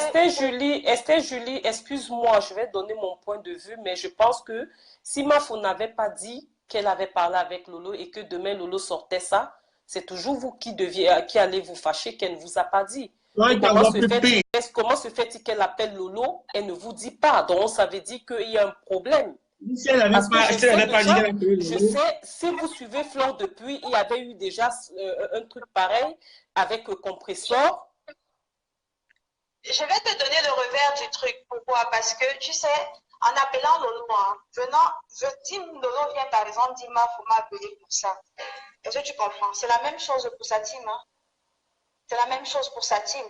Speaker 4: Esther Julie, excuse-moi, je vais donner mon point de vue, mais je pense que si Mafo n'avait pas dit qu'elle avait parlé avec Lolo et que demain Lolo sortait ça, c'est toujours vous qui allez vous fâcher qu'elle ne vous a pas dit.
Speaker 1: Ouais,
Speaker 4: Comment se fait-il qu'elle appelle Lolo, elle ne vous dit pas? Donc, ça veut dire qu'il y a un problème.
Speaker 1: Si elle n'avait pas dit qu'elle appelait Lolo.
Speaker 4: Je sais, si vous suivez Fleur depuis, il y avait eu déjà un truc pareil avec Compressor.
Speaker 7: Je vais te donner le revers du truc. Pourquoi? Parce que, tu sais, en appelant Lolo, si Lolo vient par exemple, dit Mafo m'a appelé pour ça. Est-ce que tu comprends? C'est la même chose pour sa team. Hein? C'est la même chose pour sa team.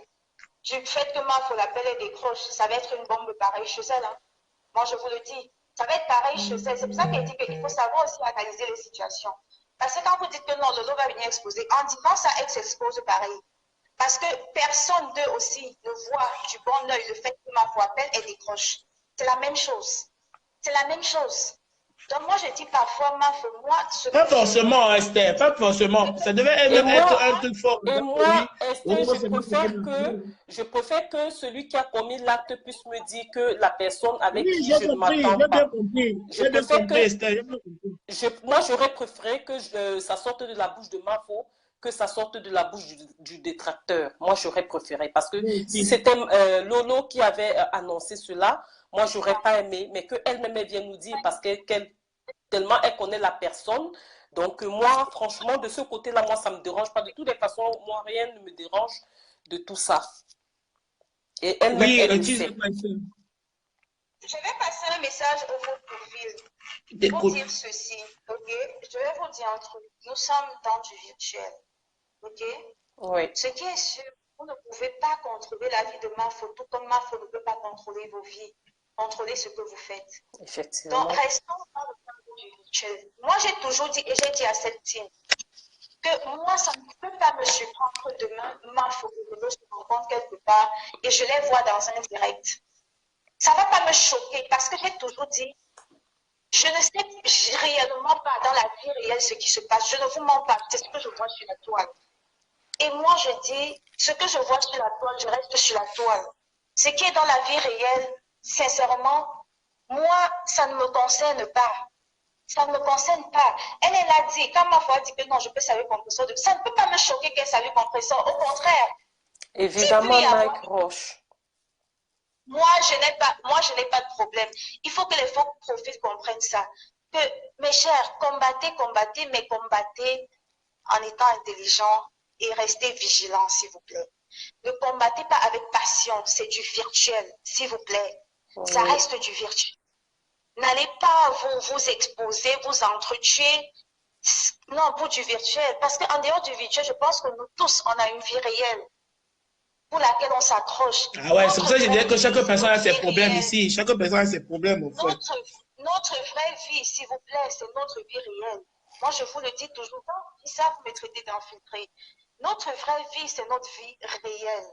Speaker 7: Du fait que Mafo l'appelle et décroche, ça va être une bombe pareille chez elle. Hein? Moi, je vous le dis. Ça va être pareil chez elle. C'est pour ça qu'elle dit qu'il faut savoir aussi analyser les situations. Parce que quand vous dites que non, Lolo va venir exposer, en disant ça, elle s'expose pareil. Parce que personne d'eux aussi ne voit du bon œil le fait que Mafo appelle et décroche. C'est la même chose. C'est la même chose. Donc moi, je dis parfois, Mafo, moi...
Speaker 1: Pas forcément, Esther, pas forcément. Ça devait être un truc fort.
Speaker 4: Et moi, Esther, je préfère que celui qui a commis l'acte puisse me dire que la personne avec qui je ne m'attends pas. Moi, j'aurais préféré que ça sorte de la bouche de Mafo que ça sorte de la bouche du détracteur. Moi, j'aurais préféré. Parce que si c'était Lolo qui avait annoncé cela, moi, j'aurais pas aimé. Mais qu'elle-même vienne nous dire parce tellement elle connaît la personne. Donc, moi, franchement, de ce côté-là, moi, ça ne me dérange pas. De toutes les façons, moi, rien ne me dérange de tout ça. Et elle-même, elle le sait.
Speaker 7: Je vais passer un message au vos profils pour dire ceci, ok? Je vais vous dire un truc. Nous sommes dans du virtuel, ok?
Speaker 4: Oui.
Speaker 7: Ce qui est sûr, vous ne pouvez pas contrôler la vie de Mafo, tout comme Mafo ne peut pas contrôler vos vies, contrôler ce que vous faites.
Speaker 4: Effectivement.
Speaker 7: Donc, restons dans le cadre du virtuel. Moi, j'ai toujours dit, et j'ai dit à cette team, que moi, ça ne peut pas me surprendre demain, Mafo se rencontre quelque part et je les vois dans un direct. Ça ne va pas me choquer parce que j'ai toujours dit, je ne sais réellement pas dans la vie réelle ce qui se passe. Je ne vous mens pas, c'est ce que je vois sur la toile. Et moi, je dis, ce que je vois sur la toile, je reste sur la toile. Ce qui est dans la vie réelle, sincèrement, moi, ça ne me concerne pas. Ça ne me concerne pas. Elle a dit, quand ma foi a dit que non, je peux saluer Compressor, ça ne peut pas me choquer qu'elle salue Compressor. Au contraire.
Speaker 4: Évidemment, Mike Roche.
Speaker 7: Moi, je n'ai pas de problème. Il faut que les faux profils comprennent ça. Que, mes chers, combattez, mais combattez en étant intelligent et restez vigilants, s'il vous plaît. Ne combattez pas avec passion, c'est du virtuel, s'il vous plaît. Oui. Ça reste du virtuel. N'allez pas vous exposer, vous entretuer, non, pour du virtuel. Parce qu'en dehors du virtuel, je pense que nous tous, on a une vie réelle pour laquelle on s'accroche.
Speaker 1: Ah ouais, c'est pour ça que je disais que chaque personne a ses problèmes ici. Chaque personne a ses problèmes, au fait.
Speaker 7: Notre vraie vie, s'il vous plaît, c'est notre vie réelle. Moi, je vous le dis toujours, ils savent me traiter d'infiltré. Notre vraie vie, c'est notre vie réelle.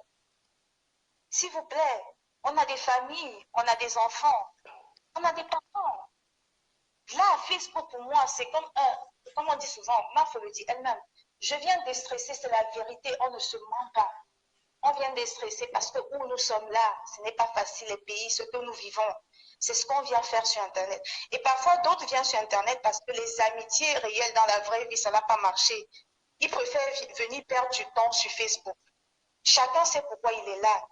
Speaker 7: S'il vous plaît, on a des familles, on a des enfants, on a des parents. Là, Facebook, pour moi, c'est comme on dit souvent, Mafo le dit elle-même, je viens de stresser, c'est la vérité, on ne se ment pas. On vient de stresser parce que où nous sommes là, ce n'est pas facile, les pays, ce que nous vivons. C'est ce qu'on vient faire sur Internet. Et parfois, d'autres viennent sur Internet parce que les amitiés réelles dans la vraie vie, ça n'a pas marché. Ils préfèrent venir perdre du temps sur Facebook. Chacun sait pourquoi il est là.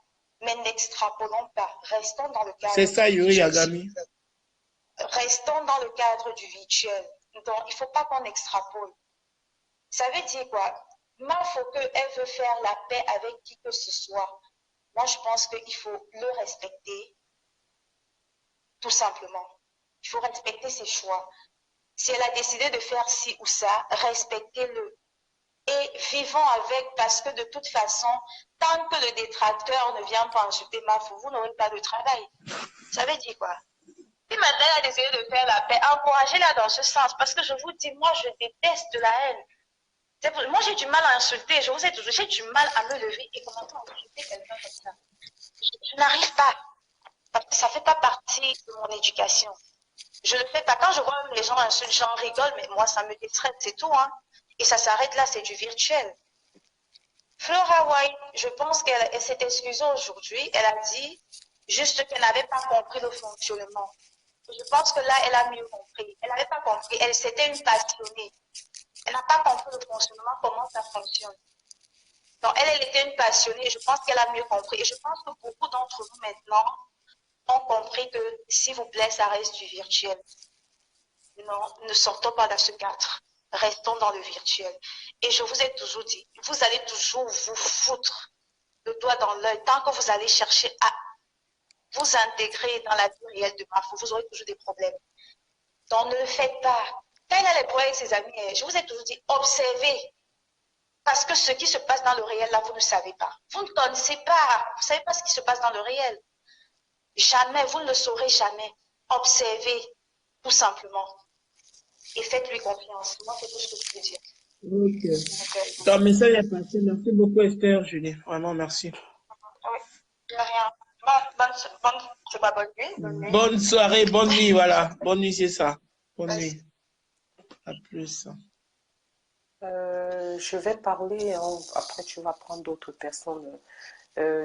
Speaker 7: Mais n'extrapolons pas. Restons dans le cadre.
Speaker 1: C'est ça, Yuri Yagami.
Speaker 7: Restons dans le cadre du virtuel. Donc, il ne faut pas qu'on extrapole. Ça veut dire quoi? Mafo qu'elle veut faire la paix avec qui que ce soit. Moi, je pense qu'il faut le respecter. Tout simplement. Il faut respecter ses choix. Si elle a décidé de faire ci ou ça, respectez-le. Et vivons avec, parce que de toute façon, tant que le détracteur ne vient pas insulter Mafo, vous n'aurez pas de travail. Ça veut dire quoi? Si maintenant elle a décidé de faire la paix, encouragez-la dans ce sens. Parce que je vous dis, moi, je déteste la haine. Moi, j'ai du mal à insulter. Je vous ai toujours, j'ai du mal à me lever et commencer à insulter quelqu'un comme ça. Je n'arrive pas. Parce que ça ne fait pas partie de mon éducation. Je ne le fais pas. Quand je vois les gens insulter, j'en rigole, mais moi, ça me déstresse, c'est tout. Hein. Et ça s'arrête là, c'est du virtuel. Flora White, je pense qu'elle s'est excusée aujourd'hui. Elle a dit juste qu'elle n'avait pas compris le fonctionnement. Je pense que là, elle a mieux compris. Elle n'avait pas compris. C'était une passionnée. Elle n'a pas compris le fonctionnement, comment ça fonctionne. Donc, elle était une passionnée et je pense qu'elle a mieux compris. Et je pense que beaucoup d'entre vous maintenant ont compris que, s'il vous plaît, ça reste du virtuel. Non, ne sortons pas dans ce cadre. Restons dans le virtuel. Et je vous ai toujours dit, vous allez toujours vous foutre le doigt dans l'œil tant que vous allez chercher à vous intégrer dans la vie réelle de Mafo. Vous aurez toujours des problèmes. Donc, ne le faites pas. Quand il a les problèmes avec ses amis, je vous ai toujours dit, observez. Parce que ce qui se passe dans le réel, là, vous ne savez pas. Vous ne connaissez pas. Vous ne savez pas ce qui se passe dans le réel. Jamais, vous ne le saurez jamais. Observez, tout simplement. Et faites-lui confiance. Moi, c'est tout ce que je peux dire.
Speaker 1: Ok. Ton message est passé. Merci beaucoup, Esther, Julie. Vraiment, merci.
Speaker 7: Oui, de rien. Bonne nuit.
Speaker 1: Bonne soirée, bonne nuit, voilà. Bonne nuit, c'est ça. Bonne nuit. À plus.
Speaker 4: Je vais parler, après tu vas prendre d'autres personnes.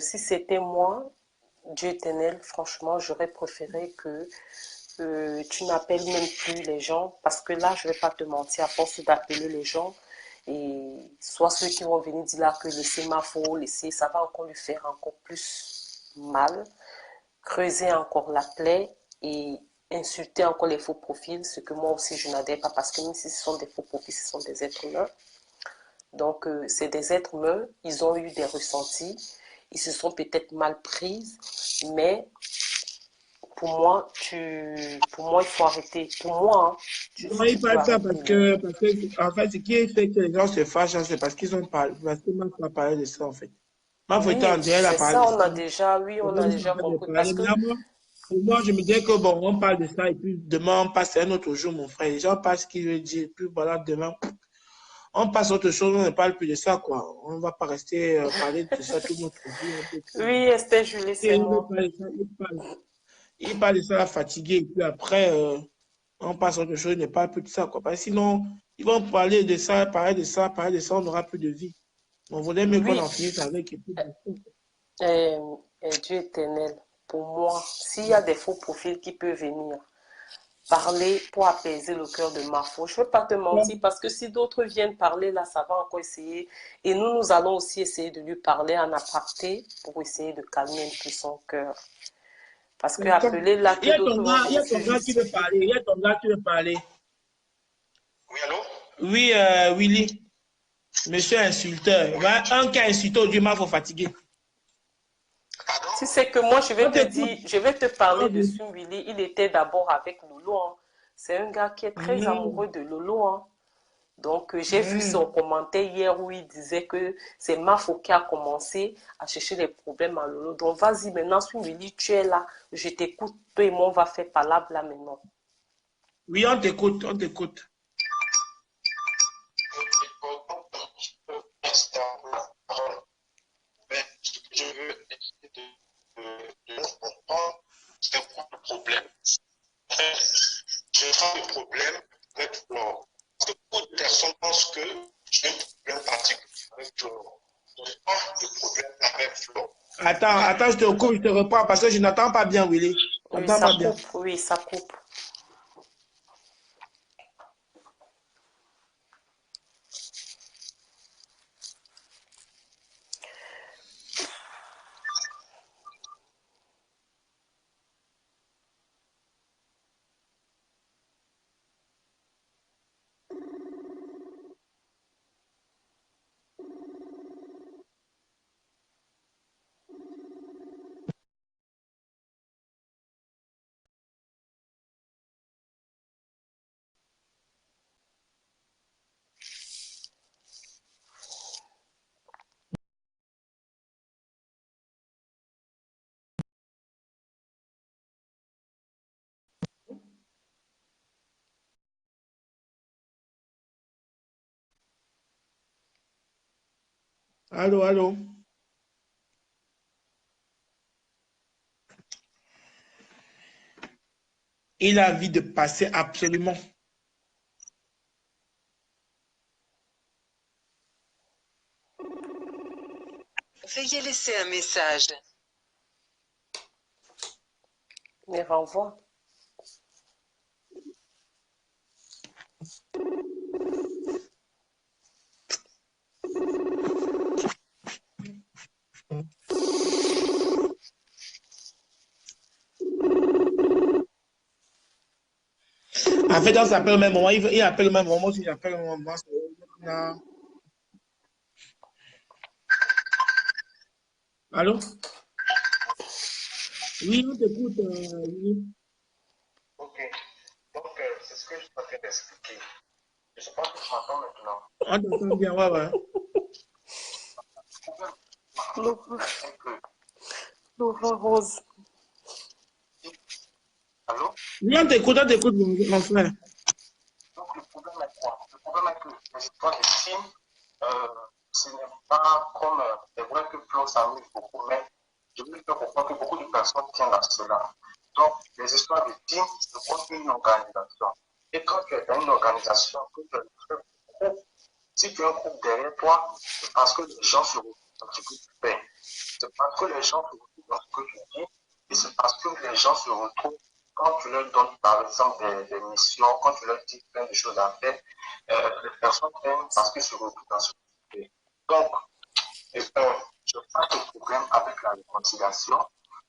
Speaker 4: Si c'était moi, Dieu éternel, franchement, j'aurais préféré que tu n'appelles même plus les gens, parce que là, je ne vais pas te mentir, à force d'appeler les gens, et soit ceux qui vont venir dire là que laissez ma faute, laissez, ça va encore lui faire encore plus mal, creuser encore la plaie et insulter encore les faux profils, ce que moi aussi je n'adhère pas, parce que même si ce sont des faux profils, ce sont des êtres humains. Donc, c'est des êtres humains, ils ont eu des ressentis, ils se sont peut-être mal prises, mais pour moi, il faut arrêter. Pour moi,
Speaker 1: Non, il parle ça parce que, en fait, ce qui fait que les gens se fâchent, c'est parce qu'ils ont parlé, parce que Mafo a parlé de ça, en fait. Mafo était en direct, elle a parlé de ça.
Speaker 4: On a déjà compris. Parce que...
Speaker 1: Pour moi, je me disais que bon, on parle de ça et puis demain, on passe à un autre jour, mon frère. Les gens passent ce qu'ils veulent dire, et puis voilà, demain, on passe à autre chose, on ne parle plus de ça, quoi. On ne va pas rester parler de ça toute notre vie.
Speaker 4: Oui, Esther Julie, c'est moi.
Speaker 1: Il parle de ça fatigué, et puis après, on passe à autre chose, il ne parle plus de ça, quoi. Parce que sinon, ils vont parler de ça, on n'aura plus de vie. On voulait mieux qu'on en finisse avec.
Speaker 4: Dieu éternel, pour moi, s'il y a des faux profils qui peuvent venir parler pour apaiser le cœur de Mafo, je ne veux pas te mentir, parce que si d'autres viennent parler, là, ça va encore essayer. Et nous allons aussi essayer de lui parler en aparté pour essayer de calmer un peu son cœur. Parce que appeler là...
Speaker 1: Il y a ton gars qui veut parler.
Speaker 8: Oui, allô?
Speaker 1: Oui, Willy. Monsieur insulteur. Un qui a insulté aujourd'hui, Mafo fatigué.
Speaker 4: Si c'est que moi, je vais te parler de ce Willy. Il était d'abord avec Lolo. Hein. C'est un gars qui est très amoureux de Lolo. Hein. Donc, j'ai vu son commentaire hier où il disait que c'est Mafo qui a commencé à chercher les problèmes à Lolo. Donc, vas-y, maintenant, si Willy, tu es là, je t'écoute. Toi et moi, on va faire palabre là maintenant.
Speaker 1: Oui, on t'écoute, on t'écoute.
Speaker 8: Je veux comprendre c'est quoi le problème. Je prends le problème avec Flore. Parce que beaucoup de personnes pensent que j'ai un problème particulier avec Flore. Je n'ai pas de problème avec Flore.
Speaker 1: Attends, je te coupe, je te reprends parce que je n'entends pas bien, Willy.
Speaker 4: Oui, ça coupe, oui, ça coupe.
Speaker 1: Allô, allô. Il a envie de passer absolument.
Speaker 9: Veuillez laisser un message.
Speaker 4: Mais renvoie.
Speaker 1: En fait, on s'appelle au même moment. Il appelle au même moment. Si j'appelle au même moment, non. Allô? Oui, on t'écoute. Oui.
Speaker 8: Ok. Donc, c'est ce que je suis en train d'expliquer. Je ne sais pas si tu m'entends maintenant.
Speaker 1: On t'entend bien, ouais, ouais.
Speaker 4: Laura Rose.
Speaker 8: Allô?
Speaker 1: Oui, on t'écoute, mon frère.
Speaker 8: Donc, le problème est quoi? Le problème est que les histoires de films, ce n'est pas comme. C'est vrai que Flo s'amuse beaucoup, mais je veux faire comprendre que beaucoup de personnes tiennent à cela. Donc, les histoires de team, c'est comme une organisation. Et quand tu es dans une organisation, que tu es un groupe, si tu as un groupe derrière toi, c'est parce que les gens se retrouvent dans ce que tu fais. C'est parce que les gens se retrouvent dans ce que tu dis. Et c'est parce que les gens se retrouvent quand tu leur donnes, par exemple, des missions, quand tu leur dis plein de choses à faire. Les personnes aiment parce qu'ils se retrouvent dans ce que tu fais. Donc, je pense que le problème avec la réconciliation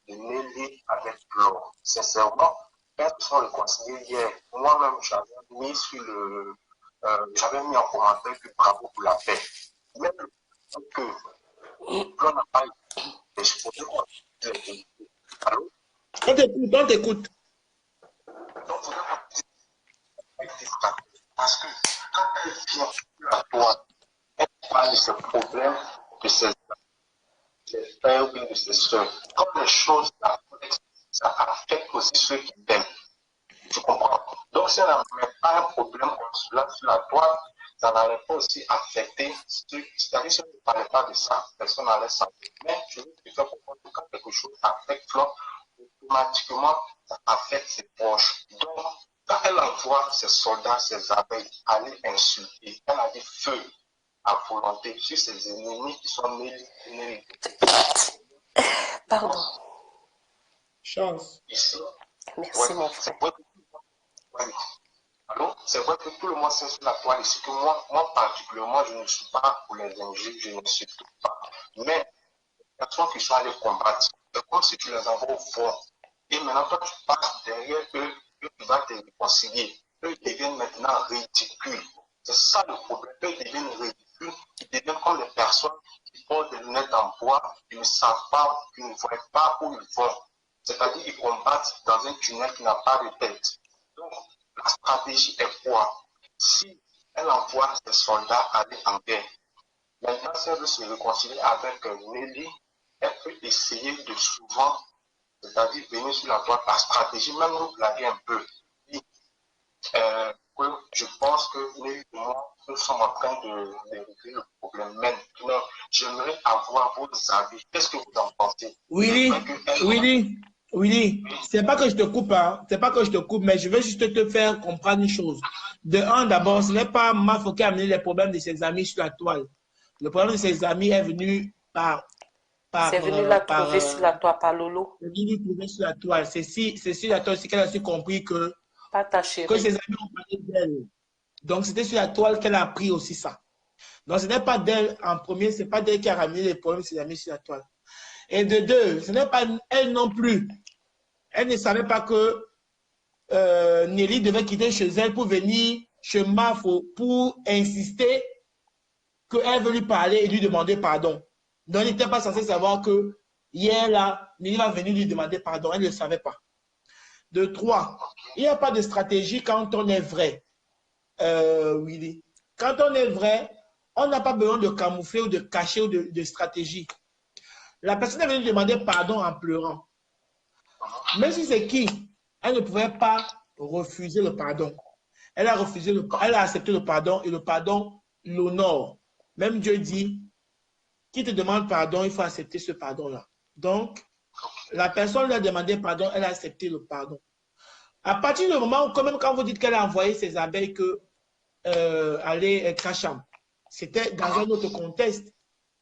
Speaker 8: de Nelly avec Flo. Sincèrement, quand ils sont réconciliés hier, moi-même, j'avais mis en commentaire que bravo pour la paix. Même que Flo n'a pas été exposé. Allô?
Speaker 1: On t'écoute.
Speaker 8: Donc, parce que quand elle vient à toi, elle parle de ses problèmes, de ses frères ou bien de ses soeurs. Comme les choses l'affectent, ça affecte aussi ceux qui t'aiment. Tu comprends? Donc, si elle n'a pas un problème comme cela sur la toile, ça n'allait pas aussi affecter ceux. C'est-à-dire, si on ne parlait pas de ça, personne n'allait savoir. Mais je veux te faire comprendre que quand quelque chose affecte Flo, automatiquement, ça affecte ses proches. Donc, quand elle envoie ses soldats, ses abeilles aller insulter, elle a dit feu à volonté sur ses ennemis qui sont nés.
Speaker 4: Pardon.
Speaker 1: Chance.
Speaker 8: Ici.
Speaker 4: Merci,
Speaker 8: Ouais,
Speaker 4: mon frère.
Speaker 8: C'est vrai que tout le monde sait sur la toile ici que moi particulièrement, je ne suis pas pour les injures, je ne suis pas. Mais les personnes qui sont allées combattre, c'est comme si tu les envoies au fond. Et maintenant, toi, tu passes derrière eux, tu vas te réconcilier. Eux deviennent maintenant ridicules. C'est ça le problème. Eux deviennent ridicules. Ils deviennent comme les personnes qui portent des lunettes en bois, qui ne savent pas, qui ne voient pas où ils vont. C'est-à-dire qu'ils combattent dans un tunnel qui n'a pas de tête. Donc, la stratégie est quoi? Si elle envoie ses soldats aller en guerre, maintenant, si elle veut se réconcilier avec Nelly, elle peut essayer de souvent, c'est-à-dire venir sur la voie par stratégie, même nous blaguer un peu. Que je pense que Nelly et moi, nous sommes en train de régler le problème. Maintenant, j'aimerais avoir vos avis. Qu'est-ce que vous en pensez?
Speaker 1: Willy, c'est pas que je te coupe, hein. C'est pas que je te coupe, mais je veux juste te faire comprendre une chose. De un, d'abord, ce n'est pas Mafo qui a amené les problèmes de ses amis sur la toile. Le problème de ses amis est venu
Speaker 4: c'est venu la trouver sur la toile par Lolo.
Speaker 1: C'est venu trouver sur la toile. C'est sur la toile aussi qu'elle a su compris que ses amis ont parlé d'elle. Donc, c'était sur la toile qu'elle a appris aussi ça. Donc, ce n'est pas d'elle en premier, ce n'est pas d'elle qui a ramené les problèmes de ses amis sur la toile. Et de deux, ce n'est pas elle non plus. Elle ne savait pas que Nelly devait quitter chez elle pour venir chez Mafo pour insister qu'elle veut lui parler et lui demander pardon. Donc, elle n'était pas censée savoir que hier, là, Nelly va venir lui demander pardon. Elle ne le savait pas. De trois, il n'y a pas de stratégie quand on est vrai, Willy. Quand on est vrai, on n'a pas besoin de camoufler ou de cacher ou de stratégie. La personne est venue demander pardon en pleurant. Même si c'est qui, elle ne pouvait pas refuser le pardon. Elle a accepté le pardon et le pardon l'honore. Même Dieu dit, qui te demande pardon, il faut accepter ce pardon-là. Donc, la personne lui a demandé pardon, elle a accepté le pardon. À partir du moment où, quand même, quand vous dites qu'elle a envoyé ses abeilles aller Kacham, c'était dans un autre contexte.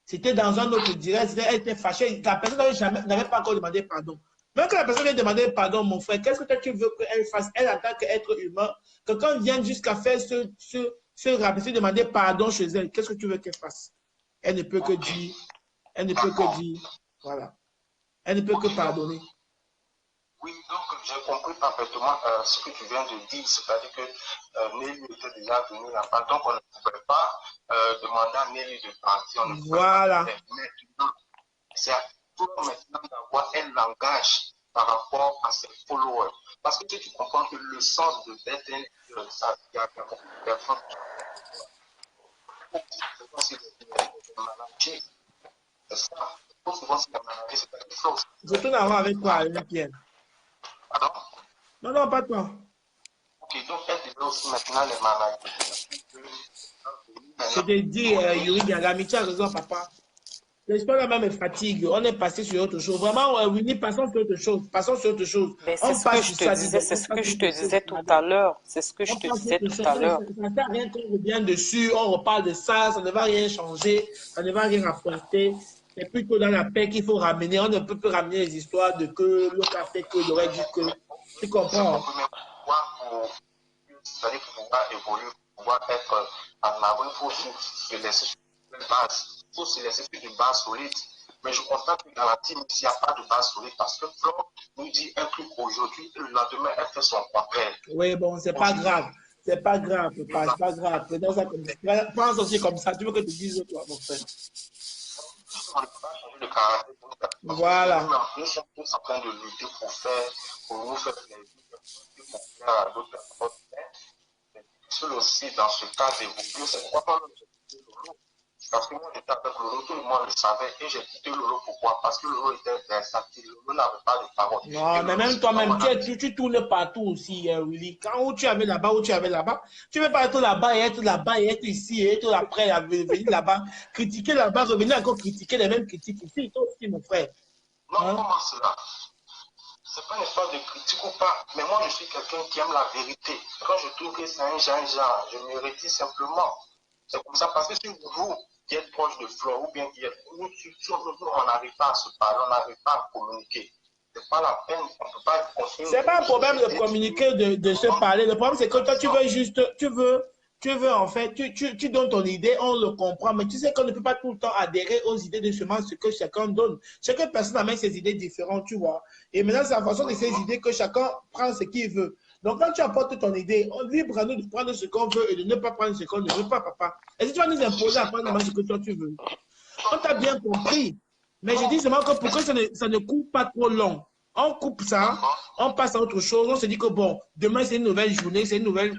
Speaker 1: C'était dans un autre direct, elle était fâchée. La personne n'avait pas encore demandé pardon. Même quand la personne vient demander pardon, mon frère, qu'est-ce que toi tu veux qu'elle fasse, elle en tant qu'être humain, que quand elle vient jusqu'à faire se rabaisser, demander pardon chez elle, qu'est-ce que tu veux qu'elle fasse? Elle ne peut que dire, elle ne peut que dire, voilà. Elle ne peut que pardonner.
Speaker 8: Oui, donc j'ai compris parfaitement ce que tu viens de dire, c'est-à-dire que Nelly était déjà venue là-bas, donc on ne pouvait pas demander à Nelly de partir, on ne pouvait
Speaker 1: voilà.
Speaker 8: pas. Maintenant, c'est à toi maintenant d'avoir un langage par rapport à ses followers. Parce que tu comprends que le sens de d'être un ça, il y a beaucoup de personnes qui manager. C'est ça. Souvent, c'est manager, c'est quelque chose.
Speaker 1: Je tourne avant avec toi, Pierre.
Speaker 8: Pardon?
Speaker 1: Non, non, pas toi.
Speaker 8: Ok, donc elle devait aussi maintenant les managers.
Speaker 1: Je te dis, Yuri Gagami, tu as raison, papa. L'histoire là-bas me fatigue. On est passé sur autre chose. Vraiment, Winnie, passons sur autre chose. Passons sur autre chose.
Speaker 4: Mais c'est
Speaker 1: On
Speaker 4: ce que
Speaker 1: passe
Speaker 4: je
Speaker 1: sur
Speaker 4: te
Speaker 1: ça.
Speaker 4: disais, c'est ce que je te disais tout à l'heure. C'est ce que je te disais tout à l'heure.
Speaker 1: Ça ne sert à rien qu'on revienne dessus, on reparle de ça, ça ne va rien changer, ça ne va rien apporter. C'est plutôt dans la paix qu'il faut ramener. On ne peut plus ramener les histoires de que l'autre a fait que, il aurait dit que. Tu comprends?
Speaker 8: C'est-à-dire pour pouvoir évoluer, pour pouvoir être en avant, il faut se laisser sur une base. Il faut se laisser sur une base solide. Mais je constate que dans la team, il n'y a pas de base solide parce que Flo nous dit un truc aujourd'hui et le lendemain, elle fait son contraire.
Speaker 1: Oui, bon, c'est pas grave. C'est pas grave, papa, c'est pas grave. Dans ça comme ça. Pense aussi comme ça. Tu veux que je te dise toi, mon frère.
Speaker 8: On ne peut pas changer de caractère.
Speaker 1: Voilà.
Speaker 8: Nous sommes tous en train de lutter pour nous faire plaisir, pour faire à d'autres personnes. C'est difficile aussi dans ce cas d'évoluer. C'est pourquoi j'ai quitté Lolo. Parce que moi j'étais avec Lolo, tout le monde le savait et j'ai quitté Lolo. Pourquoi? Parce que Lolo était versatile. Lolo n'avait pas de parole.
Speaker 1: Non, mais même toi-même, tu tournes partout aussi, Willy. Quand où tu avais là-bas, où tu avais là-bas, tu veux pas être là-bas et être ici et être après, venir là-bas, critiquer là-bas, revenir encore critiquer les mêmes critiques ici, toi aussi, mon frère.
Speaker 8: Non, comment cela? C'est pas une histoire de critique ou pas, mais moi je suis quelqu'un qui aime la vérité. Quand je trouve que c'est un genre, je me retire simplement. C'est comme ça parce que si vous qui êtes proche de Flo ou bien qui êtes nous, on n'arrive pas à se parler, on n'arrive pas à communiquer. C'est pas la peine, on peut pas construire.
Speaker 1: C'est pas un problème de communiquer, de se parler. Le problème c'est que toi tu veux juste, tu veux en fait, tu donnes ton idée, on le comprend, mais tu sais qu'on ne peut pas tout le temps adhérer aux idées de seulement ce que chacun donne. Chaque personne amène ses idées différentes, tu vois. Et maintenant, c'est en fonction de ces idées que chacun prend ce qu'il veut. Donc, quand tu apportes ton idée, on libre à nous de prendre ce qu'on veut et de ne pas prendre ce qu'on ne veut pas, papa. Et si tu vas nous imposer à prendre ce que toi tu veux, on t'a bien compris. Mais je dis seulement que pour que ça ne coupe pas trop long, on coupe ça, on passe à autre chose, on se dit que bon, demain c'est une nouvelle journée, c'est une nouvelle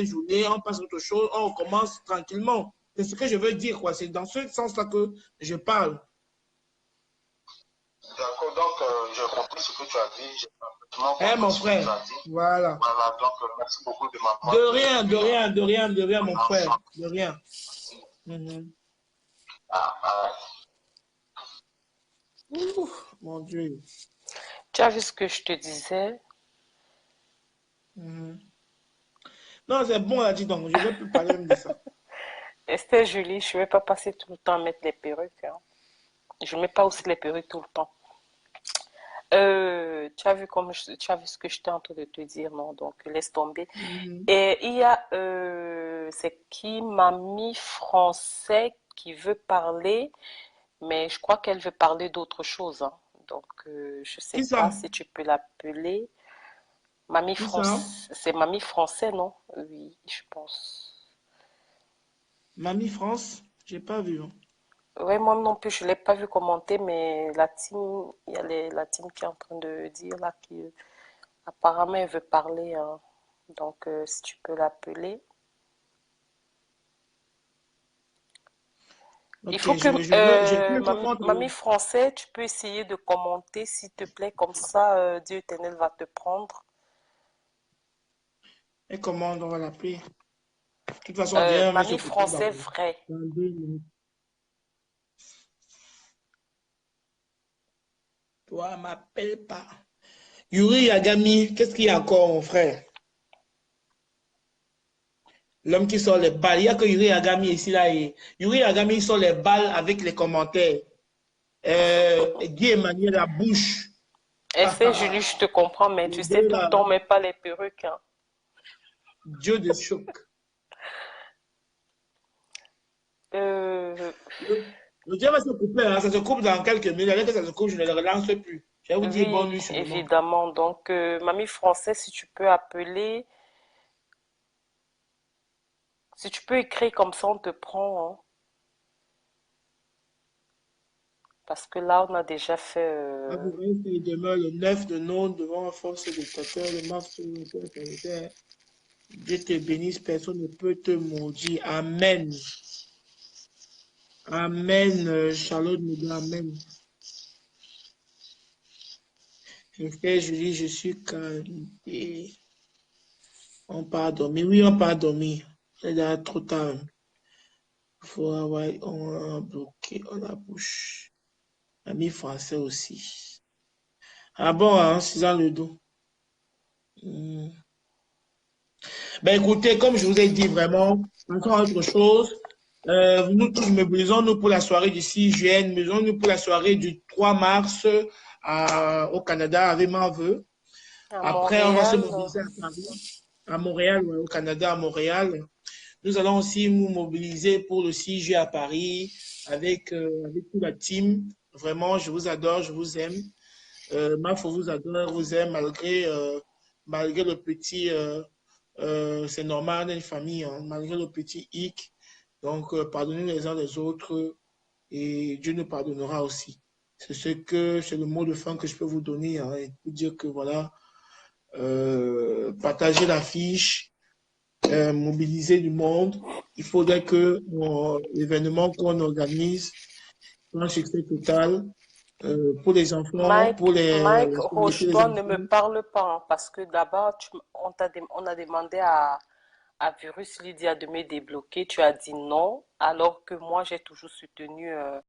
Speaker 1: journée, on passe à autre chose, on recommence tranquillement. C'est ce que je veux dire, quoi. C'est dans ce sens-là que je parle.
Speaker 8: D'accord, donc j'ai compris ce que tu as dit, j'ai parfaitement compris
Speaker 1: mon
Speaker 8: ce
Speaker 1: frère,
Speaker 8: que tu as dit.
Speaker 1: voilà.
Speaker 8: Voilà, donc merci beaucoup de m'avoir.
Speaker 1: De rien, mon frère, de rien. Ouf, mon Dieu.
Speaker 4: Tu as vu ce que je te disais?
Speaker 1: Non, c'est bon, là, dis donc. Je ne vais plus parler de ça.
Speaker 4: Esther Julie, je ne vais pas passer tout le temps à mettre les perruques. Hein. Je ne mets pas aussi les perruques tout le temps. Tu as vu ce que j'étais en train de te dire, non? Donc, laisse tomber. Et il y a, c'est qui, Mamie Français, qui veut parler, mais je crois qu'elle veut parler d'autre chose. Hein. Donc, je ne sais pas si tu peux l'appeler. Mamie Français, c'est Mamie Français, non? Oui, je pense.
Speaker 1: Mamie France, j'ai pas vu. Hein.
Speaker 4: Oui, moi non plus, je ne l'ai pas vu commenter, mais la team, il y a la team qui est en train de dire là qu'apparemment elle veut parler. Hein. Donc, si tu peux l'appeler. Okay, il faut que Mamie Français, tu peux essayer de commenter, s'il te plaît, comme ça, Dieu éternel va te prendre.
Speaker 1: Et comment on va l'appeler? De toute façon,
Speaker 4: Mamie Français vrai.
Speaker 1: Toi, m'appelle pas. Yuri Yagami, qu'est-ce qu'il y a encore, mon frère? L'homme qui sort les balles. Il n'y a que Yuri Yagami ici, là. Et Yuri Yagami il sort les balles avec les commentaires. Guy Emmanuel la bouche.
Speaker 4: Essaye, Julie, je te comprends, mais tu sais, tout le temps, mais pas les perruques. Hein.
Speaker 1: Dieu de choc. Le Dieu va se couper, hein. Ça se coupe dans quelques minutes. Dès que ça se coupe, je ne le relance plus. Je vais vous dire bonne nuit.
Speaker 4: Évidemment. Donc, mamie française, si tu peux appeler, si tu peux écrire comme ça, on te prend. Hein. Parce que là, on a déjà fait.
Speaker 1: Il demeure le 9 de nom devant un force dictateur, le mars. Dieu te bénisse, personne ne peut te maudire. Amen. Amen. Charlotte me dit Amen. Frère Julie, je suis qualifié. On part dormir. Oui, on part dormir. C'est déjà trop tard. Il faut avoir, on a bloqué, on a bouche. Ami français aussi. Ah bon, hein, 6 ans le dos. Ben écoutez, comme je vous ai dit vraiment, encore autre chose. Nous tous mobilisons-nous pour la soirée du 6 juin, mobilisons-nous pour la soirée du 3 mars au Canada avec Marveux. Après, on va se mobiliser à Paris, à Montréal, au Canada, à Montréal. Nous allons aussi nous mobiliser pour le 6 juillet à Paris avec, avec toute la team. Vraiment, je vous adore, je vous aime. Mafo vous adore, vous aime malgré le petit... c'est normal dans une famille, hein, malgré le petit hic. Donc, pardonnez les uns les autres et Dieu nous pardonnera aussi. C'est le mot de fin que je peux vous donner, hein, et vous dire que voilà, partagez l'affiche, mobiliser du monde. Il faudrait que l'événement qu'on organise soit un succès total. Pour les enfants,
Speaker 4: Mike
Speaker 1: les
Speaker 4: Rochedois ne me parle pas, hein, parce que d'abord, on a demandé à Virus Lydia de me débloquer. Tu as dit non, alors que moi, j'ai toujours soutenu